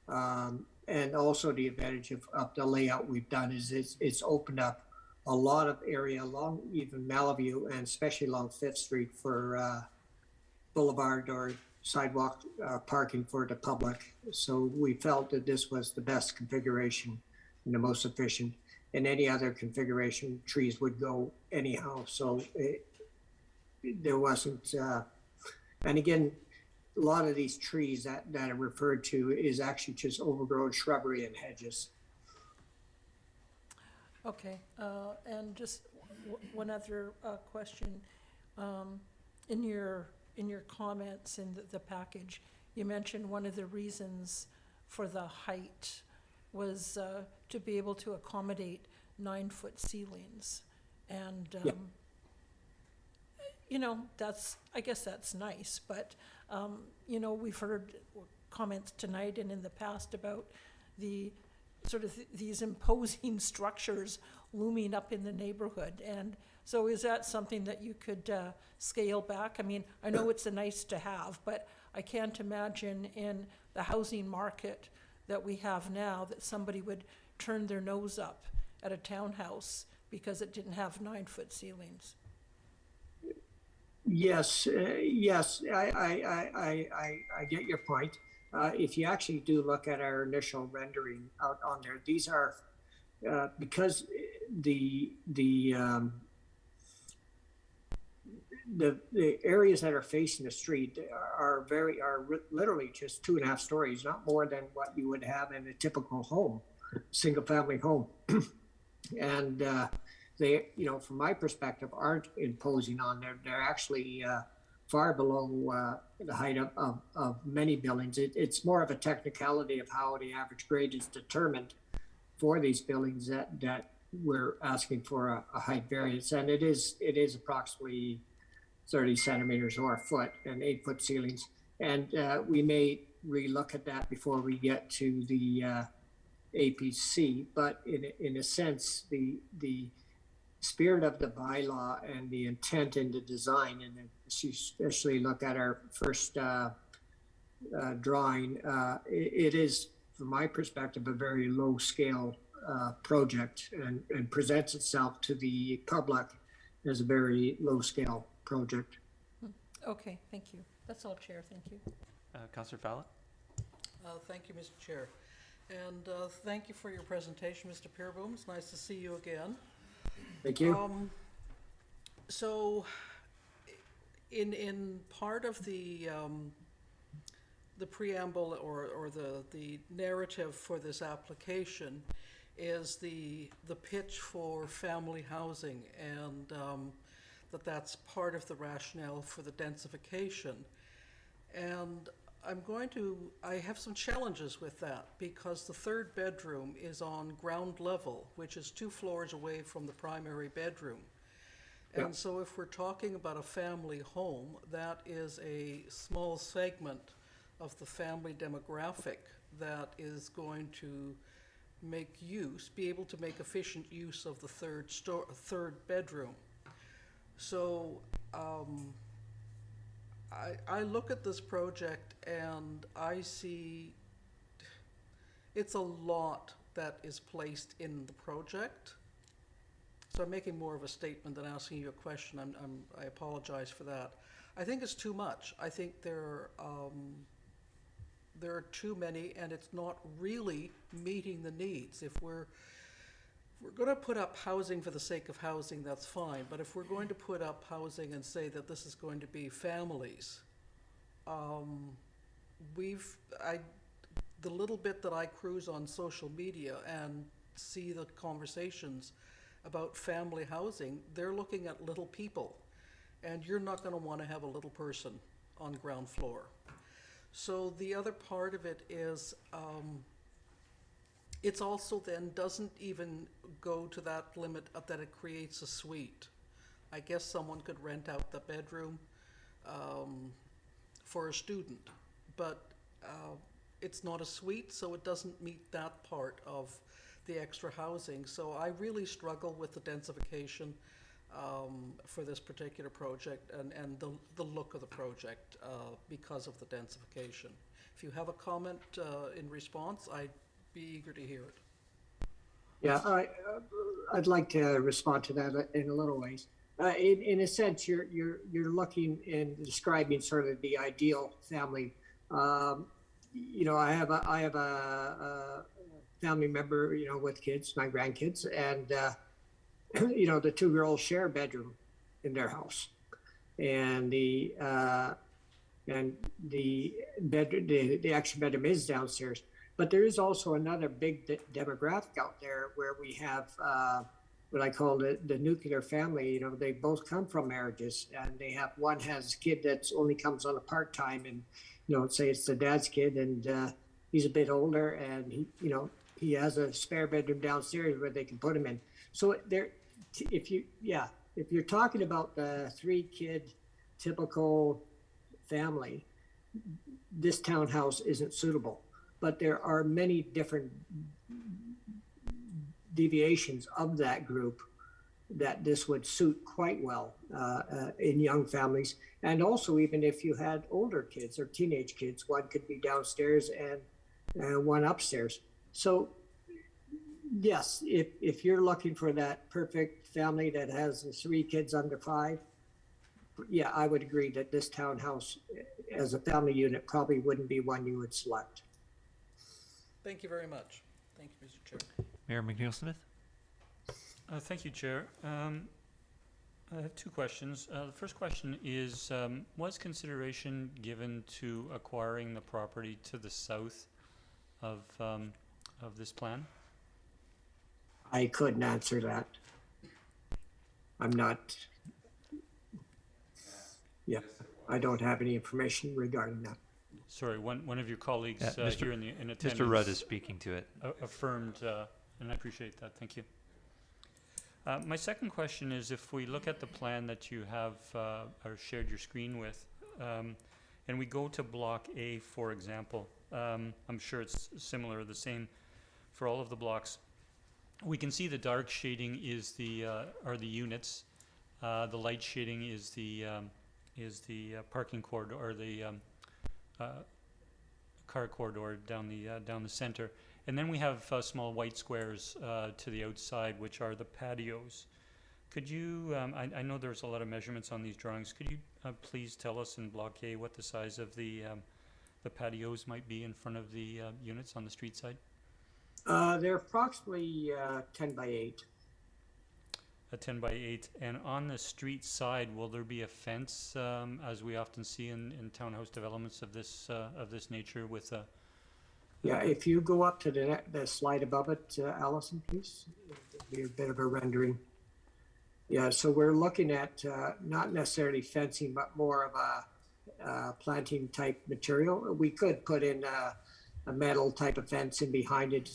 And also the advantage of the layout we've done is it's opened up a lot of area along even Malaview and especially along 5th Street for boulevard or sidewalk parking for the public. So we felt that this was the best configuration and the most efficient. And any other configuration, trees would go anyhow. So there wasn't, and again, a lot of these trees that are referred to is actually just overgrown shrubbery and hedges. Okay, and just one other question. In your comments in the package, you mentioned one of the reasons for the height was to be able to accommodate 9-foot ceilings. And, Yeah. you know, I guess that's nice, but, you know, we've heard comments tonight and in the past about the sort of these imposing structures looming up in the neighborhood. And so is that something that you could scale back? I mean, I know it's a nice to have, but I can't imagine in the housing market that we have now that somebody would turn their nose up at a townhouse because it didn't have 9-foot ceilings. Yes, I get your point. If you actually do look at our initial rendering out on there, these are because the areas that are facing the street are literally just 2.5 stories, not more than what you would have in a typical home, single family home. And they, you know, from my perspective, aren't imposing on there. They're actually far below the height of many buildings. It's more of a technicality of how the average grade is determined for these buildings that we're asking for a height variance. And it is approximately 30 centimeters or a foot and 8-foot ceilings. And we may relook at that before we get to the APC. But in a sense, the spirit of the bylaw and the intent in the design, and especially look at our first drawing, it is, from my perspective, a very low scale project and presents itself to the public as a very low scale project. Okay, thank you. That's all, Chair, thank you. Councillor Fallon? Thank you, Mr. Chair. And thank you for your presentation, Mr. Peerboom. It's nice to see you again. Thank you. So, in part of the preamble or the narrative for this application is the pitch for family housing, and that's part of the rationale for the densification. And I have some challenges with that because the third bedroom is on ground level, which is 2 floors away from the primary bedroom. Yeah. And so if we're talking about a family home, that is a small segment of the family demographic that is going to be able to make efficient use of the third bedroom. So, I look at this project and I see it's a lot that is placed in the project. So I'm making more of a statement than asking you a question. I apologize for that. I think it's too much. I think there are too many, and it's not really meeting the needs. If we're going to put up housing for the sake of housing, that's fine. But if we're going to put up housing and say that this is going to be families, the little bit that I cruise on social media and see the conversations about family housing, they're looking at little people. And you're not going to want to have a little person on ground floor. So the other part of it is, it's also then doesn't even go to that limit that it creates a suite. I guess someone could rent out the bedroom for a student, but it's not a suite, so it doesn't meet that part of the extra housing. So I really struggle with the densification for this particular project and the look of the project because of the densification. If you have a comment in response, I'd be eager to hear it. Yeah, I'd like to respond to that in a little ways. In a sense, you're looking and describing sort of the ideal family. You know, I have a family member, you know, with kids, my grandkids, and you know, the two girls share a bedroom in their house, and the bedroom, the extra bedroom is downstairs. But there is also another big demographic out there where we have what I call the nuclear family. You know, they both come from marriages, and they have one has a kid that's only comes on a part time, and you know, say it's the dad's kid, and he's a bit older, and he has a spare bedroom downstairs where they can put him in. So there, if you're talking about the 3-kid typical family, this townhouse isn't suitable. But there are many different deviations of that group that this would suit quite well in young families. And also, even if you had older kids or teenage kids, one could be downstairs and one upstairs. So yes, if you're looking for that perfect family that has the 3 kids under 5, yeah, I would agree that this townhouse as a family unit probably wouldn't be one you would select. Thank you very much. Thank you, Mr. Chair. Mayor McNeil-Smith? Thank you, Chair. I have 2 questions. The first question is, was consideration given to acquiring the property to the south of this plan? I couldn't answer that. I'm not. Yeah, I don't have any information regarding that. Sorry, one of your colleagues here in attendance. Mr. Rudd is speaking to it. Affirmed, and I appreciate that. Thank you. My second question is, if we look at the plan that you have or shared your screen with, and we go to Block A, for example, I'm sure it's similar, the same for all of the blocks. We can see the dark shading is are the units. The light shading is the parking corridor, or the car corridor down the center. And then we have small white squares to the outside, which are the patios. Could you, I know there's a lot of measurements on these drawings. Could you please tell us in Block A what the size of the patios might be in front of the units on the street side? They're approximately 10 by 8. A 10 by 8. And on the street side, will there be a fence, as we often see in townhouse developments of this nature, with a... Yeah, if you go up to the slide above it, Allison, please. It'll be a bit of a rendering. Yeah, so we're looking at not necessarily fencing, but more of a planting type material. We could put in a metal type of fence in behind it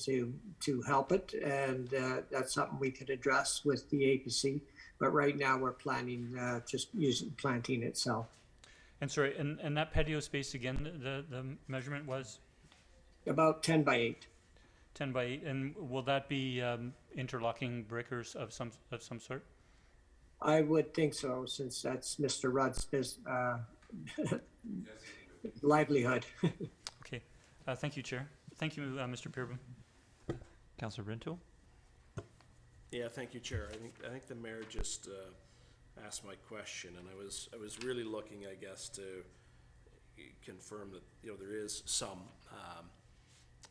to help it, and that's something we could address with the APC. But right now we're planning just using planting itself. And sorry, and that patio space again, the measurement was? About 10 by 8. 10 by 8, and will that be interlocking breakers of some sort? I would think so, since that's Mr. Rudd's livelihood. Okay, thank you, Chair. Thank you, Mr. Peerboom. Councillor Rintoul? Yeah, thank you, Chair. I think the mayor just asked my question, and I was really looking, I guess, to confirm that there is some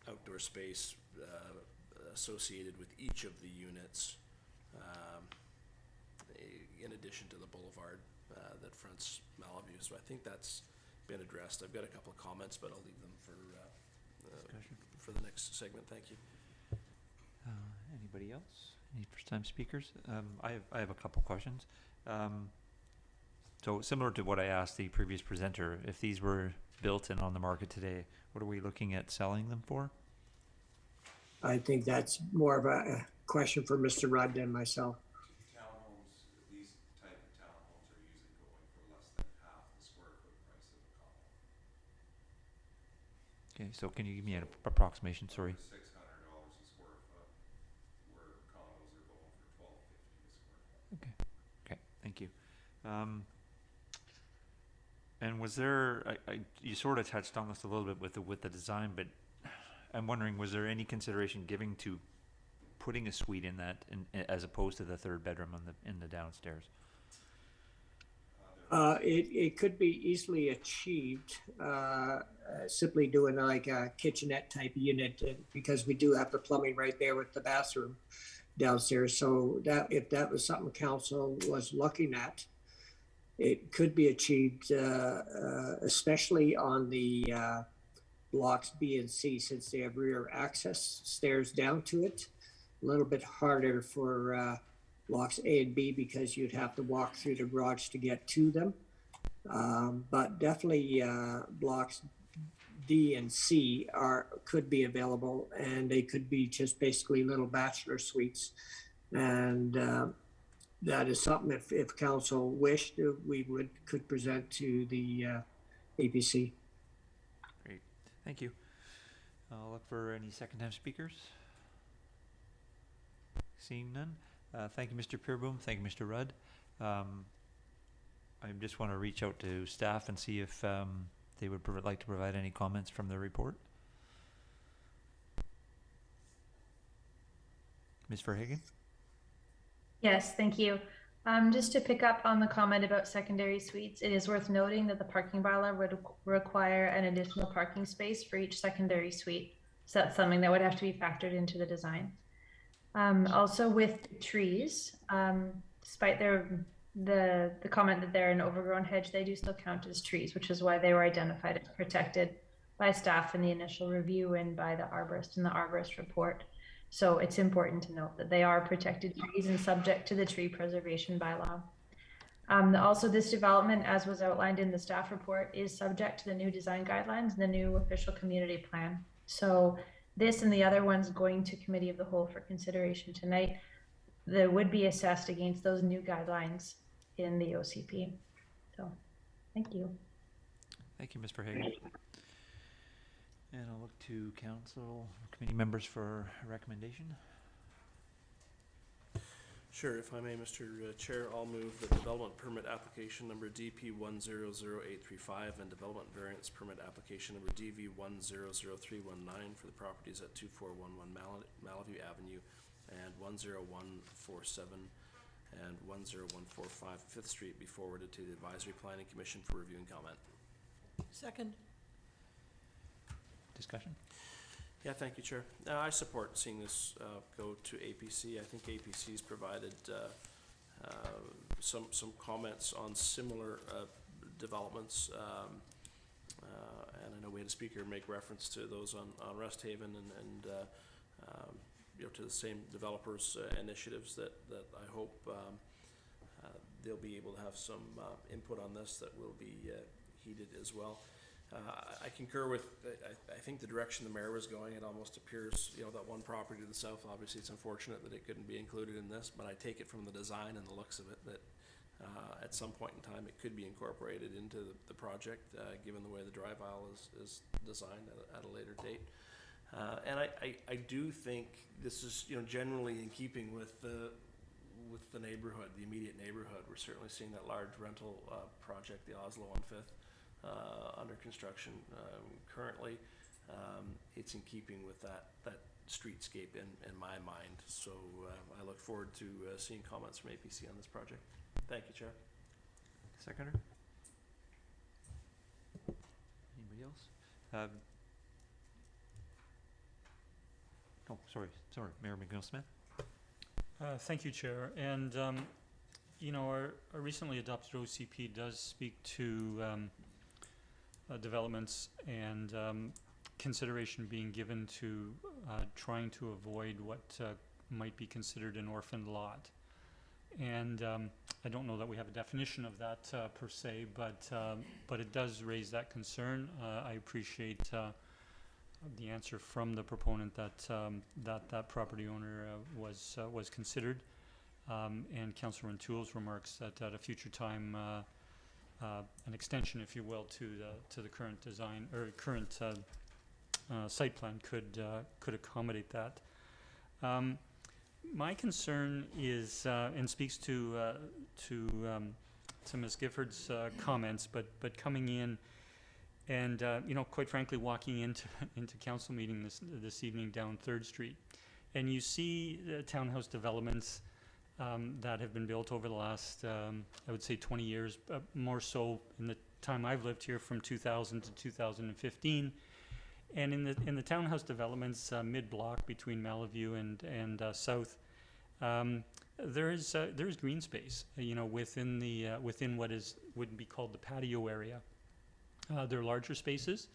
outdoor space associated with each of the units, in addition to the boulevard that fronts Malaview. So I think that's been addressed. I've got a couple of comments, but I'll leave them for the next segment. Thank you. Anybody else? Any first-time speakers? I have a couple questions. So similar to what I asked the previous presenter, if these were built and on the market today, what are we looking at selling them for? I think that's more of a question for Mr. Rudd than myself. Townhomes, these type of townhomes are usually going for less than half the square foot price of a condo. Okay, so can you give me an approximation? Sorry. $600 a square foot, where condos are going for $1,250 a square foot. Okay, thank you. And was there, you sort of touched on this a little bit with the design, but I'm wondering, was there any consideration given to putting a suite in that, as opposed to the third bedroom in the downstairs? It could be easily achieved, simply doing like a kitchenette type unit, because we do have the plumbing right there with the bathroom downstairs. So that, if that was something council was looking at, it could be achieved, especially on the blocks B and C, since they have rear access stairs down to it. A little bit harder for blocks A and B, because you'd have to walk through the garage to get to them. But definitely blocks D and C could be available, and they could be just basically little bachelor suites. And that is something, if council wished, we could present to the APC. Great, thank you. I'll look for any second-time speakers. Seeing none. Thank you, Mr. Peerboom. Thank you, Mr. Rudd. I just want to reach out to staff and see if they would like to provide any comments from the report. Ms. Verhagen? Yes, thank you. Just to pick up on the comment about secondary suites, it is worth noting that the parking bylaw would require an additional parking space for each secondary suite. So that's something that would have to be factored into the design. Also with trees, despite the comment that they're an overgrown hedge, they do still count as trees, which is why they were identified as protected by staff in the initial review and by the arborist in the arborist report. So it's important to note that they are protected trees and subject to the tree preservation bylaw. Also, this development, as was outlined in the staff report, is subject to the new design guidelines and the new official community plan. So this and the other ones going to committee of the whole for consideration tonight, they would be assessed against those new guidelines in the OCP. So, thank you. Thank you, Ms. Verhagen. And I'll look to council committee members for a recommendation. Sure, if I may, Mr. Chair, I'll move the development permit application number DP 100835 and development variance permit application number DV 100319 for the properties at 2411 Malaview Avenue and 10147 and 10145 5th Street be forwarded to the Advisory Planning Commission for review and comment. Second. Discussion? Yeah, thank you, Chair. I support seeing this go to APC. I think APC's provided some comments on similar developments, and I know we had a speaker make reference to those on Resthaven and you know, to the same developers' initiatives that I hope they'll be able to have some input on this that will be heeded as well. I concur with, I think the direction the mayor was going, it almost appears, you know, that one property to the south, obviously it's unfortunate that it couldn't be included in this, but I take it from the design and the looks of it that at some point in time it could be incorporated into the project, given the way the drive aisle is designed at a later date. And I do think this is, you know, generally in keeping with the neighborhood, the immediate neighborhood. We're certainly seeing that large rental project, the Oslo on 5th, under construction currently. It's in keeping with that streetscape in my mind. So I look forward to seeing comments from APC on this project. Thank you, Chair. Seconder? Anybody else? Oh, sorry, Mayor McGill-Smith. Thank you, Chair. And, you know, our recently adopted OCP does speak to developments and consideration being given to trying to avoid what might be considered an orphaned lot. And I don't know that we have a definition of that per se, but it does raise that concern. I appreciate the answer from the proponent that that property owner was considered, and Councillor O'Toole's remarks that at a future time an extension, if you will, to the current design or current site plan could accommodate that. My concern is and speaks to Ms. Gifford's comments, but coming in and you know, quite frankly, walking into council meeting this evening down 3rd Street, and you see townhouse developments that have been built over the last, I would say 20 years, more so in the time I've lived here from 2000 to 2015. And in the townhouse developments mid-block between Malaview and South, there is green space, within what would be called the patio area. There are larger spaces,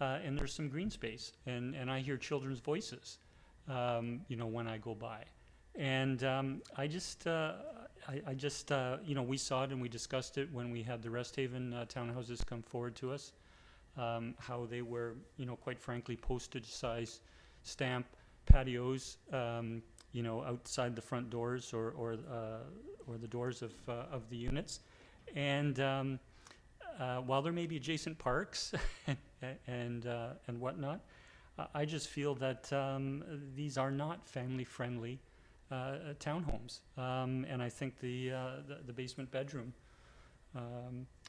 and there's some green space, and I hear children's voices, when I go by. And we saw it and we discussed it when we had the Resthaven townhouses come forward to us, how they were, quite frankly, postage-size stamp patios, outside the front doors or the doors of the units. And while there may be adjacent parks and whatnot, I just feel that these are not family-friendly townhomes, and I think the basement bedroom,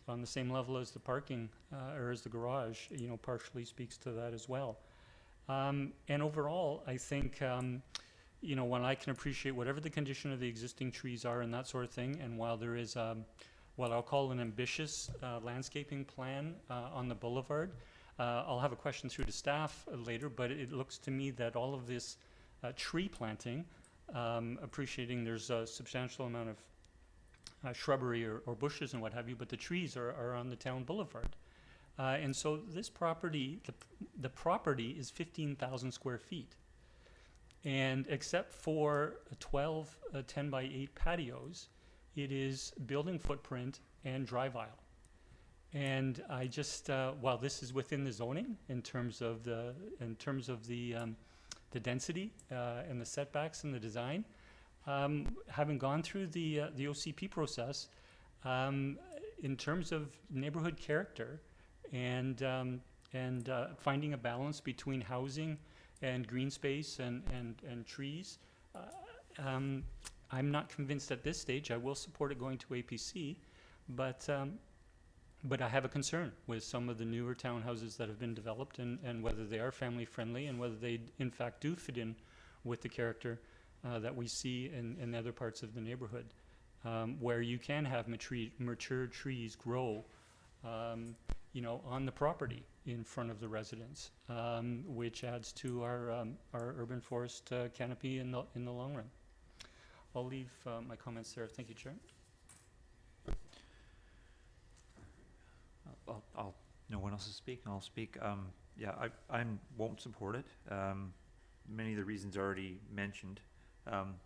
on the same level as the parking or as the garage, partially speaks to that as well. And overall, I think when I can appreciate whatever the condition of the existing trees are and that sort of thing, and while there is what I'll call an ambitious landscaping plan on the boulevard, I'll have a question through to staff later, but it looks to me that all of this tree planting, appreciating there's a substantial amount of shrubbery or bushes and what have you, but the trees are on the town boulevard. And so this property, the property is 15,000 square feet. And except for 12 10 by 8 patios, it is building footprint and drive aisle. And I just, while this is within the zoning in terms of the density and the setbacks and the design, having gone through the OCP process, in terms of neighborhood character and finding a balance between housing and green space and trees, I'm not convinced at this stage. I will support it going to APC, but I have a concern with some of the newer townhouses that have been developed and whether they are family friendly and whether they in fact do fit in with the character that we see in other parts of the neighborhood, where you can have mature trees grow, on the property in front of the residence, which adds to our urban forest canopy in the long run. I'll leave my comments there. Thank you, Chair. No one else is speaking. I'll speak. I won't support it. Many of the reasons already mentioned.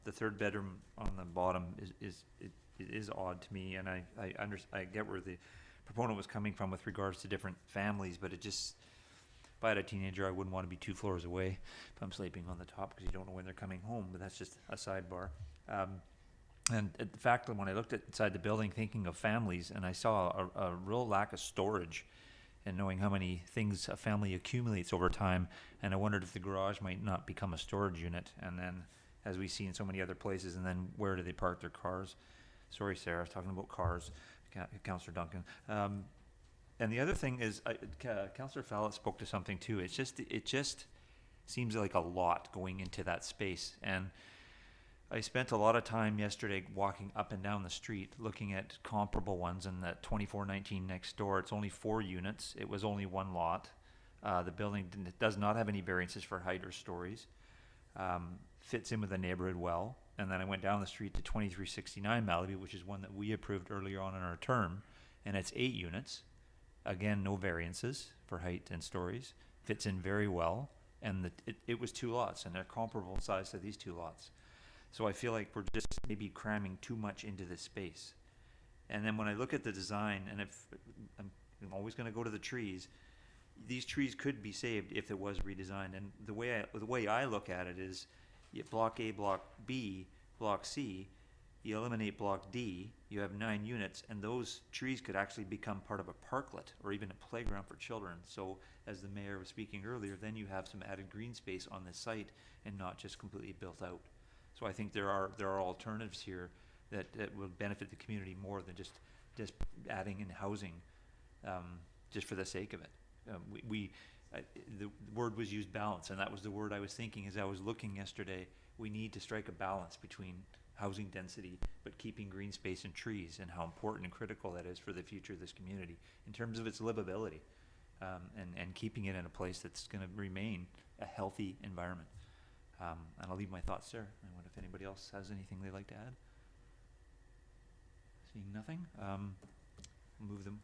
The third bedroom on the bottom is odd to me, and I get where the proponent was coming from with regards to different families, but it just, if I had a teenager, I wouldn't want to be 2 floors away if I'm sleeping on the top because you don't know when they're coming home, but that's just a sidebar. And the fact that when I looked at inside the building thinking of families, and I saw a real lack of storage and knowing how many things a family accumulates over time, and I wondered if the garage might not become a storage unit, and then as we see in so many other places, and then where do they park their cars? Sorry, Sarah, I was talking about cars, Councillor Duncan. And the other thing is, Councillor Fallot spoke to something too. It just seems like a lot going into that space, and I spent a lot of time yesterday walking up and down the street looking at comparable ones, and that 2419 next door, it's only 4 units. It was only 1 lot. The building does not have any variances for height or stories. Fits in with the neighborhood well. And then I went down the street to 2369 Malaview, which is one that we approved earlier on in our term, and it's 8 units. Again, no variances for height and stories. Fits in very well, and it was 2 lots, and they're comparable in size to these 2 lots. So I feel like we're just maybe cramming too much into this space. And then when I look at the design, and if I'm always going to go to the trees, these trees could be saved if it was redesigned. And the way I look at it is, you block A, block B, block C, you eliminate block D, you have 9 units, and those trees could actually become part of a parklet or even a playground for children. So as the mayor was speaking earlier, then you have some added green space on this site and not just completely built out. So I think there are alternatives here that will benefit the community more than just adding in housing just for the sake of it. The word was used balance, and that was the word I was thinking as I was looking yesterday. We need to strike a balance between housing density, but keeping green space and trees, and how important and critical that is for the future of this community in terms of its livability, and keeping it in a place that's going to remain a healthy environment. And I'll leave my thoughts there. And what if anybody else has anything they'd like to add? Seeing nothing, move them.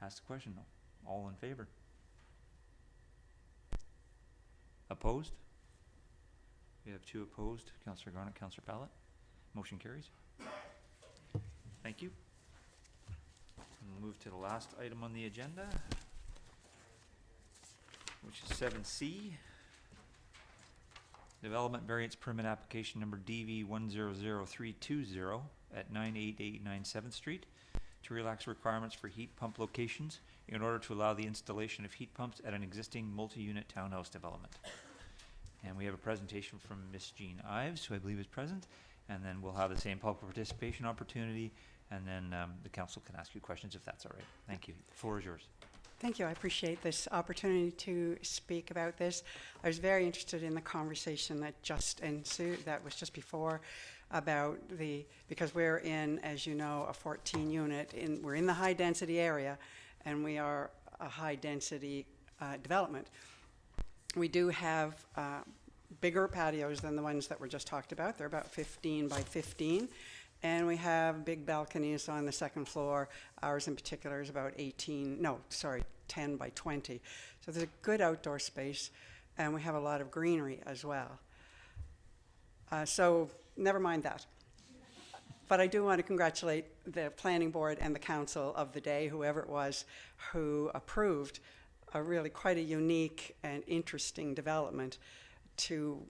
Ask the question. All in favor? Opposed? We have 2 opposed. Councillor Garnett, Councillor Pallett. Motion carries. Thank you. We'll move to the last item on the agenda, which is 7C. Development Variance Permit Application Number DV100320 at 98889 7th Street to relax requirements for heat pump locations in order to allow the installation of heat pumps at an existing multi-unit townhouse development. And we have a presentation from Miss Jean Ives, who I believe is present, and then we'll have the same public participation opportunity, and then the council can ask you questions if that's all right. Thank you. The floor is yours. Thank you. I appreciate this opportunity to speak about this. I was very interested in the conversation that just ensued, that was just before, about because we're in, as you know, a 14 unit, we're in the high density area, and we are a high density development. We do have bigger patios than the ones that were just talked about. They're about 15 by 15. And we have big balconies on the second floor. Ours in particular is about 10 by 20. So there's a good outdoor space, and we have a lot of greenery as well. So never mind that. But I do want to congratulate the planning board and the council of the day, whoever it was, who approved a really quite a unique and interesting development to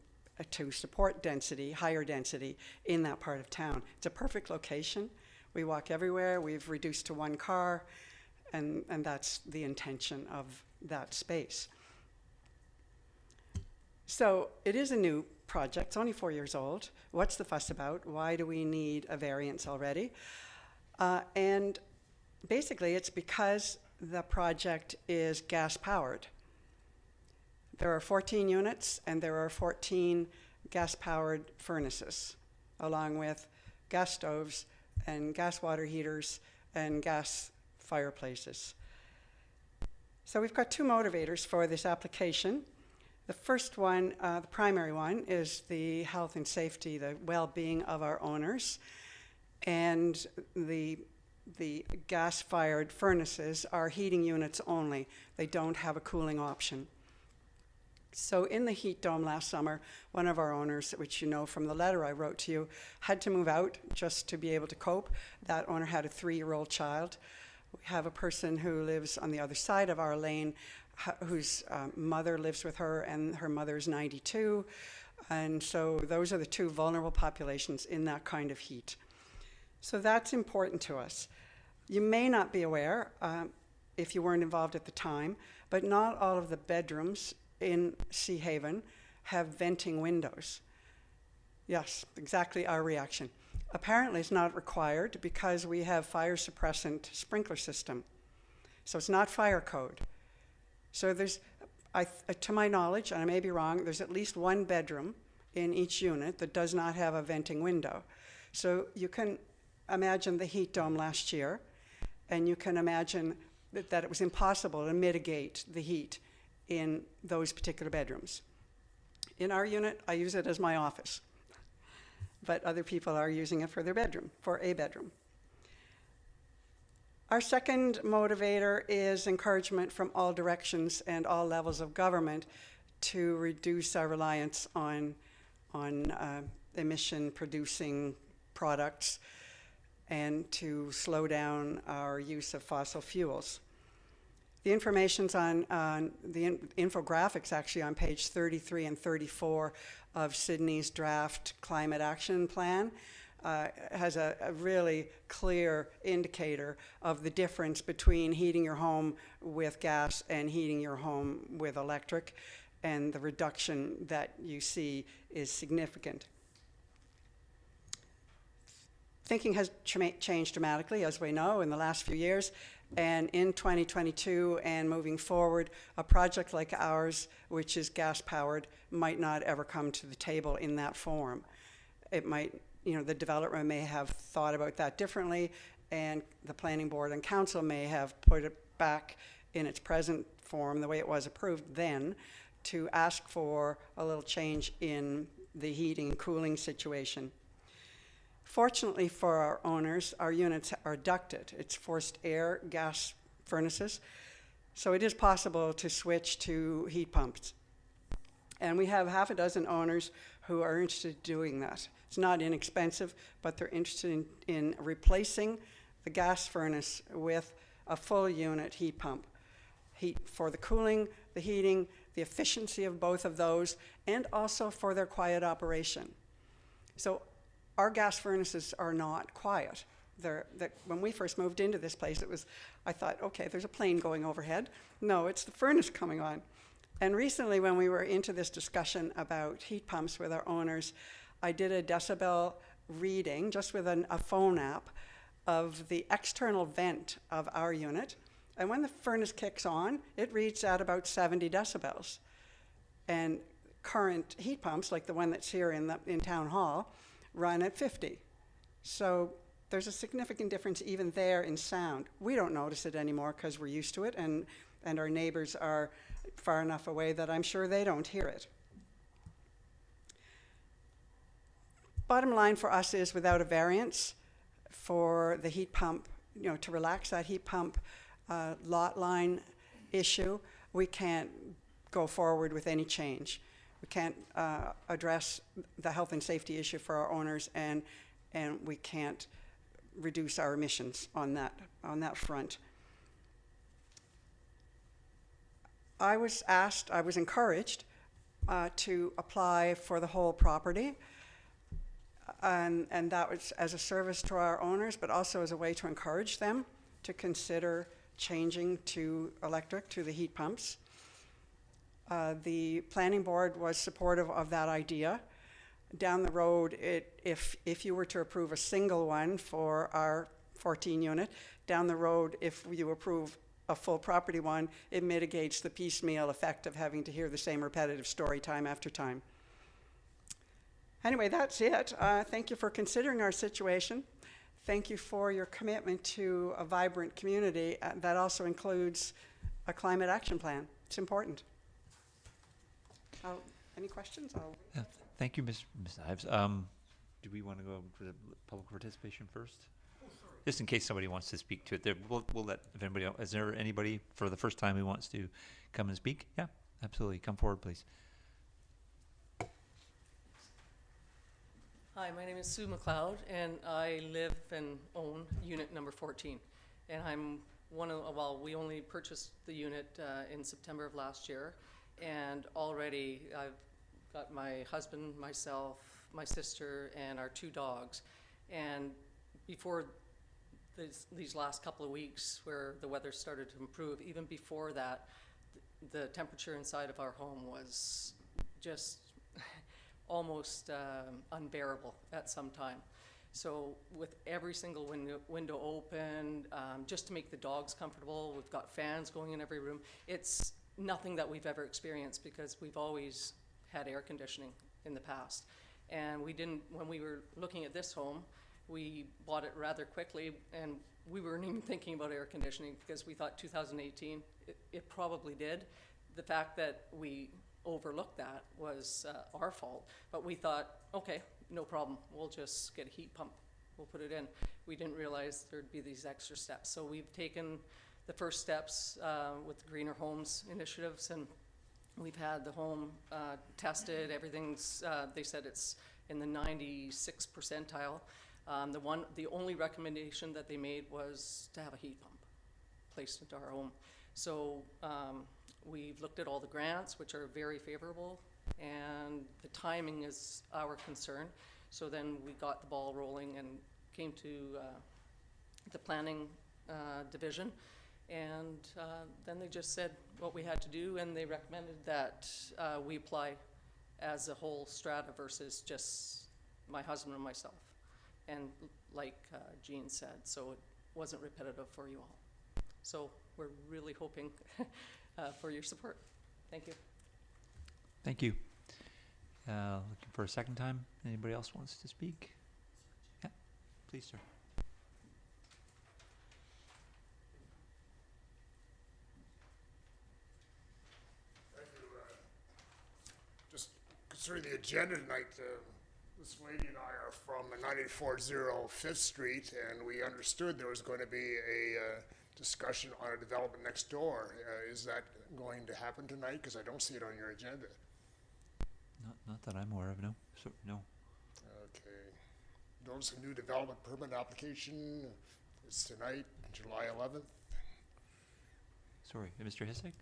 support density, higher density in that part of town. It's a perfect location. We walk everywhere. We've reduced to 1 car, and that's the intention of that space. So it is a new project. It's only 4 years old. What's the fuss about? Why do we need a variance already? And basically, it's because the project is gas-powered. There are 14 units, and there are 14 gas-powered furnaces, along with gas stoves and gas water heaters and gas fireplaces. So we've got 2 motivators for this application. The first one, the primary one, is the health and safety, the well-being of our owners. And the gas-fired furnaces are heating units only. They don't have a cooling option. So in the heat dome last summer, one of our owners, which you know from the letter I wrote to you, had to move out just to be able to cope. That owner had a 3-year-old child. We have a person who lives on the other side of our lane whose mother lives with her, and her mother's 92. And so those are the 2 vulnerable populations in that kind of heat. So that's important to us. You may not be aware, if you weren't involved at the time, but not all of the bedrooms in Sea Haven have venting windows. Yes, exactly our reaction. Apparently it's not required because we have fire suppressant sprinkler system. So it's not fire code. So there's, to my knowledge, and I may be wrong, there's at least 1 bedroom in each unit that does not have a venting window. So you can imagine the heat dome last year, and you can imagine that it was impossible to mitigate the heat in those particular bedrooms. In our unit, I use it as my office, but other people are using it for their bedroom, for a bedroom. Our second motivator is encouragement from all directions and all levels of government to reduce our reliance on emission-producing products and to slow down our use of fossil fuels. The information's on the infographics actually on page 33 and 34 of Sydney's draft climate action plan. Has a really clear indicator of the difference between heating your home with gas and heating your home with electric, and the reduction that you see is significant. Thinking has changed dramatically, as we know, in the last few years. And in 2022 and moving forward, a project like ours, which is gas-powered, might not ever come to the table in that form. it might, the developer may have thought about that differently, and the planning board and council may have put it back in its present form, the way it was approved then, to ask for a little change in the heating and cooling situation. Fortunately for our owners, our units are ducted. It's forced air gas furnaces, so it is possible to switch to heat pumps. And we have half a dozen owners who are interested in doing that. It's not inexpensive, but they're interested in replacing the gas furnace with a full unit heat pump. Heat for the cooling, the heating, the efficiency of both of those, and also for their quiet operation. So our gas furnaces are not quiet. When we first moved into this place, I thought, okay, there's a plane going overhead. No, it's the furnace coming on. And recently, when we were into this discussion about heat pumps with our owners, I did a decibel reading just with a phone app of the external vent of our unit. And when the furnace kicks on, it reads at about 70 decibels. And current heat pumps, like the one that's here in Town Hall, run at 50. So there's a significant difference even there in sound. We don't notice it anymore because we're used to it, and our neighbors are far enough away that I'm sure they don't hear it. Bottom line for us is, without a variance for the heat pump, to relax that heat pump lot line issue, we can't go forward with any change. We can't address the health and safety issue for our owners, and we can't reduce our emissions on that front. I was encouraged to apply for the whole property, and that was as a service to our owners, but also as a way to encourage them to consider changing to electric, to the heat pumps. The planning board was supportive of that idea. Down the road, if you were to approve a single one for our 14 unit, down the road, if you approve a full property one, it mitigates the piecemeal effect of having to hear the same repetitive story time after time. Anyway, that's it. Thank you for considering our situation. Thank you for your commitment to a vibrant community that also includes a climate action plan. It's important. Any questions? Thank you, Ms. Ives. Do we want to go for the public participation first? Just in case somebody wants to speak to it, we'll let, if anybody else, is there anybody for the first time who wants to come and speak? Yeah, absolutely. Come forward, please. Hi, my name is Sue McLeod, and I live and own unit number 14. And I'm we only purchased the unit in September of last year, and already I've got my husband, myself, my sister, and our 2 dogs. And before these last couple of weeks where the weather started to improve, even before that, the temperature inside of our home was just almost unbearable at some time. So with every single window open, just to make the dogs comfortable, we've got fans going in every room. It's nothing that we've ever experienced because we've always had air conditioning in the past. And when we were looking at this home, we bought it rather quickly, and we weren't even thinking about air conditioning because we thought 2018, it probably did. The fact that we overlooked that was our fault, but we thought, okay, no problem, we'll just get a heat pump, we'll put it in. We didn't realize there'd be these extra steps. So we've taken the first steps with the Greener Homes initiatives, and we've had the home tested. Everything's, they said it's in the 96th percentile. The only recommendation that they made was to have a heat pump placed into our home. So we've looked at all the grants, which are very favorable, and the timing is our concern. So then we got the ball rolling and came to the planning division, and then they just said what we had to do, and they recommended that we apply as a whole strata versus just my husband and myself. And like Jean said, so it wasn't repetitive for you all. So we're really hoping for your support. Thank you. Thank you. Looking for a second time. Anybody else wants to speak? Yeah, please, sir. Just concerning the agenda tonight, this lady and I are from 9440 Fifth Street, and we understood there was going to be a discussion on a development next door. Is that going to happen tonight? Because I don't see it on your agenda. Not that I'm aware of, no. So, no. Okay. Notice a new development permit application is tonight, July 11th. Sorry, Mr. Hissek?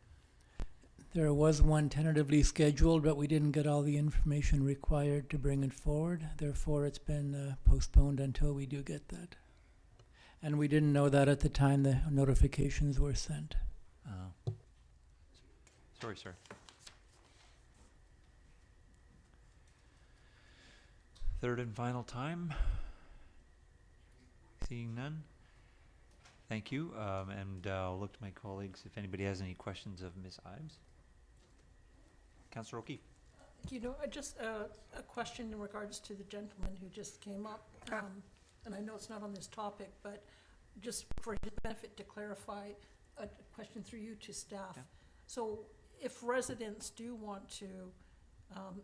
There was one tentatively scheduled, but we didn't get all the information required to bring it forward. Therefore, it's been postponed until we do get that. And we didn't know that at the time the notifications were sent. Sorry, sir. Third and final time. Seeing none. Thank you. And I'll look to my colleagues if anybody has any questions of Ms. Ives. Councillor O'Keefe. You know, just a question in regards to the gentleman who just came up. And I know it's not on this topic, but just for his benefit to clarify, a question through you to staff. Yeah. So if residents do want to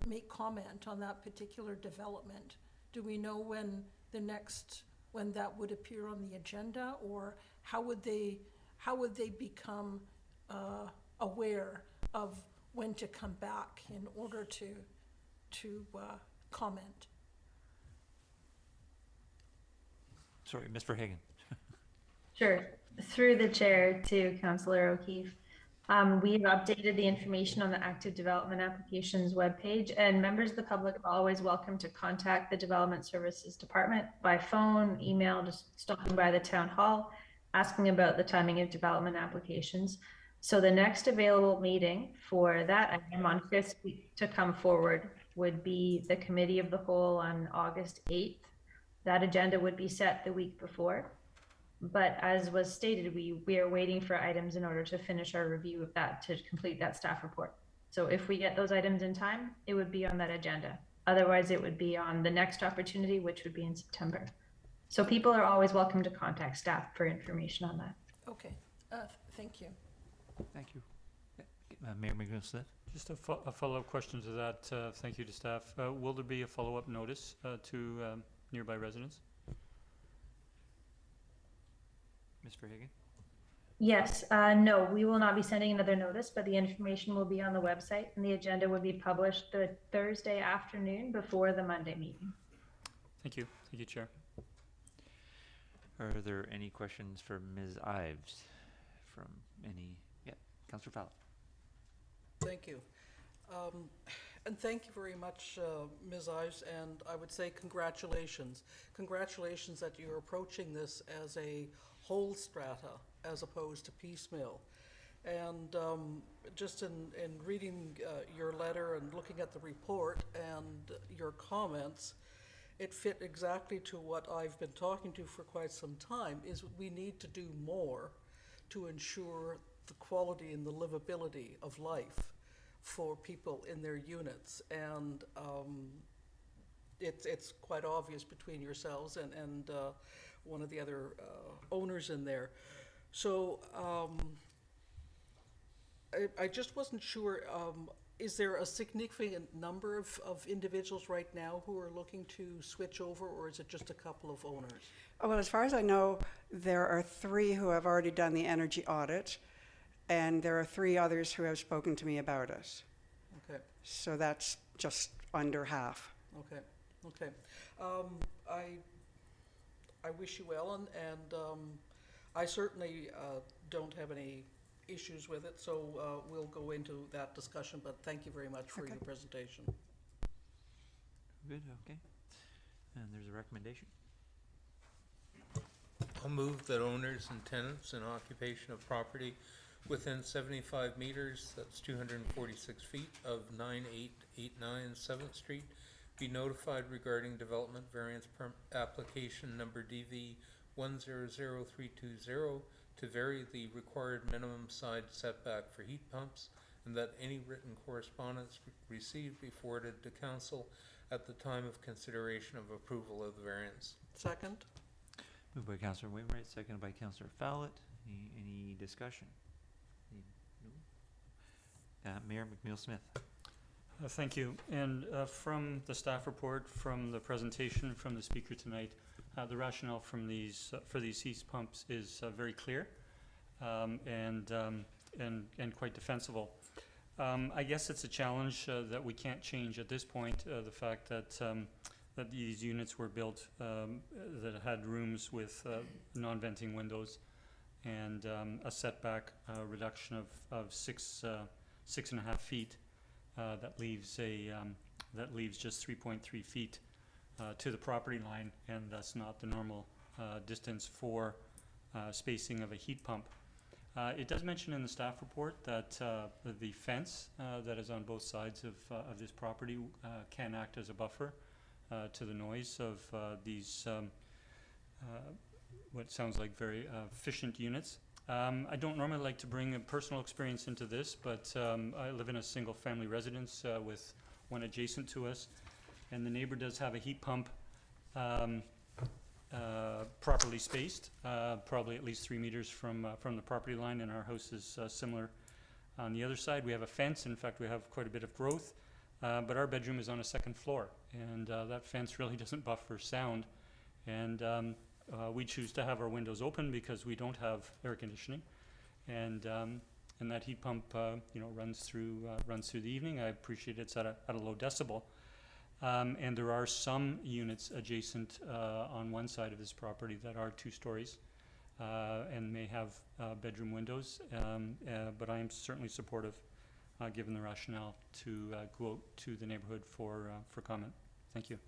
make comment on that particular development, do we know when that would appear on the agenda, or how would they become aware of when to come back in order to comment? Sorry, Ms. Verhagen. Sure. Through the chair to Councillor O'Keefe. We've updated the information on the active development applications webpage, and members of the public are always welcome to contact the Development Services Department by phone, email, just stopping by the town hall, asking about the timing of development applications. So the next available meeting for that item on 5th to come forward would be the Committee of the Whole on August 8th. That agenda would be set the week before. But as was stated, we are waiting for items in order to finish our review of that, to complete that staff report. So if we get those items in time, it would be on that agenda. Otherwise, it would be on the next opportunity, which would be in September. So people are always welcome to contact staff for information on that. Okay, thank you. Thank you. Mayor McGill-Smith. Just a follow-up question to that. Thank you to staff. Will there be a follow-up notice to nearby residents? Ms. Verhagen? Yes, no, we will not be sending another notice, but the information will be on the website, and the agenda would be published the Thursday afternoon before the Monday meeting. Thank you. Thank you, Chair. Are there any questions for Ms. Ives from any? Yeah, Councillor Fallon. Thank you. And thank you very much, Ms. Ives, and I would say congratulations. Congratulations that you're approaching this as a whole strata as opposed to piecemeal. And just in reading your letter and looking at the report and your comments, it fit exactly to what I've been talking to for quite some time, is we need to do more to ensure the quality and the livability of life for people in their units. And it's quite obvious between yourselves and one of the other owners in there. So I just wasn't sure, is there a significant number of individuals right now who are looking to switch over, or is it just a couple of owners? Oh, well, as far as I know, there are 3 who have already done the energy audit, and there are 3 others who have spoken to me about it. Okay. So that's just under half. Okay, okay. I wish you well, and I certainly don't have any issues with it, so we'll go into that discussion, but thank you very much for your presentation. Good, okay. And there's a recommendation. I'll move that owners and tenants in occupation of property within 75 meters, that's 246 feet, of 9889 7th Street, be notified regarding development variance application number DV 100320 to vary the required minimum side setback for heat pumps and that any written correspondence received be forwarded to council at the time of consideration of approval of the variance. Second? Moved by Councillor Wainwright, seconded by Councillor Fallett. Any discussion? No? Mayor McNeil-Smith. Thank you. And from the staff report, from the presentation, from the speaker tonight, the rationale from these for these heat pumps is very clear and quite defensible. I guess it's a challenge that we can't change at this point. The fact that that these units were built that had rooms with non-venting windows and a setback reduction of 6.5 feet. That leaves just 3.3 feet to the property line, and that's not the normal distance for spacing of a heat pump. It does mention in the staff report that the fence that is on both sides of this property can act as a buffer to the noise of these what sounds like very efficient units. I don't normally like to bring a personal experience into this, but I live in a single family residence with one adjacent to us, and the neighbor does have a heat pump properly spaced, probably at least 3 meters from the property line, and our house is similar. On the other side, we have a fence. In fact, we have quite a bit of growth, but our bedroom is on a second floor, and that fence really doesn't buffer sound. And we choose to have our windows open because we don't have air conditioning, and that heat pump, runs through the evening. I appreciate it's at a low decibel, and there are some units adjacent on one side of this property that are 2 stories and may have bedroom windows, but I am certainly supportive, given the rationale, to go out to the neighborhood for comment. Thank you.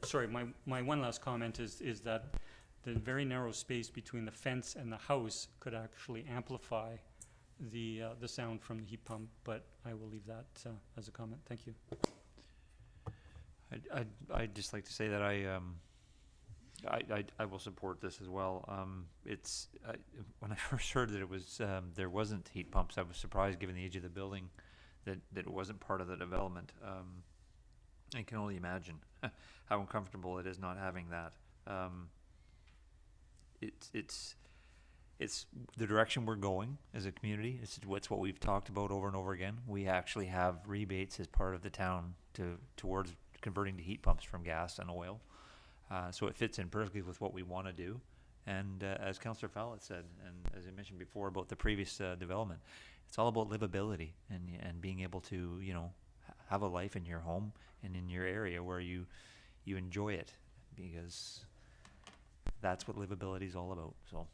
Sorry, my one last comment is that the very narrow space between the fence and the house could actually amplify the sound from the heat pump, but I will leave that as a comment. Thank you. I'd just like to say that I will support this as well. When I first heard that it was there wasn't heat pumps, I was surprised given the age of the building that it wasn't part of the development. I can only imagine how uncomfortable it is not having that. It's the direction we're going as a community. It's what we've talked about over and over again. We actually have rebates as part of the town towards converting to heat pumps from gas and oil. So it fits in perfectly with what we want to do. And as Councillor Fallett said, and as I mentioned before about the previous development, it's all about livability and being able to, have a life in your home and in your area where you enjoy it, because that's what livability is all about. So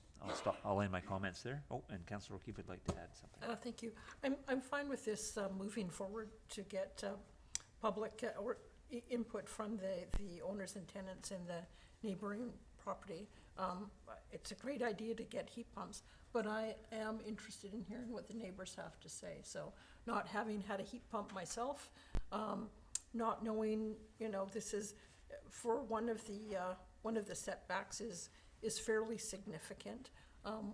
I'll end my comments there. Oh, and Councillor O'Keefe would like to add something. Thank you. I'm fine with this moving forward to get public or input from the owners and tenants in the neighboring property. It's a great idea to get heat pumps, but I am interested in hearing what the neighbors have to say. So not having had a heat pump myself, not knowing, this is for one of the setbacks is fairly significant.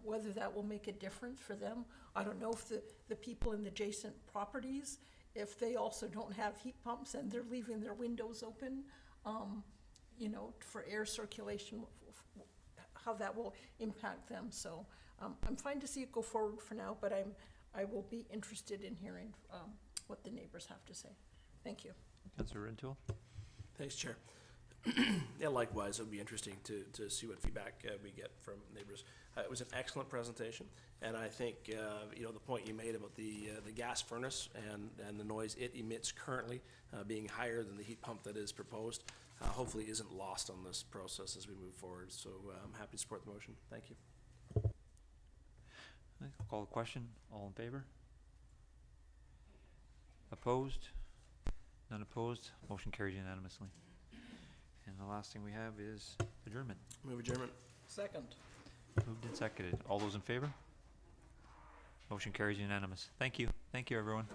Whether that will make a difference for them, I don't know. If the people in the adjacent properties, if they also don't have heat pumps and they're leaving their windows open, for air circulation, how that will impact them. So I'm fine to see it go forward for now, but I will be interested in hearing what the neighbors have to say. Thank you. Councillor Rintoul. Thanks, Chair. Yeah, likewise, it'll be interesting to see what feedback we get from neighbors. It was an excellent presentation, and I think the point you made about the gas furnace and the noise it emits currently being higher than the heat pump that is proposed, hopefully isn't lost on this process as we move forward. So I'm happy to support the motion. Thank you. I'll call the question. All in favor? Opposed? None opposed. Motion carries unanimously. And the last thing we have is adjournment. Move adjournment. Second. Moved and seconded. All those in favor? Motion carries unanimous. Thank you. Thank you, everyone.